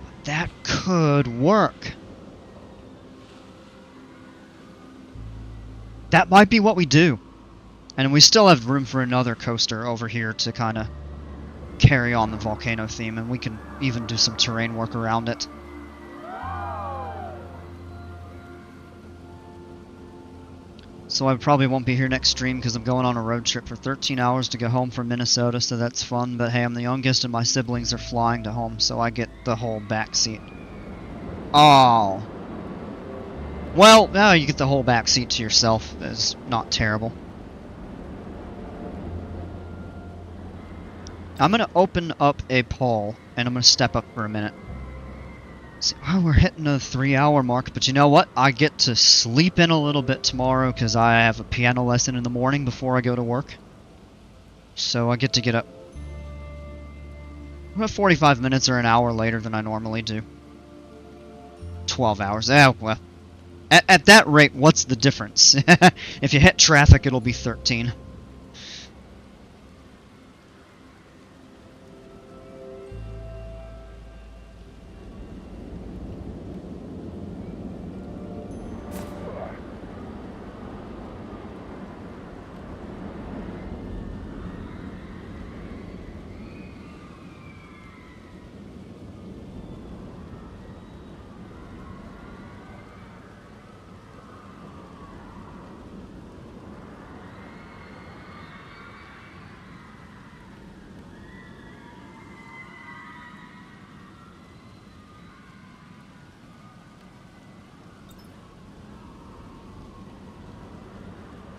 But that could work. That might be what we do. And we still have room for another coaster over here to kind of carry on the volcano theme, and we can even do some terrain work around it. So I probably won't be here next stream because I'm going on a road trip for 13 hours to go home from Minnesota, so that's fun. But hey, I'm the youngest and my siblings are flying to home, so I get the whole back seat. Oh. Well, no, you get the whole back seat to yourself. That's not terrible. I'm going to open up a poll, and I'm going to step up for a minute. See, oh, we're hitting the 3-hour mark, but you know what? I get to sleep in a little bit tomorrow because I have a piano lesson in the morning before I go to work. So I get to get up 45 minutes or an hour later than I normally do. 12 hours. Well. At that rate, what's the difference? If you hit traffic, it'll be 13.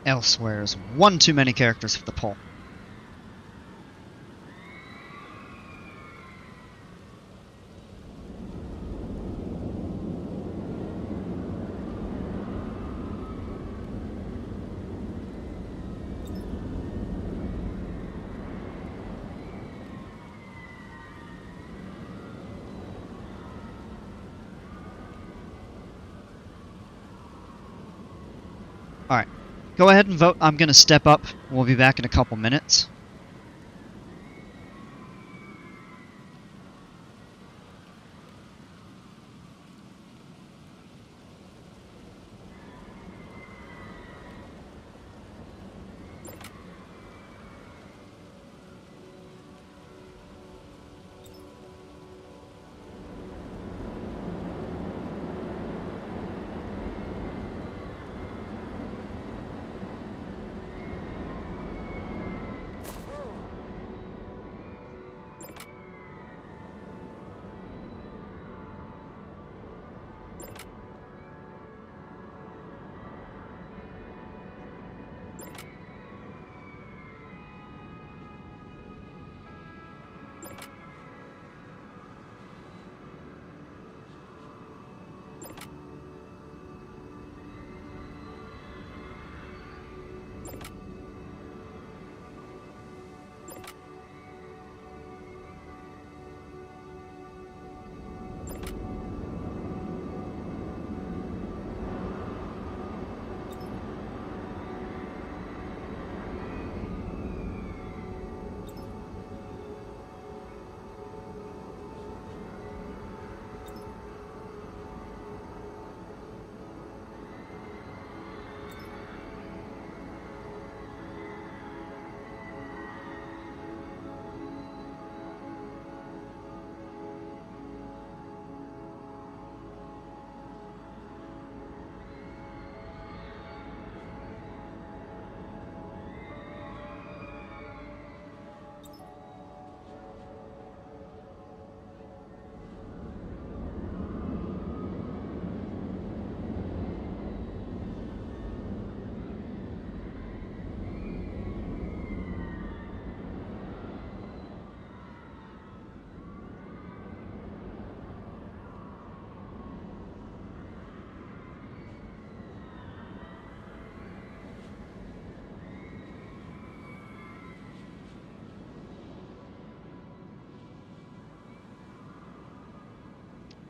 elsewhere is one too many characters for the poll. Alright, go ahead and vote. I'm going to step up. We'll be back in a couple minutes.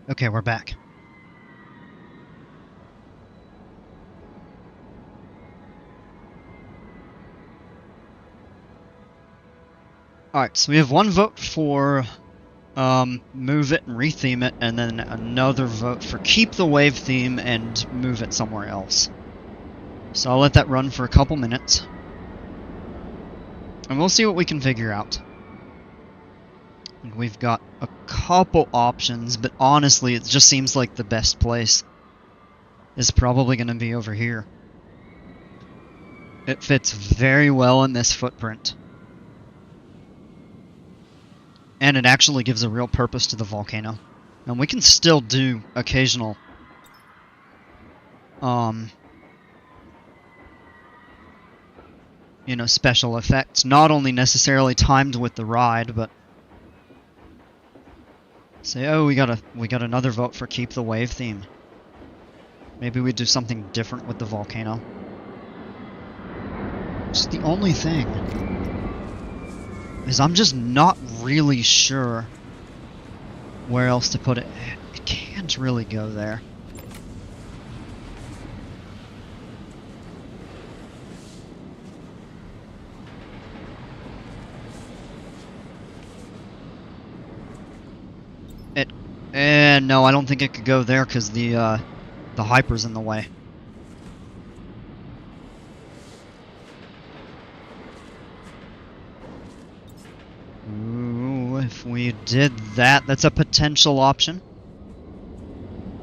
Okay, we're back. Alright, so we have one vote for move it and retheme it, and then another vote for keep the wave theme and move it somewhere else. So I'll let that run for a couple minutes. And we'll see what we can figure out. And we've got a couple options, but honestly it just seems like the best place is probably going to be over here. It fits very well in this footprint. And it actually gives a real purpose to the volcano. And we can still do occasional you know, special effects, not only necessarily timed with the ride, but say, oh, we got another vote for keep the wave theme. Maybe we do something different with the volcano. Just the only thing is I'm just not really sure where else to put it. It can't really go there. No, I don't think it could go there because the hyper's in the way. Ooh, if we did that, that's a potential option.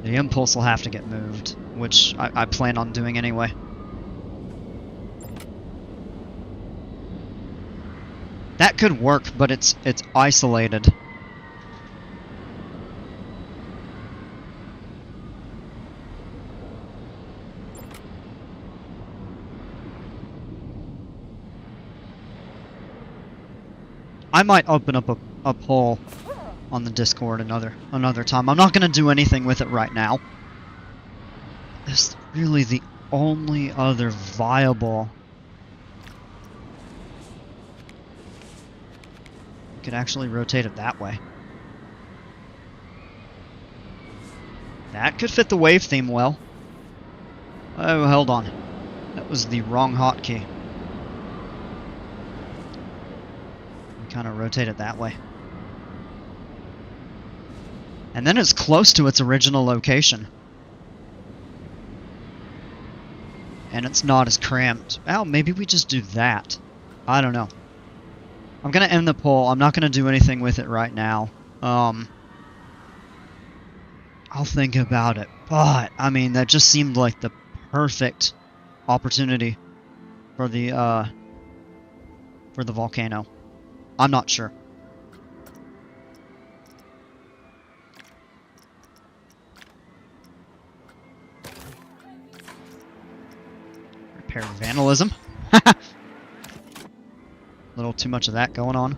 The impulse will have to get moved, which I plan on doing anyway. That could work, but it's isolated. I might open up a poll on the Discord another time. I'm not gonna do anything with it right now. It's really the only other viable. You could actually rotate it that way. That could fit the wave theme well. Oh, hold on. That was the wrong hotkey. Kind of rotate it that way. And then it's close to its original location. And it's not as cramped. Oh, maybe we just do that. I don't know. I'm going to end the poll. I'm not going to do anything with it right now. I'll think about it. But, I mean, that just seemed like the perfect opportunity for the volcano. I'm not sure. Repair vandalism. A little too much of that going on.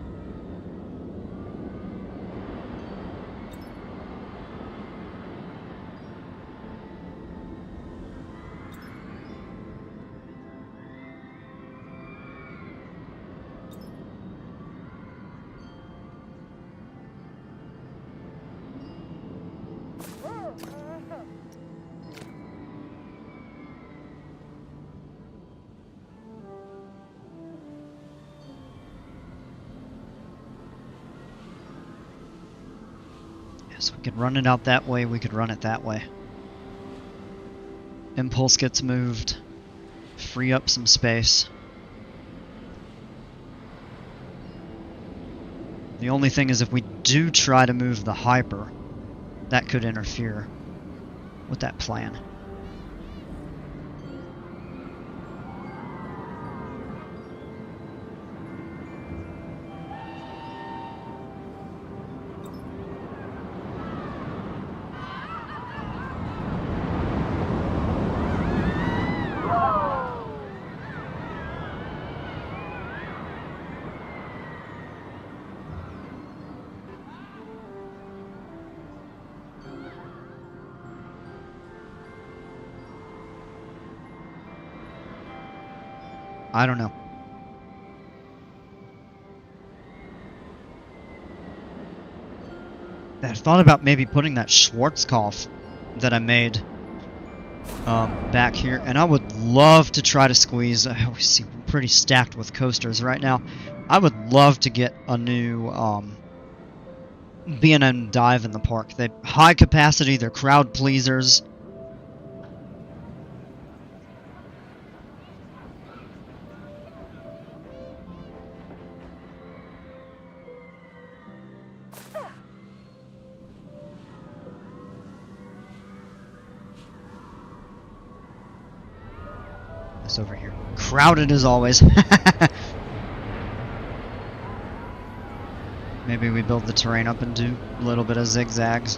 So we could run it out that way, we could run it that way. Impulse gets moved. Free up some space. The only thing is if we do try to move the hyper, that could interfere with that plan. I don't know. I thought about maybe putting that Schwarzkopf that I made back here, and I would love to try to squeeze. We seem pretty stacked with coasters right now. I would love to get a new B&M dive in the park. They're high capacity, they're crowd pleasers. Over here. Crowded as always. Maybe we build the terrain up and do a little bit of zigzags.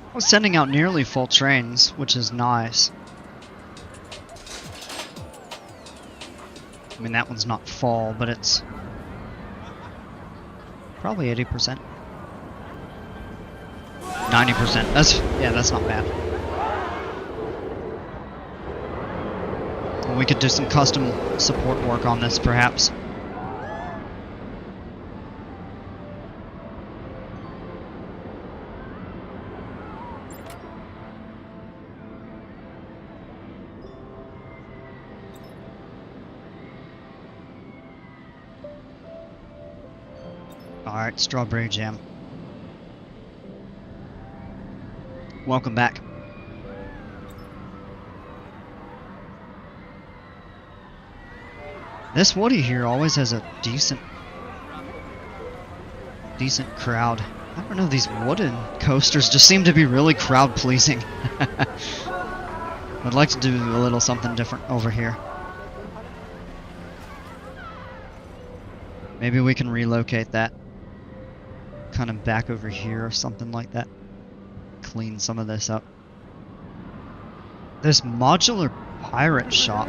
I was sending out nearly full trains, which is nice. I mean, that one's not full, but it's probably 80%. 90%. That's not bad. We could do some custom support work on this, perhaps. Alright, strawberry jam. Welcome back. This Woody here always has a decent crowd. I don't know, these wooden coasters just seem to be really crowd pleasing. I'd like to do a little something different over here. Maybe we can relocate that kind of back over here or something like that. Clean some of this up. This modular pirate shop.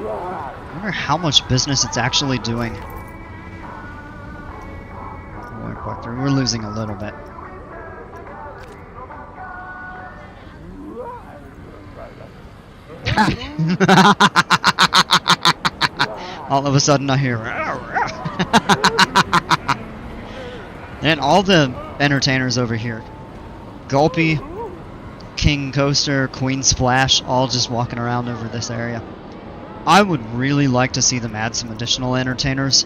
I wonder how much business it's actually doing. We're losing a little bit. All of a sudden I hear and all the entertainers over here. Gulpy, King Coaster, Queen Splash, all just walking around over this area. I would really like to see them add some additional entertainers.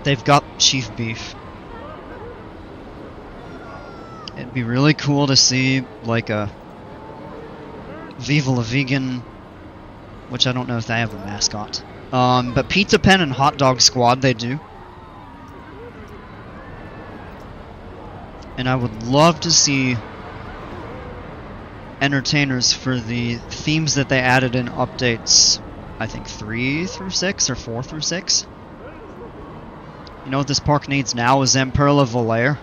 They've got Chief Beef. It'd be really cool to see like a Viva la Vegan, which I don't know if they have a mascot. But Pizza Pen and Hot Dog Squad, they do. And I would love to see entertainers for the themes that they added in updates, I think 3 through 6 or 4 through 6. You know what this park needs now is Emperor Volaire.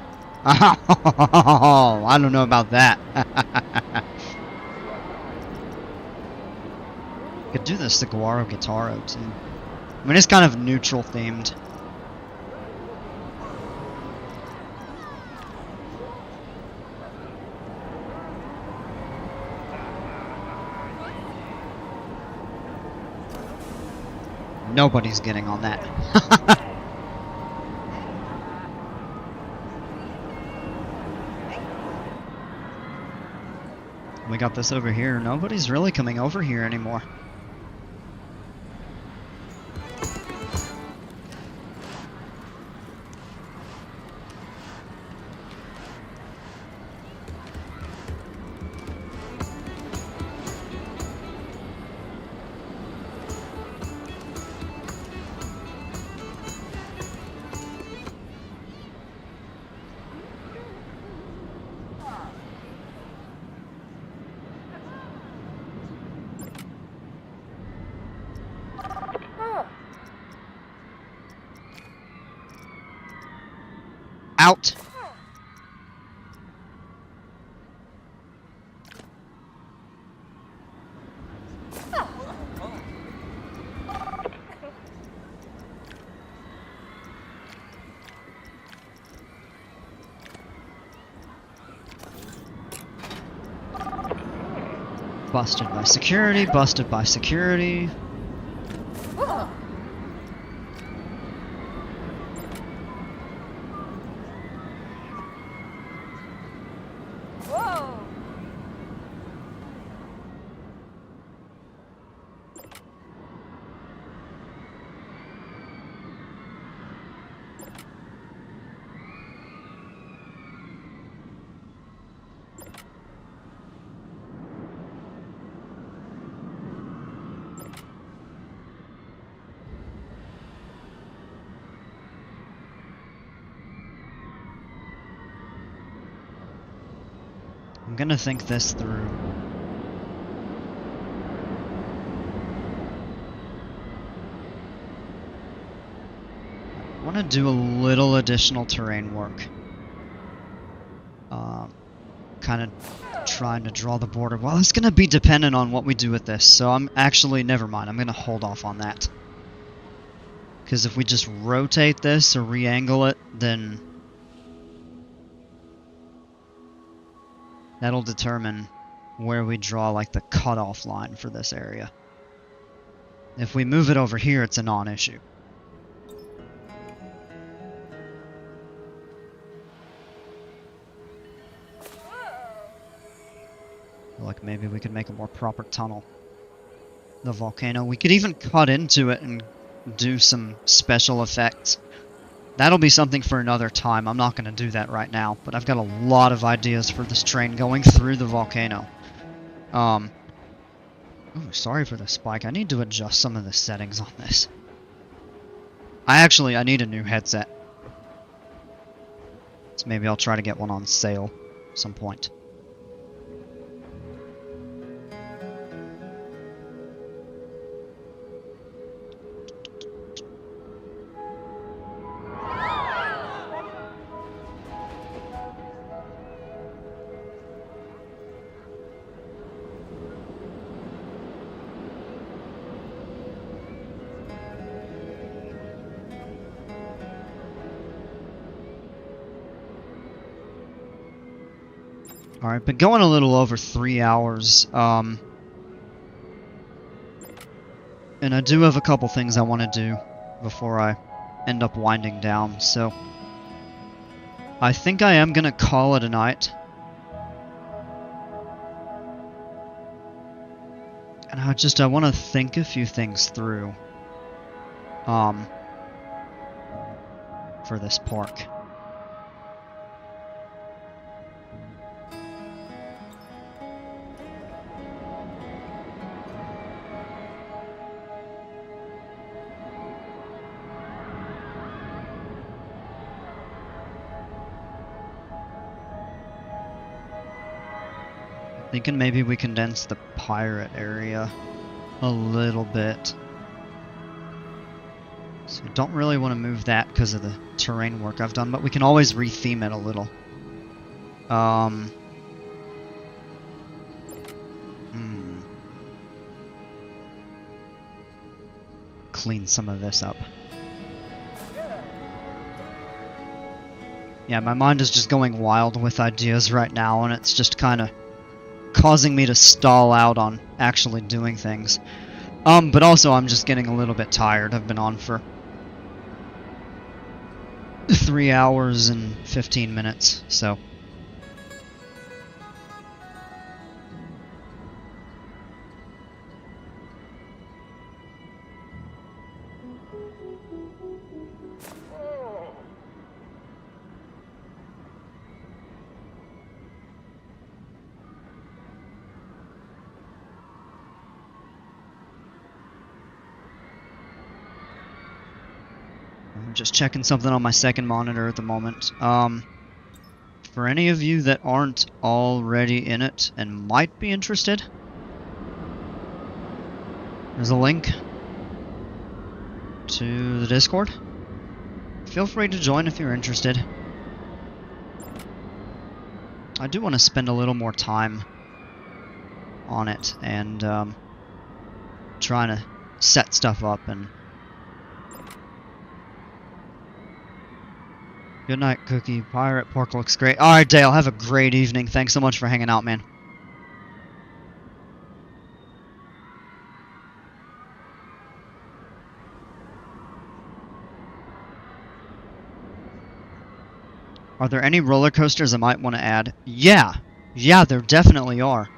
Oh, I don't know about that. Could do this to Guaro Guitaro too. I mean, it's kind of neutral themed. Nobody's getting on that. We got this over here. Nobody's really coming over here anymore. Out. Busted by security, busted by security. I'm gonna think this through. I want to do a little additional terrain work. Kind of trying to draw the border. Well, it's gonna be dependent on what we do with this, so I'm actually, never mind, I'm gonna hold off on that. Because if we just rotate this or re-angle it, then That'll determine where we draw like the cutoff line for this area. If we move it over here, it's a non-issue. Like maybe we could make a more proper tunnel. The volcano. We could even cut into it and do some special effects. That'll be something for another time. I'm not going to do that right now, but I've got a lot of ideas for this train going through the volcano. Ooh, sorry for the spike. I need to adjust some of the settings on this. I need a new headset. So maybe I'll try to get one on sale at some point. Alright, been going a little over 3 hours, and I do have a couple things I want to do before I end up winding down, so I think I am gonna call it a night. And I want to think a few things through, for this park. Thinking maybe we condense the pirate area a little bit. So don't really want to move that because of the terrain work I've done, but we can always retheme it a little. Clean some of this up. Yeah, my mind is just going wild with ideas right now, and it's just kind of causing me to stall out on actually doing things. But also I'm just getting a little bit tired. I've been on for 3 hours and 15 minutes, so. I'm just checking something on my second monitor at the moment. For any of you that aren't already in it and might be interested, there's a link to the Discord. Feel free to join if you're interested. I do want to spend a little more time on it and trying to set stuff up. And good night, Cookie. Pirate pork looks great. Alright, Dale, have a great evening. Thanks so much for hanging out, man. Are there any roller coasters I might want to add? Yeah, there definitely are.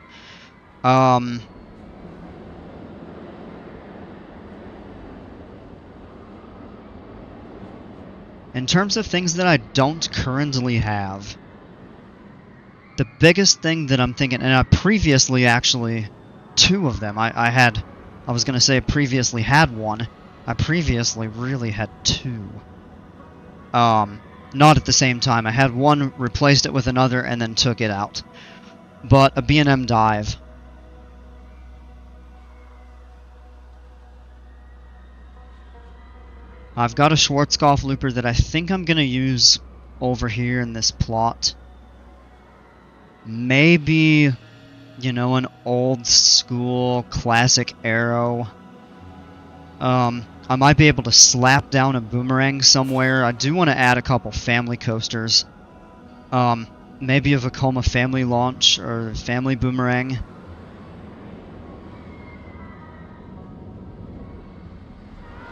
In terms of things that I don't currently have, the biggest thing that I'm thinking, and I previously actually, 2 of them, I was going to say I previously had one, I previously really had 2. Not at the same time. I had one, replaced it with another, and then took it out. But a B&M dive. I've got a Schwarzkopf looper that I think I'm going to use over here in this plot. Maybe, you know, an old school classic arrow. I might be able to slap down a boomerang somewhere. I do want to add a couple family coasters. maybe a Vekoma family launch or family boomerang.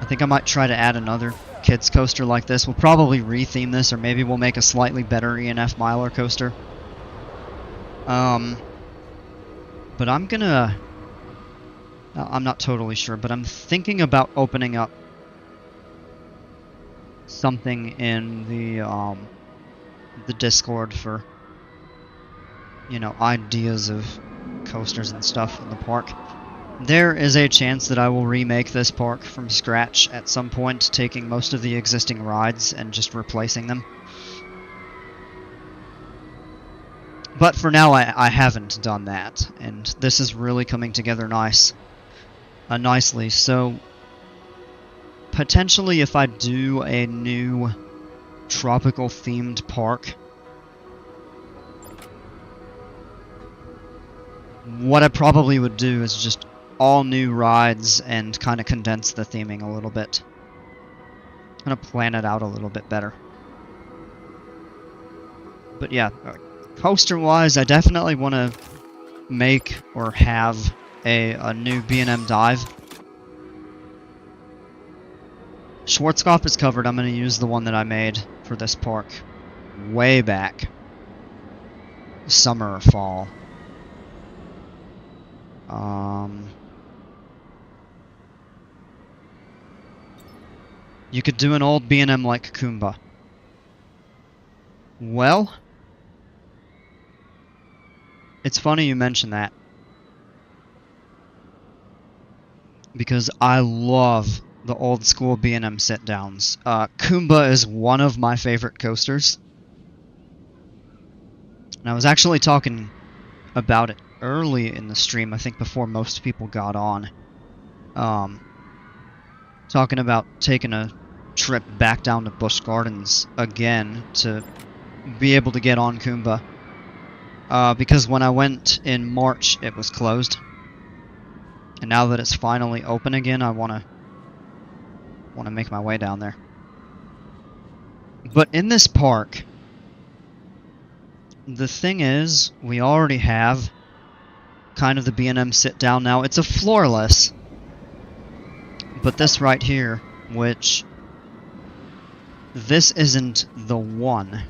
I think I might try to add another kids coaster like this. We'll probably retheme this, or maybe we'll make a slightly better E&F Miler coaster. But I'm gonna... I'm not totally sure, but I'm thinking about opening up something in the Discord for, you know, ideas of coasters and stuff in the park. There is a chance that I will remake this park from scratch at some point, taking most of the existing rides and just replacing them. But for now, I haven't done that, and this is really coming together nicely. So, potentially if I do a new tropical themed park, what I probably would do is just all new rides and kind of condense the theming a little bit. Kind of plan it out a little bit better. But yeah, coaster-wise, I definitely want to make or have a new B&M dive. Schwarzkopf is covered. I'm going to use the one that I made for this park way back. Summer or fall. You could do an old B&M like Kumba. Well, it's funny you mention that, because I love the old school B&M sit-downs. Kumba is one of my favorite coasters. And I was actually talking about it early in the stream, I think before most people got on. Talking about taking a trip back down to Busch Gardens again to be able to get on Kumba. Because when I went in March, it was closed. And now that it's finally open again, I want to make my way down there. But in this park, the thing is, we already have kind of the B&M sit down now. It's a floorless, but this right here, which this isn't the one.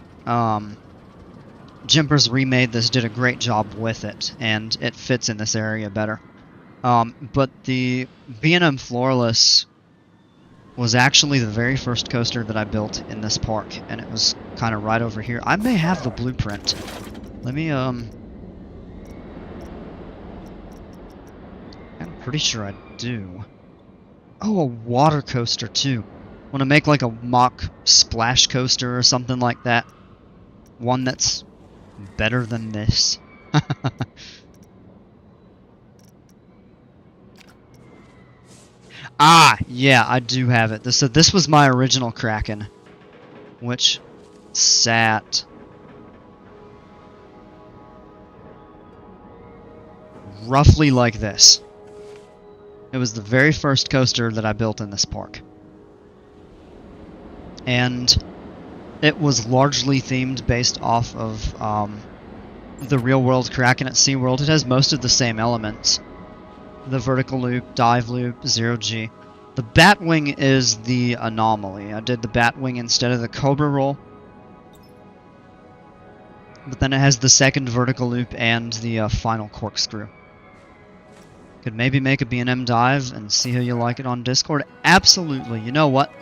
Jimpers remade this, did a great job with it, and it fits in this area better. But the B&M floorless was actually the very first coaster that I built in this park, and it was kind of right over here. I may have the blueprint. Let me, I'm pretty sure I do. Oh, a water coaster, too. Want to make like a mock splash coaster or something like that. One that's better than this. Ah, yeah, I do have it. This was my original Kraken, which sat roughly like this. It was the very first coaster that I built in this park. And it was largely themed based off of the real-world Kraken at SeaWorld. It has most of the same elements. The vertical loop, dive loop, zero-G. The Batwing is the anomaly. I did the Batwing instead of the Cobra roll. But then it has the second vertical loop and the final corkscrew. Could maybe make a B&M dive and see how you like it on Discord. Absolutely. You know what?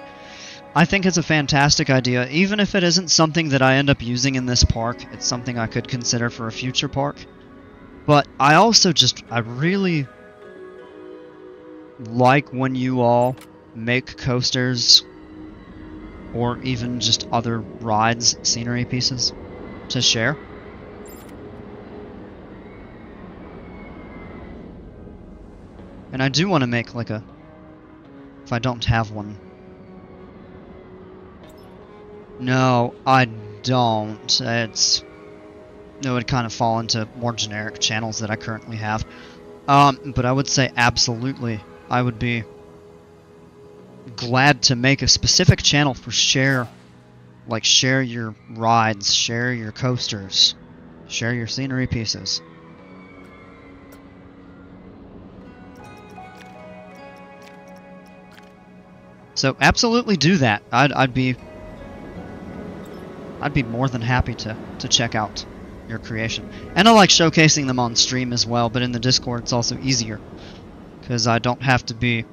I think it's a fantastic idea. Even if it isn't something that I end up using in this park, it's something I could consider for a future park. But I also I really like when you all make coasters or even just other rides, scenery pieces to share. And I do want to make like if I don't have one. No, I don't. It would kind of fall into more generic channels that I currently have. But I would say absolutely, I would be glad to make a specific channel for share your rides, share your coasters, Share your scenery pieces. So absolutely do that. I'd be more than happy to check out your creation. And I like showcasing them on stream as well, but in the Discord it's also easier because I don't have to be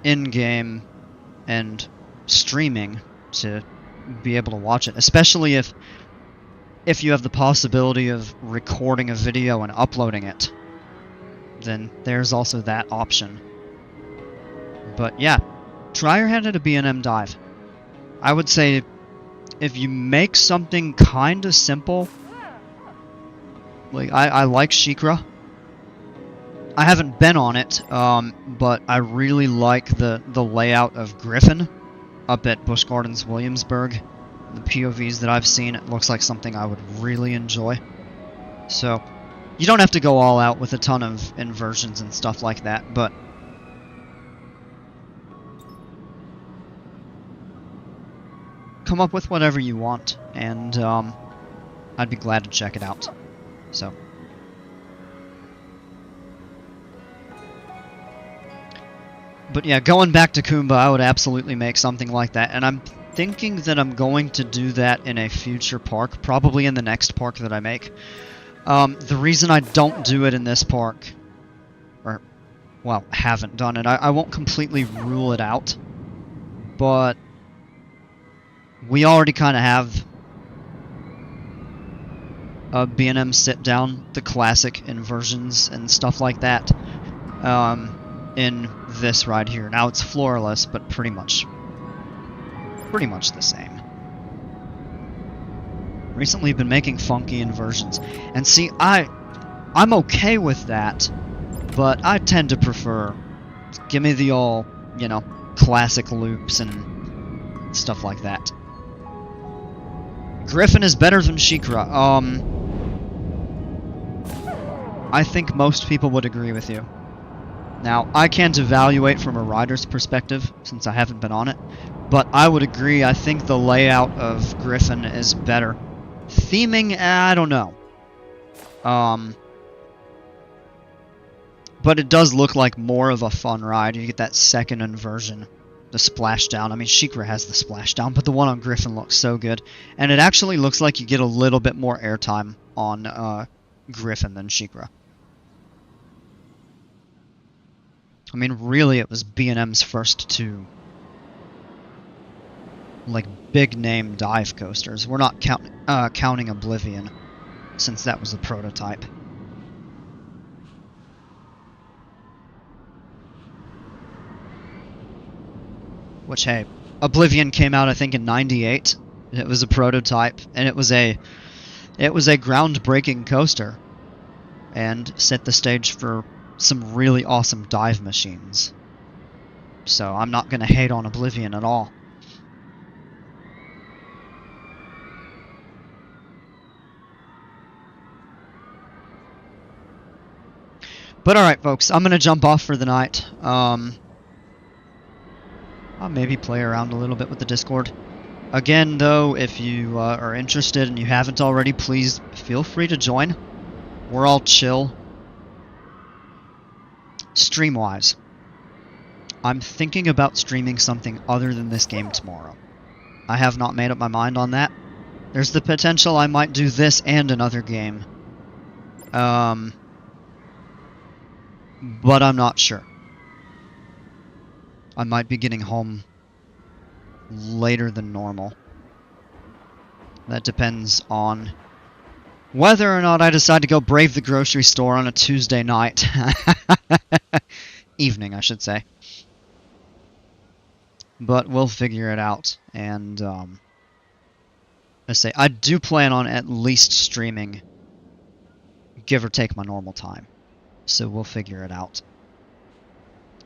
in-game and streaming to be able to watch it, especially if you have the possibility of recording a video and uploading it. Then there's also that option. But yeah, try your hand at a B&M dive. I would say if you make something kind of simple, like I like Shikra. I haven't been on it, but I really like the layout of Griffin up at Busch Gardens Williamsburg. The POVs that I've seen, it looks like something I would really enjoy. So, you don't have to go all out with a ton of inversions and stuff like that, but come up with whatever you want, and I'd be glad to check it out. So, but yeah, going back to Kumba, I would absolutely make something like that, and I'm thinking that I'm going to do that in a future park, probably in the next park that I make. The reason I don't do it in this park, or, well, haven't done it, I won't completely rule it out, but we already kind of have a B&M sit-down, the classic inversions and stuff like that, in this ride here. Now it's floorless, but pretty much the same. Recently been making funky inversions, and see, I'm okay with that, but I tend to prefer, give me the all, you know, classic loops and stuff like that. Griffin is better than Shikra. I think most people would agree with you. Now, I can't evaluate from a rider's perspective, since I haven't been on it, but I would agree, I think the layout of Griffin is better. Theming, I don't know. But it does look like more of a fun ride. You get that second inversion, the splashdown. I mean, Shikra has the splashdown, but the one on Griffin looks so good. And it actually looks like you get a little bit more airtime on Griffin than Shikra. I mean, really, it was B&M's first two, like, big-name dive coasters. We're not counting Oblivion, since that was a prototype. Which, hey, Oblivion came out, I think, in '98. It was a prototype, and it was a groundbreaking coaster, and set the stage for some really awesome dive machines. So I'm not going to hate on Oblivion at all. But alright, folks, I'm going to jump off for the night. I'll maybe play around a little bit with the Discord. Again, though, if you are interested and you haven't already, please feel free to join. We're all chill. Stream-wise, I'm thinking about streaming something other than this game tomorrow. I have not made up my mind on that. There's the potential I might do this and another game. But I'm not sure. I might be getting home later than normal. That depends on whether or not I decide to go brave the grocery store on a Tuesday night. Evening, I should say. But we'll figure it out. And, let's say, I do plan on at least streaming, give or take my normal time. So we'll figure it out.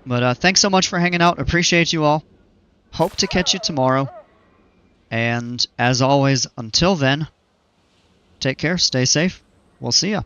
But thanks so much for hanging out. Appreciate you all. Hope to catch you tomorrow. And as always, until then, take care, stay safe. We'll see ya.